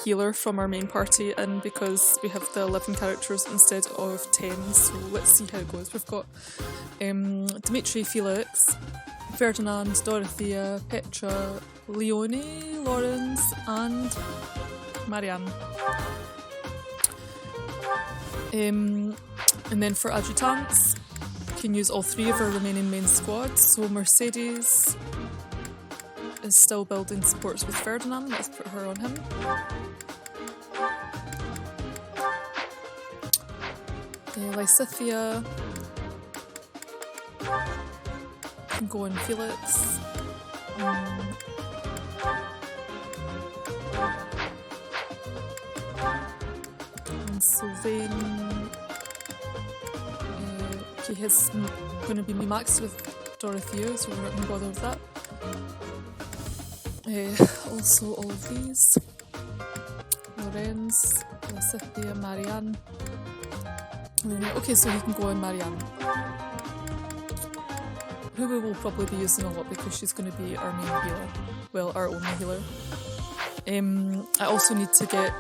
healer from our main party in because we have the 11 characters instead of 10, so let's see how it goes. We've got Dimitri, Felix, Ferdinand, Dorothea, Petra, Leonie, Lorenz and Marianne. And then for adjutants, we can use all 3 of our remaining main squads, so Mercedes is still building supports with Ferdinand, let's put her on him. Lysithia can go on Felix. And Sylvain, okay, he's going to be maxed with Dorothea, so we're not going to bother with that. Also all of these. Lorenz, Lysithia, Marianne. Okay, so he can go on Marianne. Who we will probably be using a lot because she's going to be our main healer. Well, our only healer. I also need to get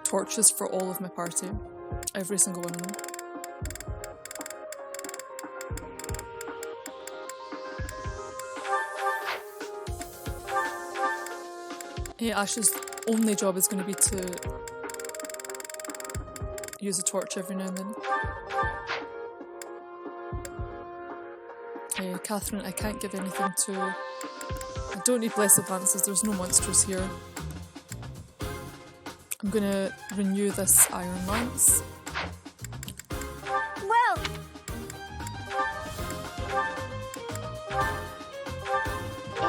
torches for all of my party. Every single one of them. Ashe's only job is going to be to use a torch every now and then. Catherine, I can't give anything to. I don't need blessed lances, there's no monsters here. I'm going to renew this iron lance. Well,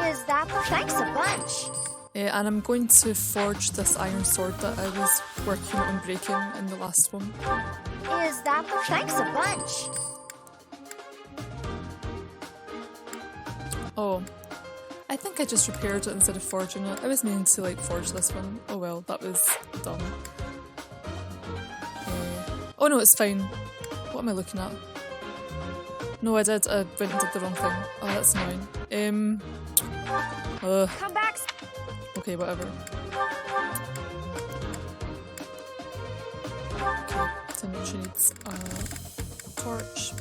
is that thanks a bunch? And I'm going to forge this iron sword that I was working on breaking in the last one. Is that thanks a bunch? Oh, I think I just repaired it instead of forging it. I was meaning to like forge this one. Oh well, that was dumb. Oh no, it's fine. What am I looking at? No, I did. I went and did the wrong thing. Oh, that's annoying. Come back. Okay, whatever. Okay, Dimitri needs a torch.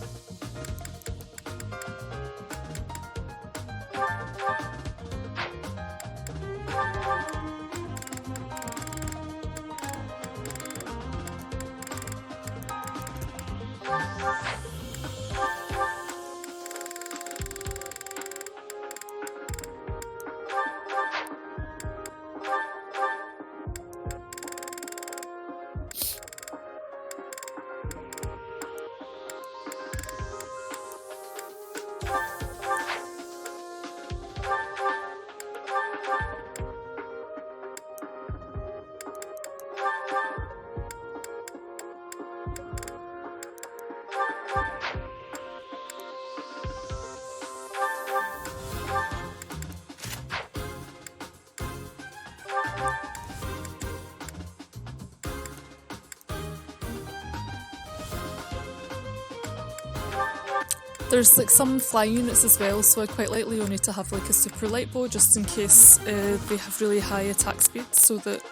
There's like some flying units as well, so I quite like Leonie to have like a super light bow just in case they have really high attack speed so that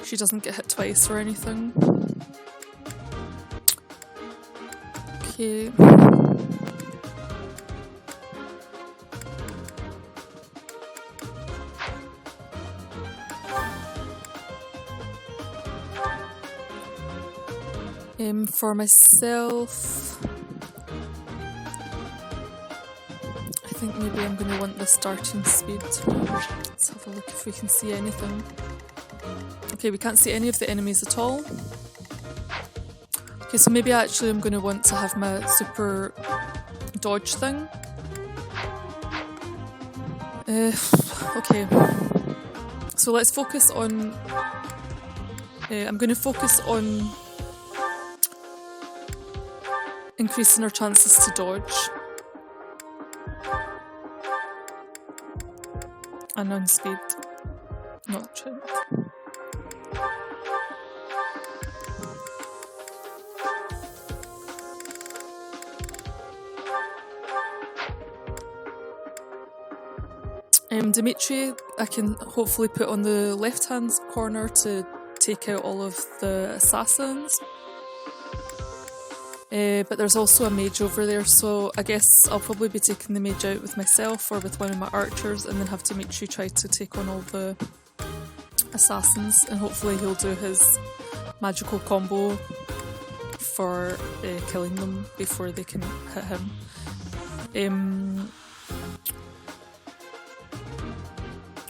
she doesn't get hit twice or anything. Okay. For myself, think maybe I'm going to want the starting speed. Let's have a look if we can see anything. Okay, we can't see any of the enemies at all. Okay, so maybe actually I'm going to want to have my super dodge thing. Okay, so let's focus on... I'm going to focus on increasing our chances to dodge. And on speed. Not strength. Dimitri, I can hopefully put on the left-hand corner to take out all of the assassins. But there's also a mage over there, so I guess I'll probably be taking the mage out with myself or with one of my archers, and then have Dimitri try to take on all the assassins, and hopefully he'll do his magical combo for killing them before they can hit him.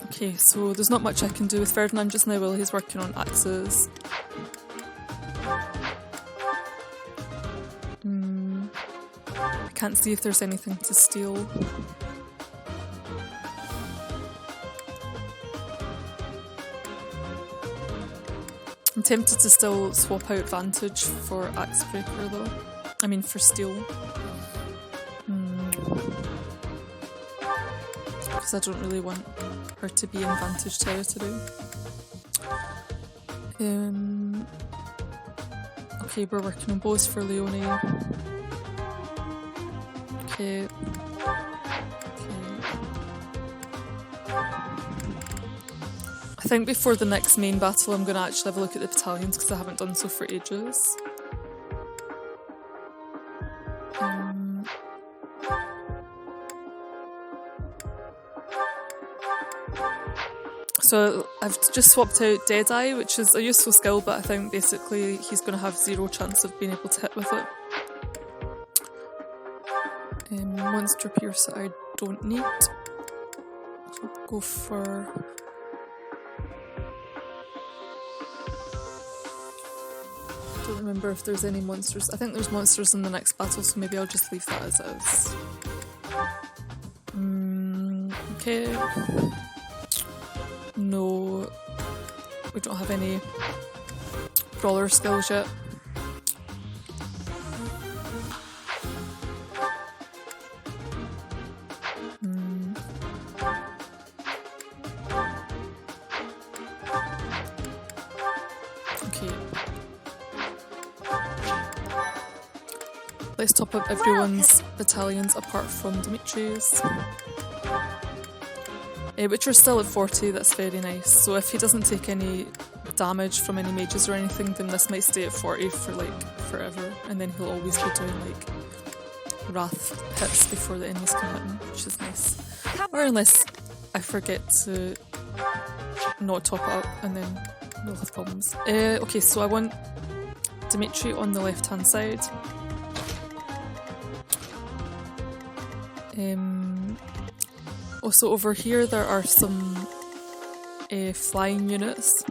Okay, so there's not much I can do with Ferdinand just now while he's working on axes. I can't see if there's anything to steal. I'm tempted to still swap out Vantage for Axebreaker though. I mean for Steel. Because I don't really want her to be in Vantage territory. Okay, we're working on bows for Leonie. Okay. I think before the next main battle I'm going to actually have a look at the battalions because I haven't done so for ages. So I've just swapped out Deadeye, which is a useful skill, but I think basically he's going to have 0 chance of being able to hit with it. Monster Pierce I don't need. So I'll go for... I don't remember if there's any monsters. I think there's monsters in the next battle, so maybe I'll just leave that as it is. Okay. No, we don't have any brawler skills yet. Okay. Let's top up everyone's battalions apart from Dimitri's. Which are still at 40, that's very nice. So if he doesn't take any damage from any mages or anything, then this might stay at 40 for like forever, and then he'll always be doing like wrath hits before the enemies can hit him, which is nice. Or unless I forget to not top it up and then we'll have problems. Okay, so I want Dimitri on the left hand side. Also over here there are some flying units.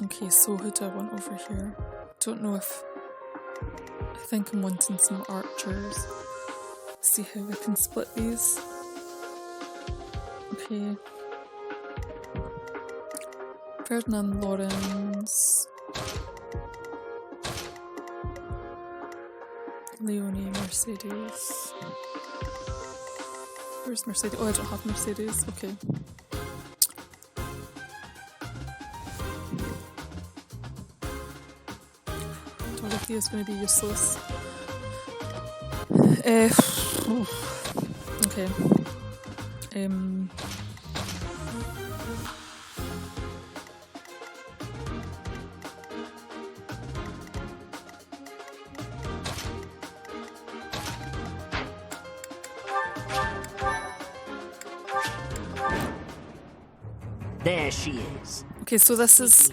Okay, so who do I want over here? Don't know if... I think I'm wanting some archers. Let's see how we can split these. Okay. Ferdinand, Lorenz... Leonie, Mercedes. Where's Mercedes? Oh, I don't have Mercedes. Okay. Dorothea is going to be useless. Okay. There she is. Okay, so this is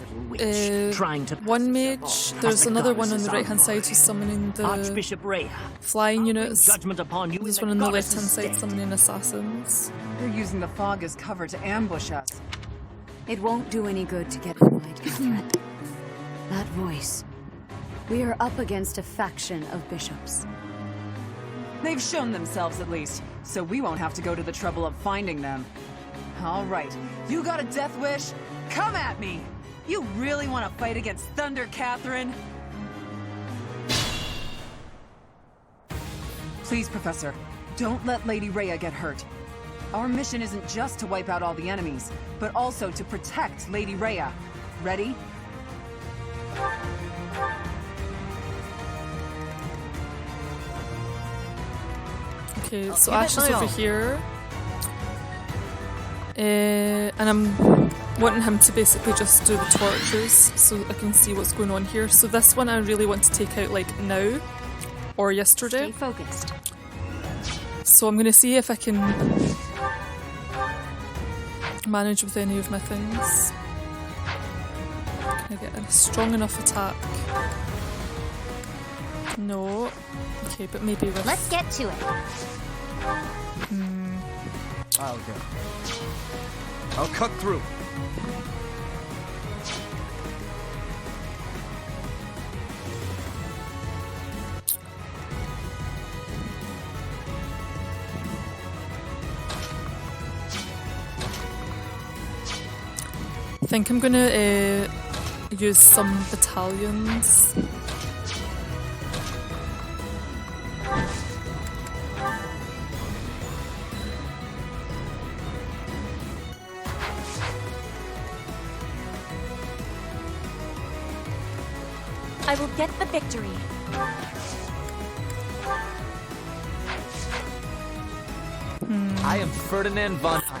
one mage. There's another one on the right hand side who's summoning the flying units. There's one on the left hand side summoning assassins. They're using the fog as cover to ambush us. It won't do any good to get annoyed, Catherine. That voice. We are up against a faction of bishops. They've shown themselves at least, so we won't have to go to the trouble of finding them. All right, you got a death wish? Come at me! You really want to fight against Thunder, Catherine? Please, Professor, don't let Lady Rhea get hurt. Our mission isn't just to wipe out all the enemies, but also to protect Lady Rhea. Ready? Okay, so Ashe is over here. And I'm wanting him to basically just do the torches so I can see what's going on here. So this one I really want to take out like now or yesterday. Stay focused. So I'm going to see if I can manage with any of my things. Can I get a strong enough attack? No. Okay, but maybe with... Let's get to it. I'll go. I'll cut through. I think I'm gonna use some battalions. I will get the victory. I am Ferdinand von Eyre.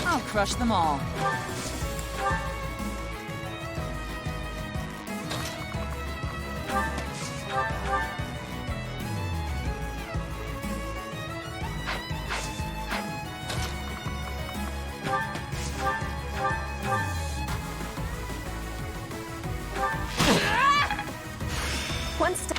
I'll crush them all. One step.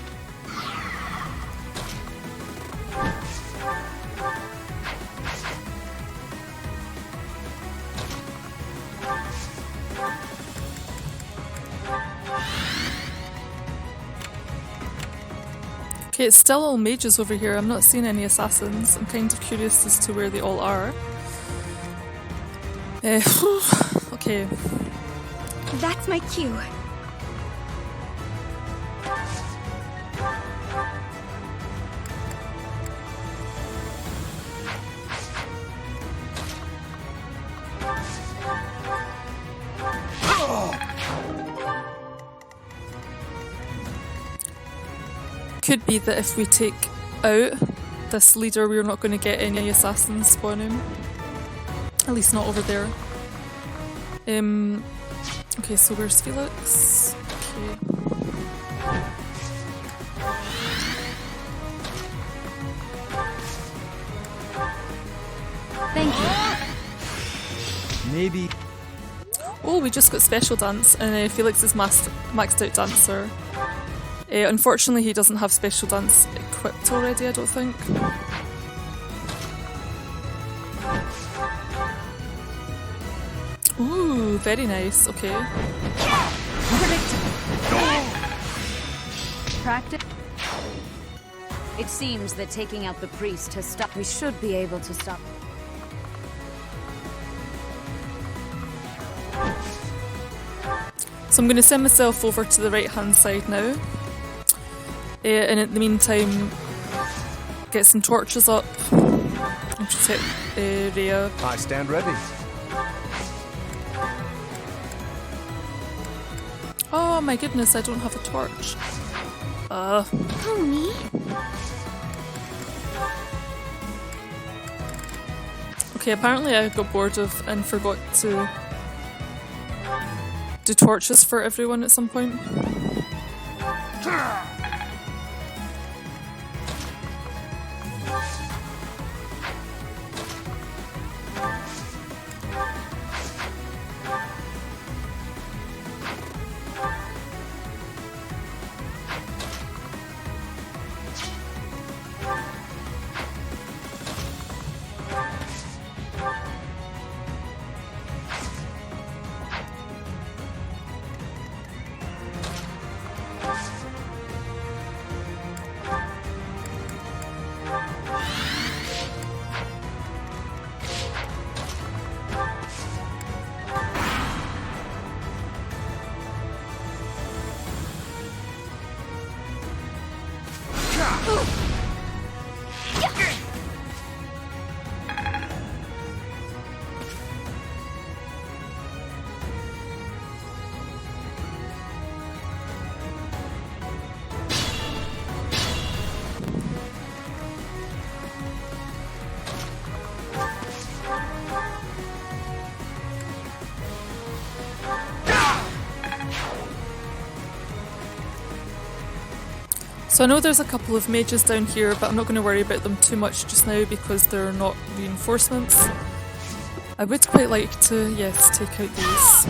Okay, it's still all mages over here. I'm not seeing any assassins. I'm kind of curious as to where they all are. Okay. That's my cue. Could be that if we take out this leader, we're not going to get any assassins spawning. At least not over there. Okay, so where's Felix? Okay. Thank you. Maybe. Oh, we just got special dance, and Felix is maxed out dancer. Unfortunately, he doesn't have special dance equipped already, I don't think. Ooh, very nice. Okay. Practice. It seems that taking out the priest has stopped. We should be able to stop. So I'm going to send myself over to the right hand side now. And in the meantime, get some torches up and protect Rhea. I stand ready. Oh my goodness, I don't have a torch. Pony? Okay, apparently I got bored of and forgot to do torches for everyone at some point. So I know there's a couple of mages down here, but I'm not going to worry about them too much just now because they're not reinforcements. I would quite like to, yes, take out these.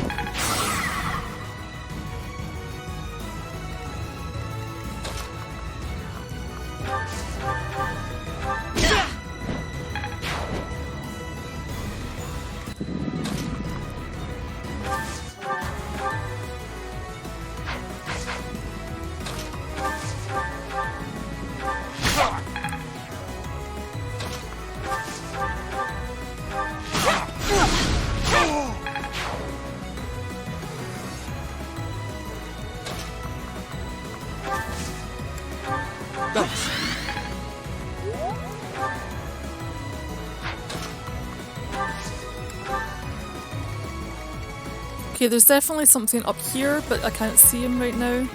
Okay, there's definitely something up here, but I can't see him right now.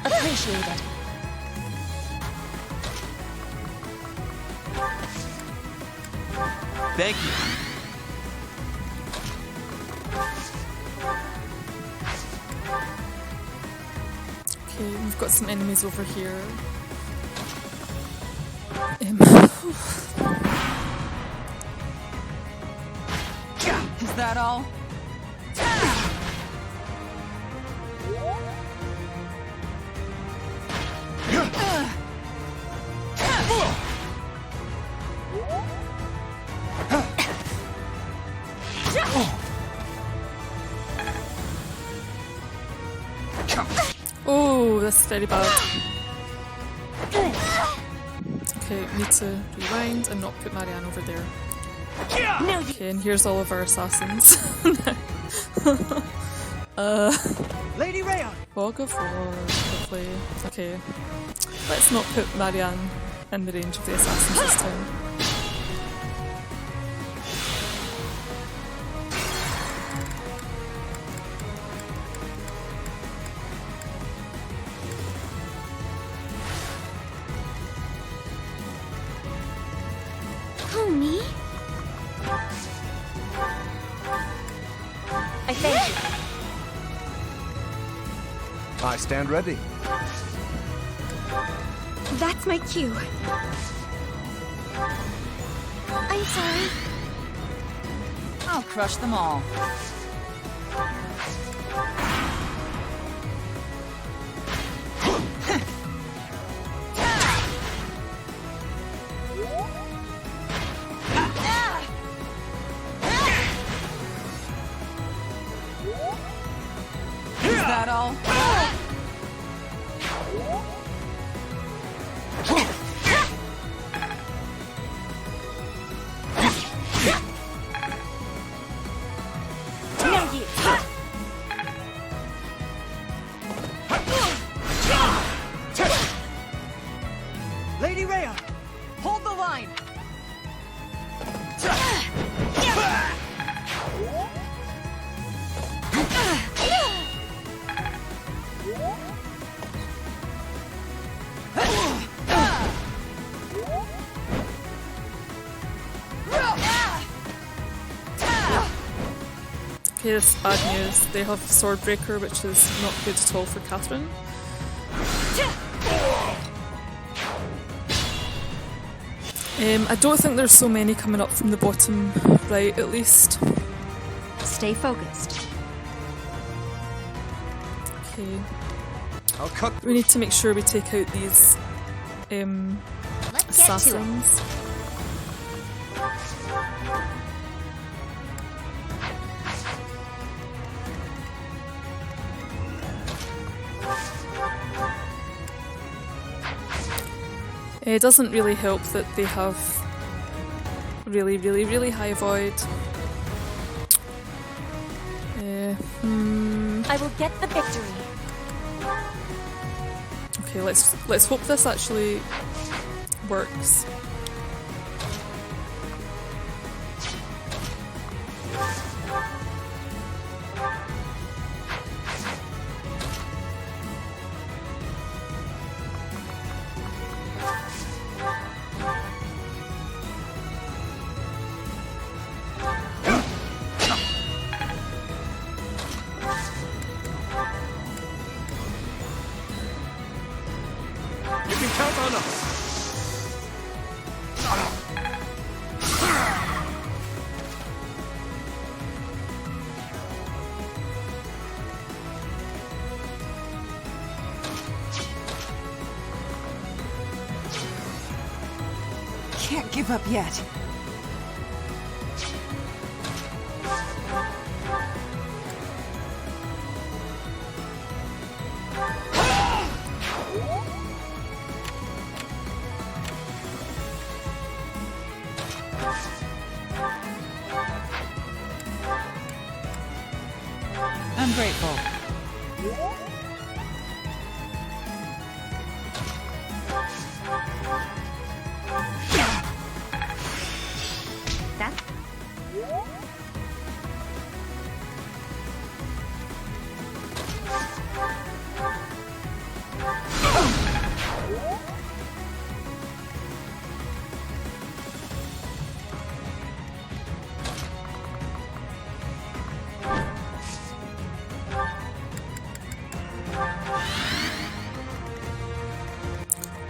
Appreciated. Thank you. Okay, we've got some enemies over here. Is that all? Oh, that's very bad. Okay, need to rewind and not put Marianne over there. Okay, and here's all of our assassins. Lady Rayon! Fog of War, hopefully. Okay, let's not put Marianne in the range of the assassins this time. Me? I thank you. I stand ready. That's my cue. I'm sorry. I'll crush them all. Is that all? Lady Rayon, hold the line! Okay, this is bad news. They have Swordbreaker, which is not good at all for Catherine. I don't think there's so many coming up from the bottom right, at least. Stay focused. Okay. We need to make sure we take out these assassins. It doesn't really help that they have really, really, really high void. I will get the victory. Okay, let's hope this actually works. Can't give up yet. I'm grateful.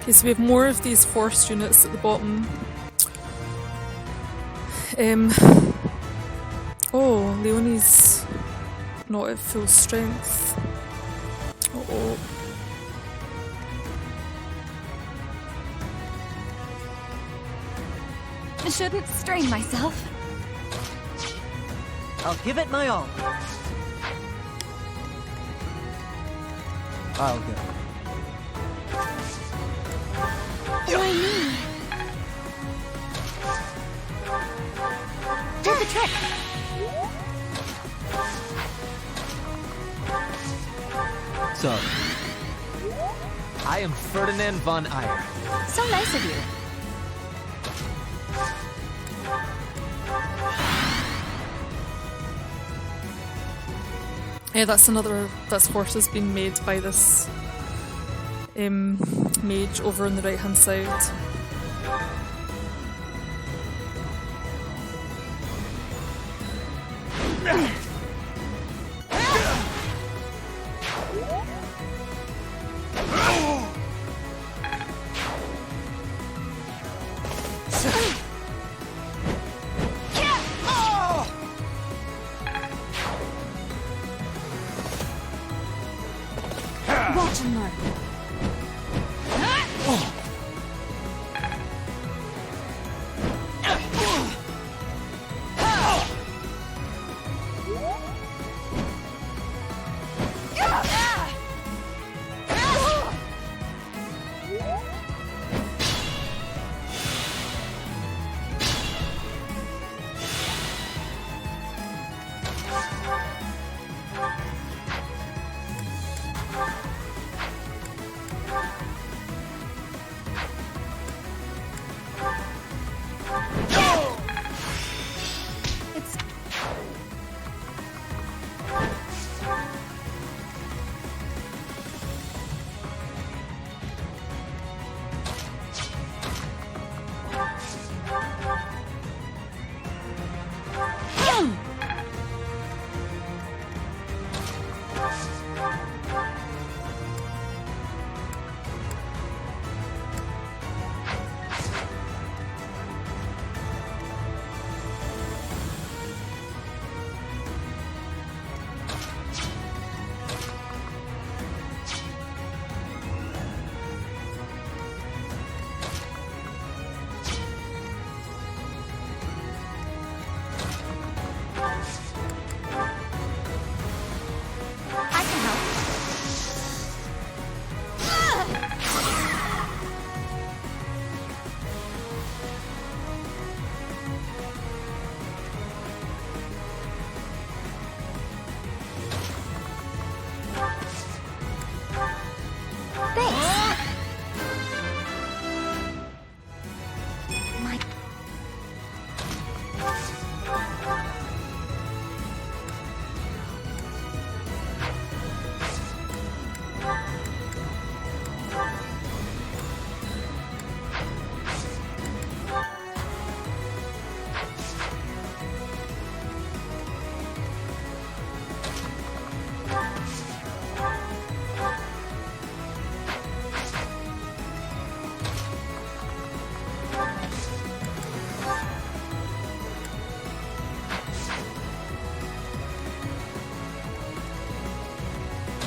Okay, so we have more of these forced units at the bottom. Oh, Leonie's not at full strength. Uh-oh. I shouldn't strain myself. I'll give it my all. I'll go. Why me? Do the trick! So, I am Ferdinand von Eyre. So nice of you. Yeah, that's horses being made by this mage over on the right hand side. Watch and learn.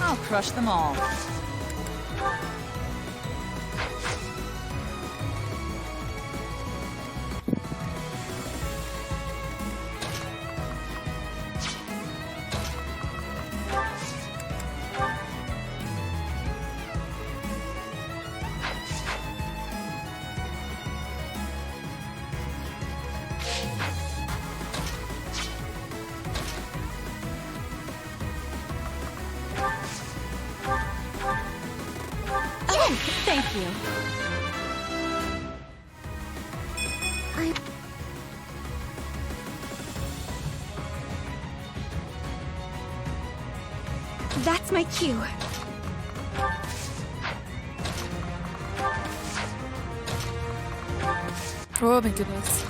I'll crush them all. Thank you. That's my cue. Oh my goodness.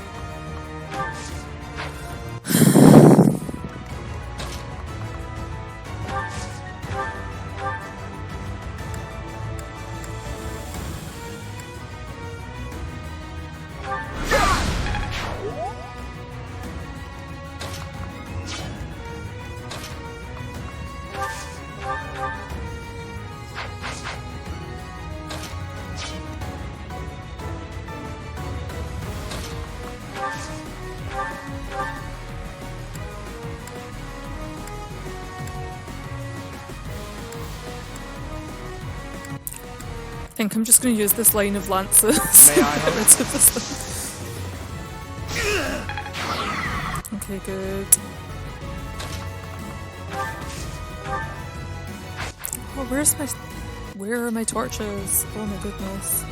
I think I'm just going to use this line of lances. May I Get rid of this one. Okay, good. Oh, where are my torches? Oh my goodness.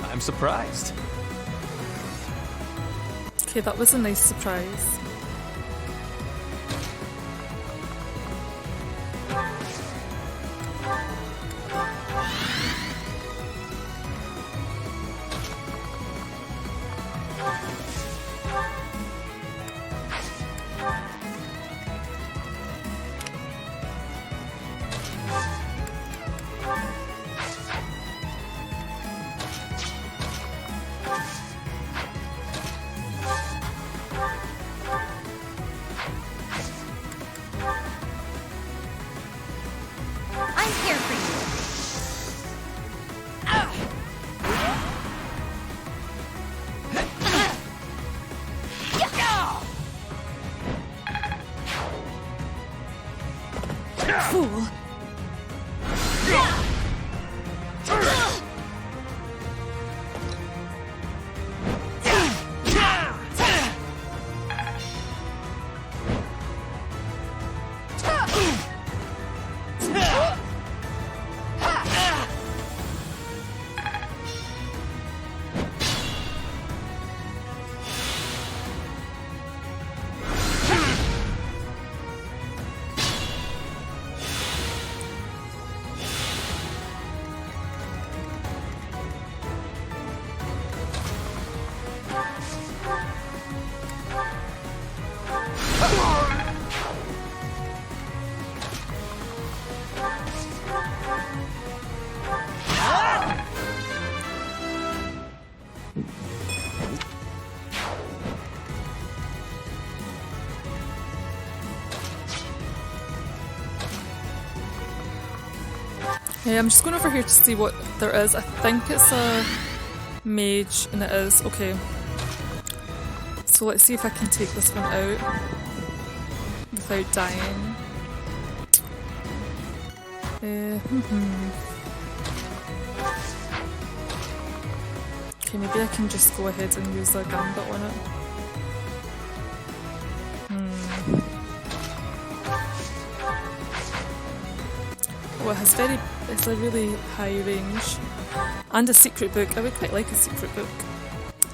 I'm surprised. Okay, that was a nice surprise. Fool. Okay, I'm just going over here to see what there is. I think it's a mage, and it is. Okay. So let's see if I can take this one out without dying. Okay, maybe I can just go ahead and use a gambit on it. Oh, it's a really high range. And a secret book. I would quite like a secret book.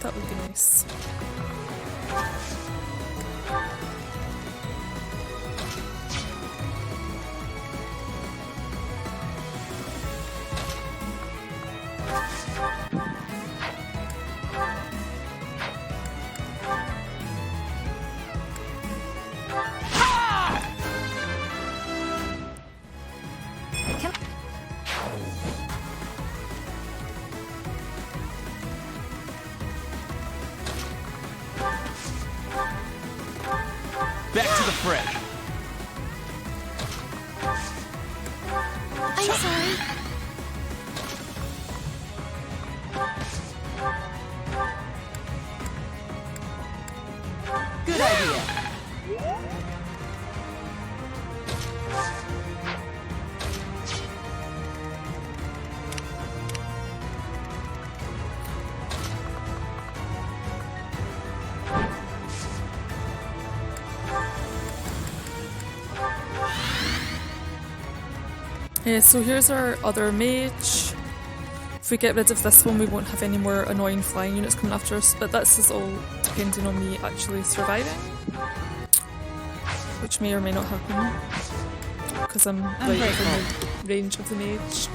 That would be nice. fresh. I'm sorry. Good idea. Yeah, so here's our other mage. If we get rid of this one, we won't have any more annoying flying units coming after us, but this is all depending on me actually surviving, which may or may not happen, because I'm right within the range of the mage.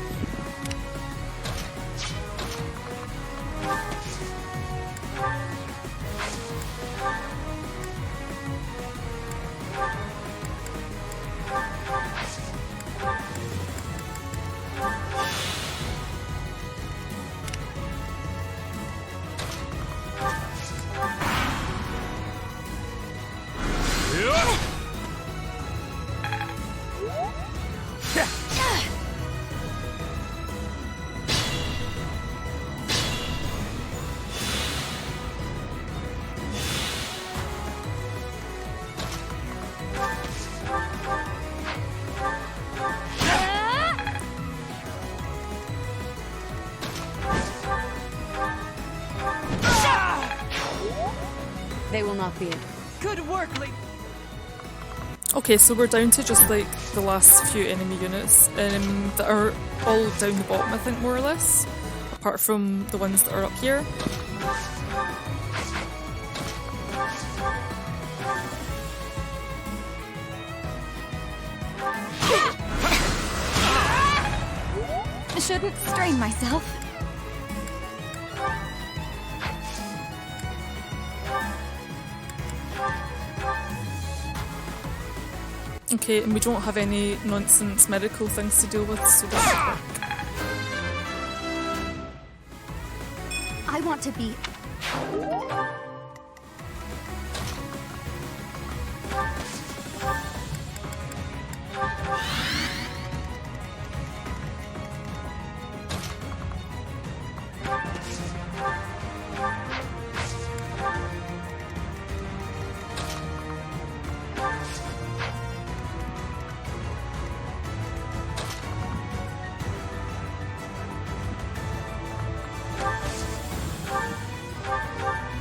They will not be. Good work, Lee. Okay, so we're down to just like the last few enemy units that are all down the bottom, I think, more or less, apart from the ones that are up here. I shouldn't strain myself. Okay, and we don't have any nonsense medical things to deal with, so that should work. I want to be...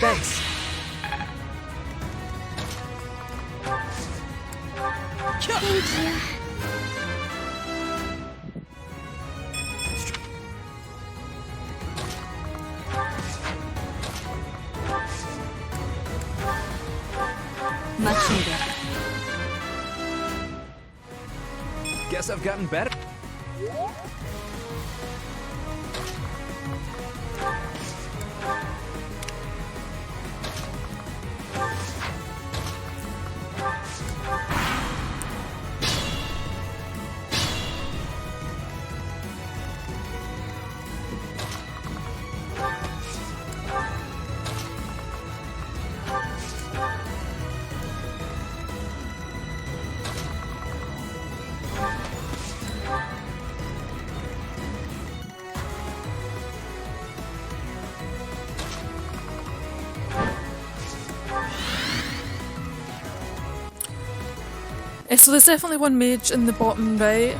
Thanks. Thank you. Much needed. Guess I've gotten better. So there's definitely one mage in the bottom right.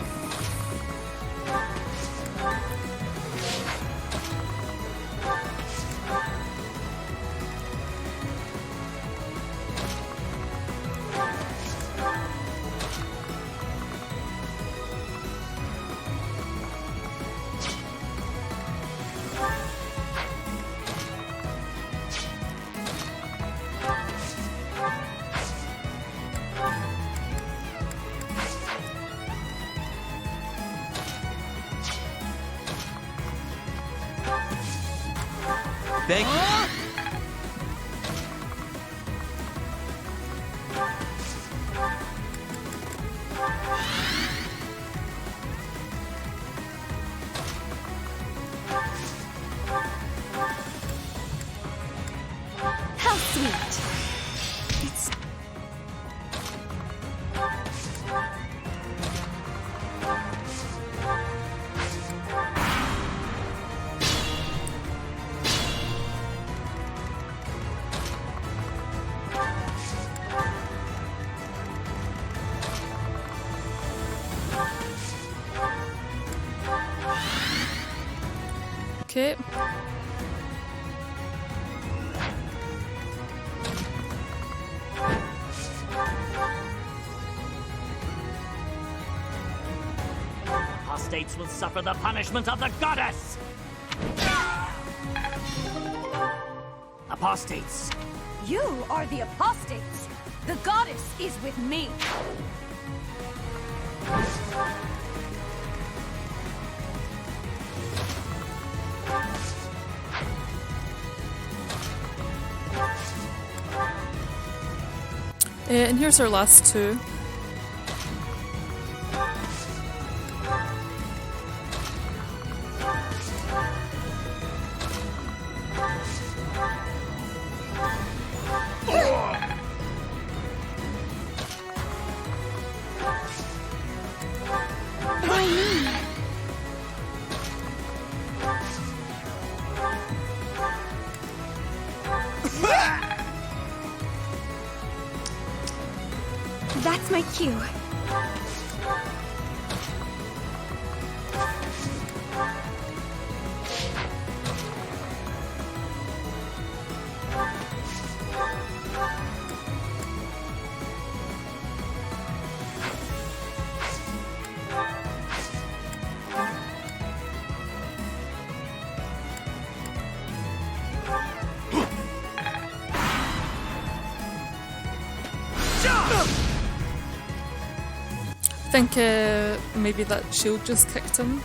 Thank you. How sweet. It's apostates will suffer the punishment of the goddess! Apostates! You are the apostates! The goddess is with me! And here's our last two. That's my cue. I think maybe that shield just kicked him.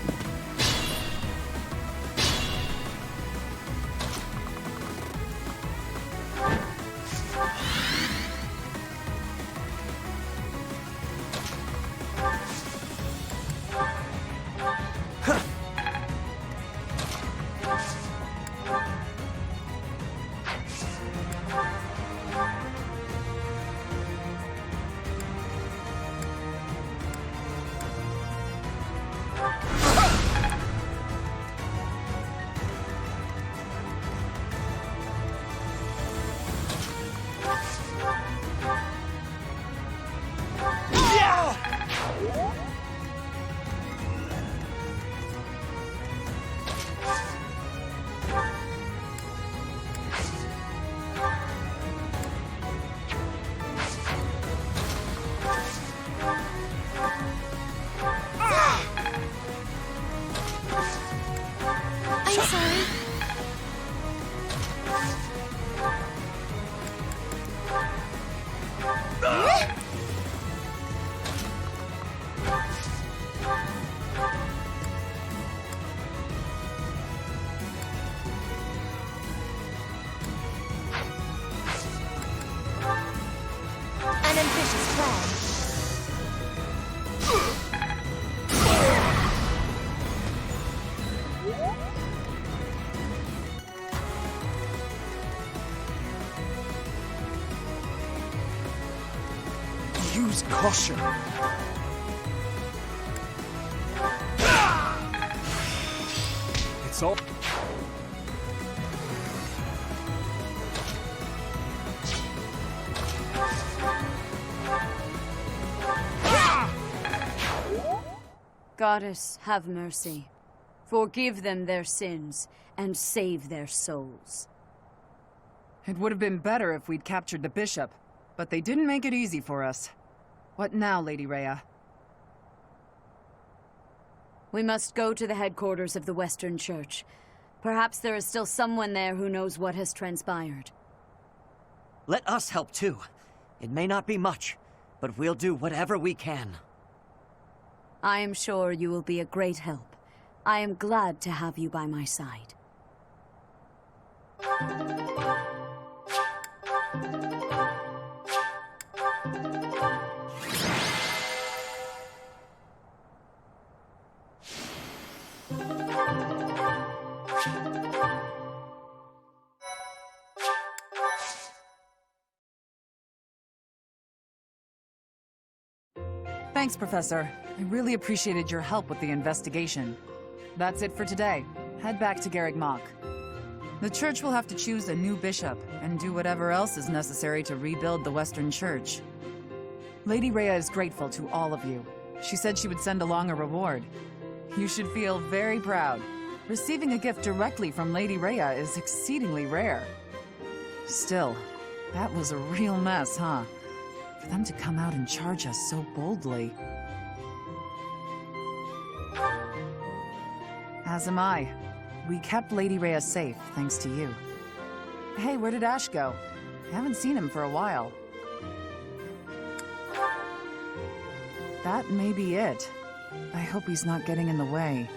Use caution. It's all. Goddess, have mercy. Forgive them their sins, and save their souls. It would have been better if we'd captured the bishop, but they didn't make it easy for us. What now, Lady Rhea? We must go to the headquarters of the Western Church. Perhaps there is still someone there who knows what has transpired. Let us help too. It may not be much, but we'll do whatever we can. I am sure you will be a great help. I am glad to have you by my side. Thanks, Professor. I really appreciated your help with the investigation. That's it for today. Head back to Garreg Mach. The church will have to choose a new bishop and do whatever else is necessary to rebuild the Western Church. Lady Rhea is grateful to all of you. She said she would send along a reward. You should feel very proud. Receiving a gift directly from Lady Rhea is exceedingly rare. Still, that was a real mess, huh? For them to come out and charge us so boldly. As am I. We kept Lady Rhea safe, thanks to you. Hey, where did Ashe go? I haven't seen him for a while. That may be it. I hope he's not getting in the way.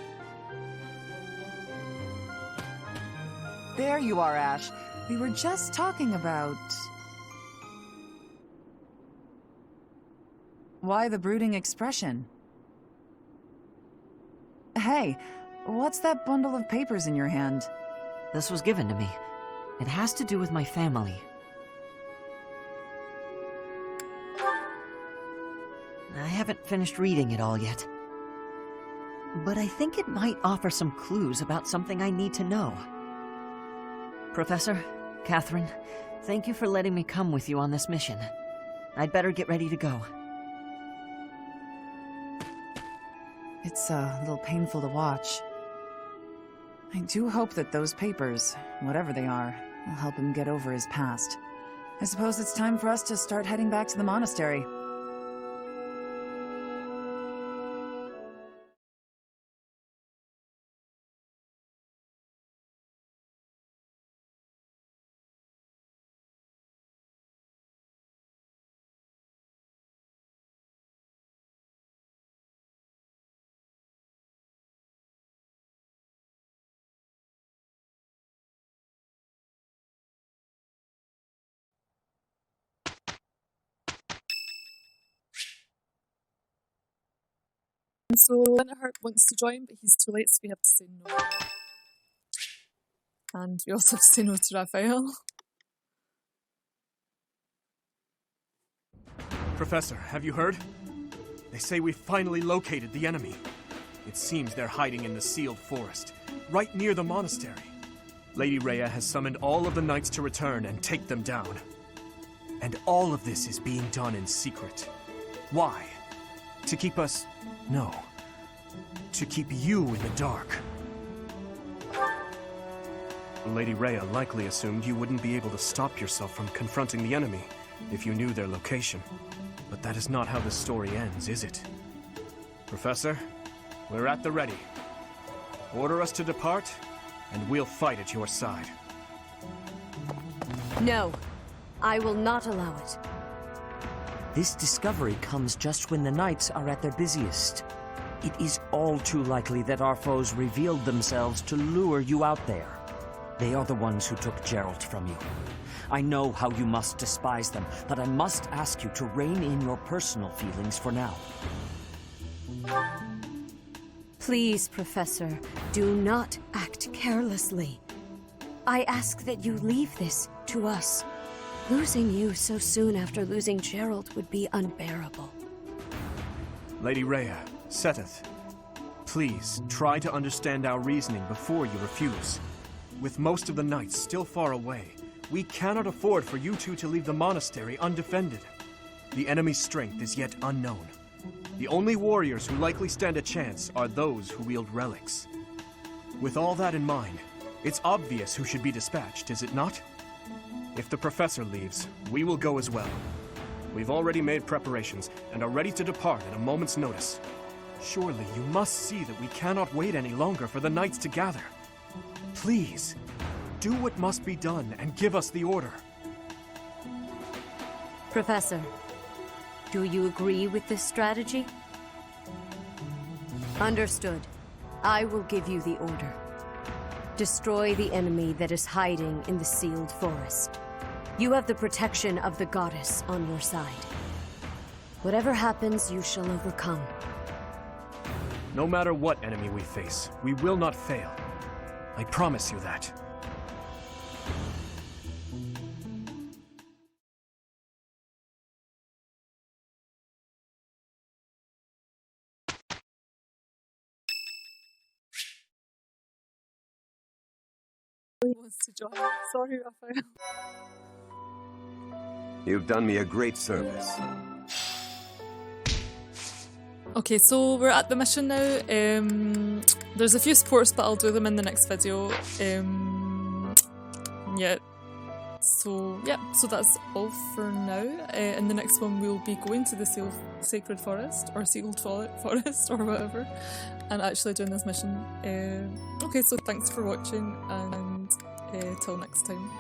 There you are, Ashe. We were just talking about... Why the brooding expression? Hey, what's that bundle of papers in your hand? This was given to me. It has to do with my family. I haven't finished reading it all yet. But I think it might offer some clues about something I need to know. Professor, Catherine, thank you for letting me come with you on this mission. I'd better get ready to go. It's a little painful to watch. I do hope that those papers, whatever they are, will help him get over his past. I suppose it's time for us to start heading back to the monastery. So Winterheart wants to join, but he's too late, so we have to say no. And we also have to say no to Raphael. Professor, have you heard? They say we finally located the enemy. It seems they're hiding in the sealed forest, right near the monastery. Lady Rhea has summoned all of the knights to return and take them down. And all of this is being done in secret. Why? To keep us... No. To keep you in the dark. Lady Rhea likely assumed you wouldn't be able to stop yourself from confronting the enemy if you knew their location. But that is not how the story ends, is it? Professor, we're at the ready. Order us to depart, and we'll fight at your side. No, I will not allow it. This discovery comes just when the knights are at their busiest. It is all too likely that our foes revealed themselves to lure you out there. They are the ones who took Geralt from you. I know how you must despise them, but I must ask you to rein in your personal feelings for now. Please, Professor, do not act carelessly. I ask that you leave this to us. Losing you so soon after losing Geralt would be unbearable. Lady Rhea, Seteth, please try to understand our reasoning before you refuse. With most of the knights still far away, we cannot afford for you two to leave the monastery undefended. The enemy's strength is yet unknown. The only warriors who likely stand a chance are those who wield relics. With all that in mind, it's obvious who should be dispatched, is it not? If the professor leaves, we will go as well. We've already made preparations and are ready to depart at a moment's notice. Surely you must see that we cannot wait any longer for the knights to gather. Please, do what must be done and give us the order. Professor, do you agree with this strategy? Understood. I will give you the order. Destroy the enemy that is hiding in the sealed forest. You have the protection of the goddess on your side. Whatever happens, you shall overcome. No matter what enemy we face, we will not fail. I promise you that. He wants to join. Sorry, Raphael. You've done me a great service. Okay, so we're at the mission now. There's a few supports, but I'll do them in the next video. Yeah, So yeah, so that's all for now. In the next one we'll be going to the Sacred Forest, or Sealed Forest, or whatever, and actually doing this mission. Okay, so thanks for watching, and till next time.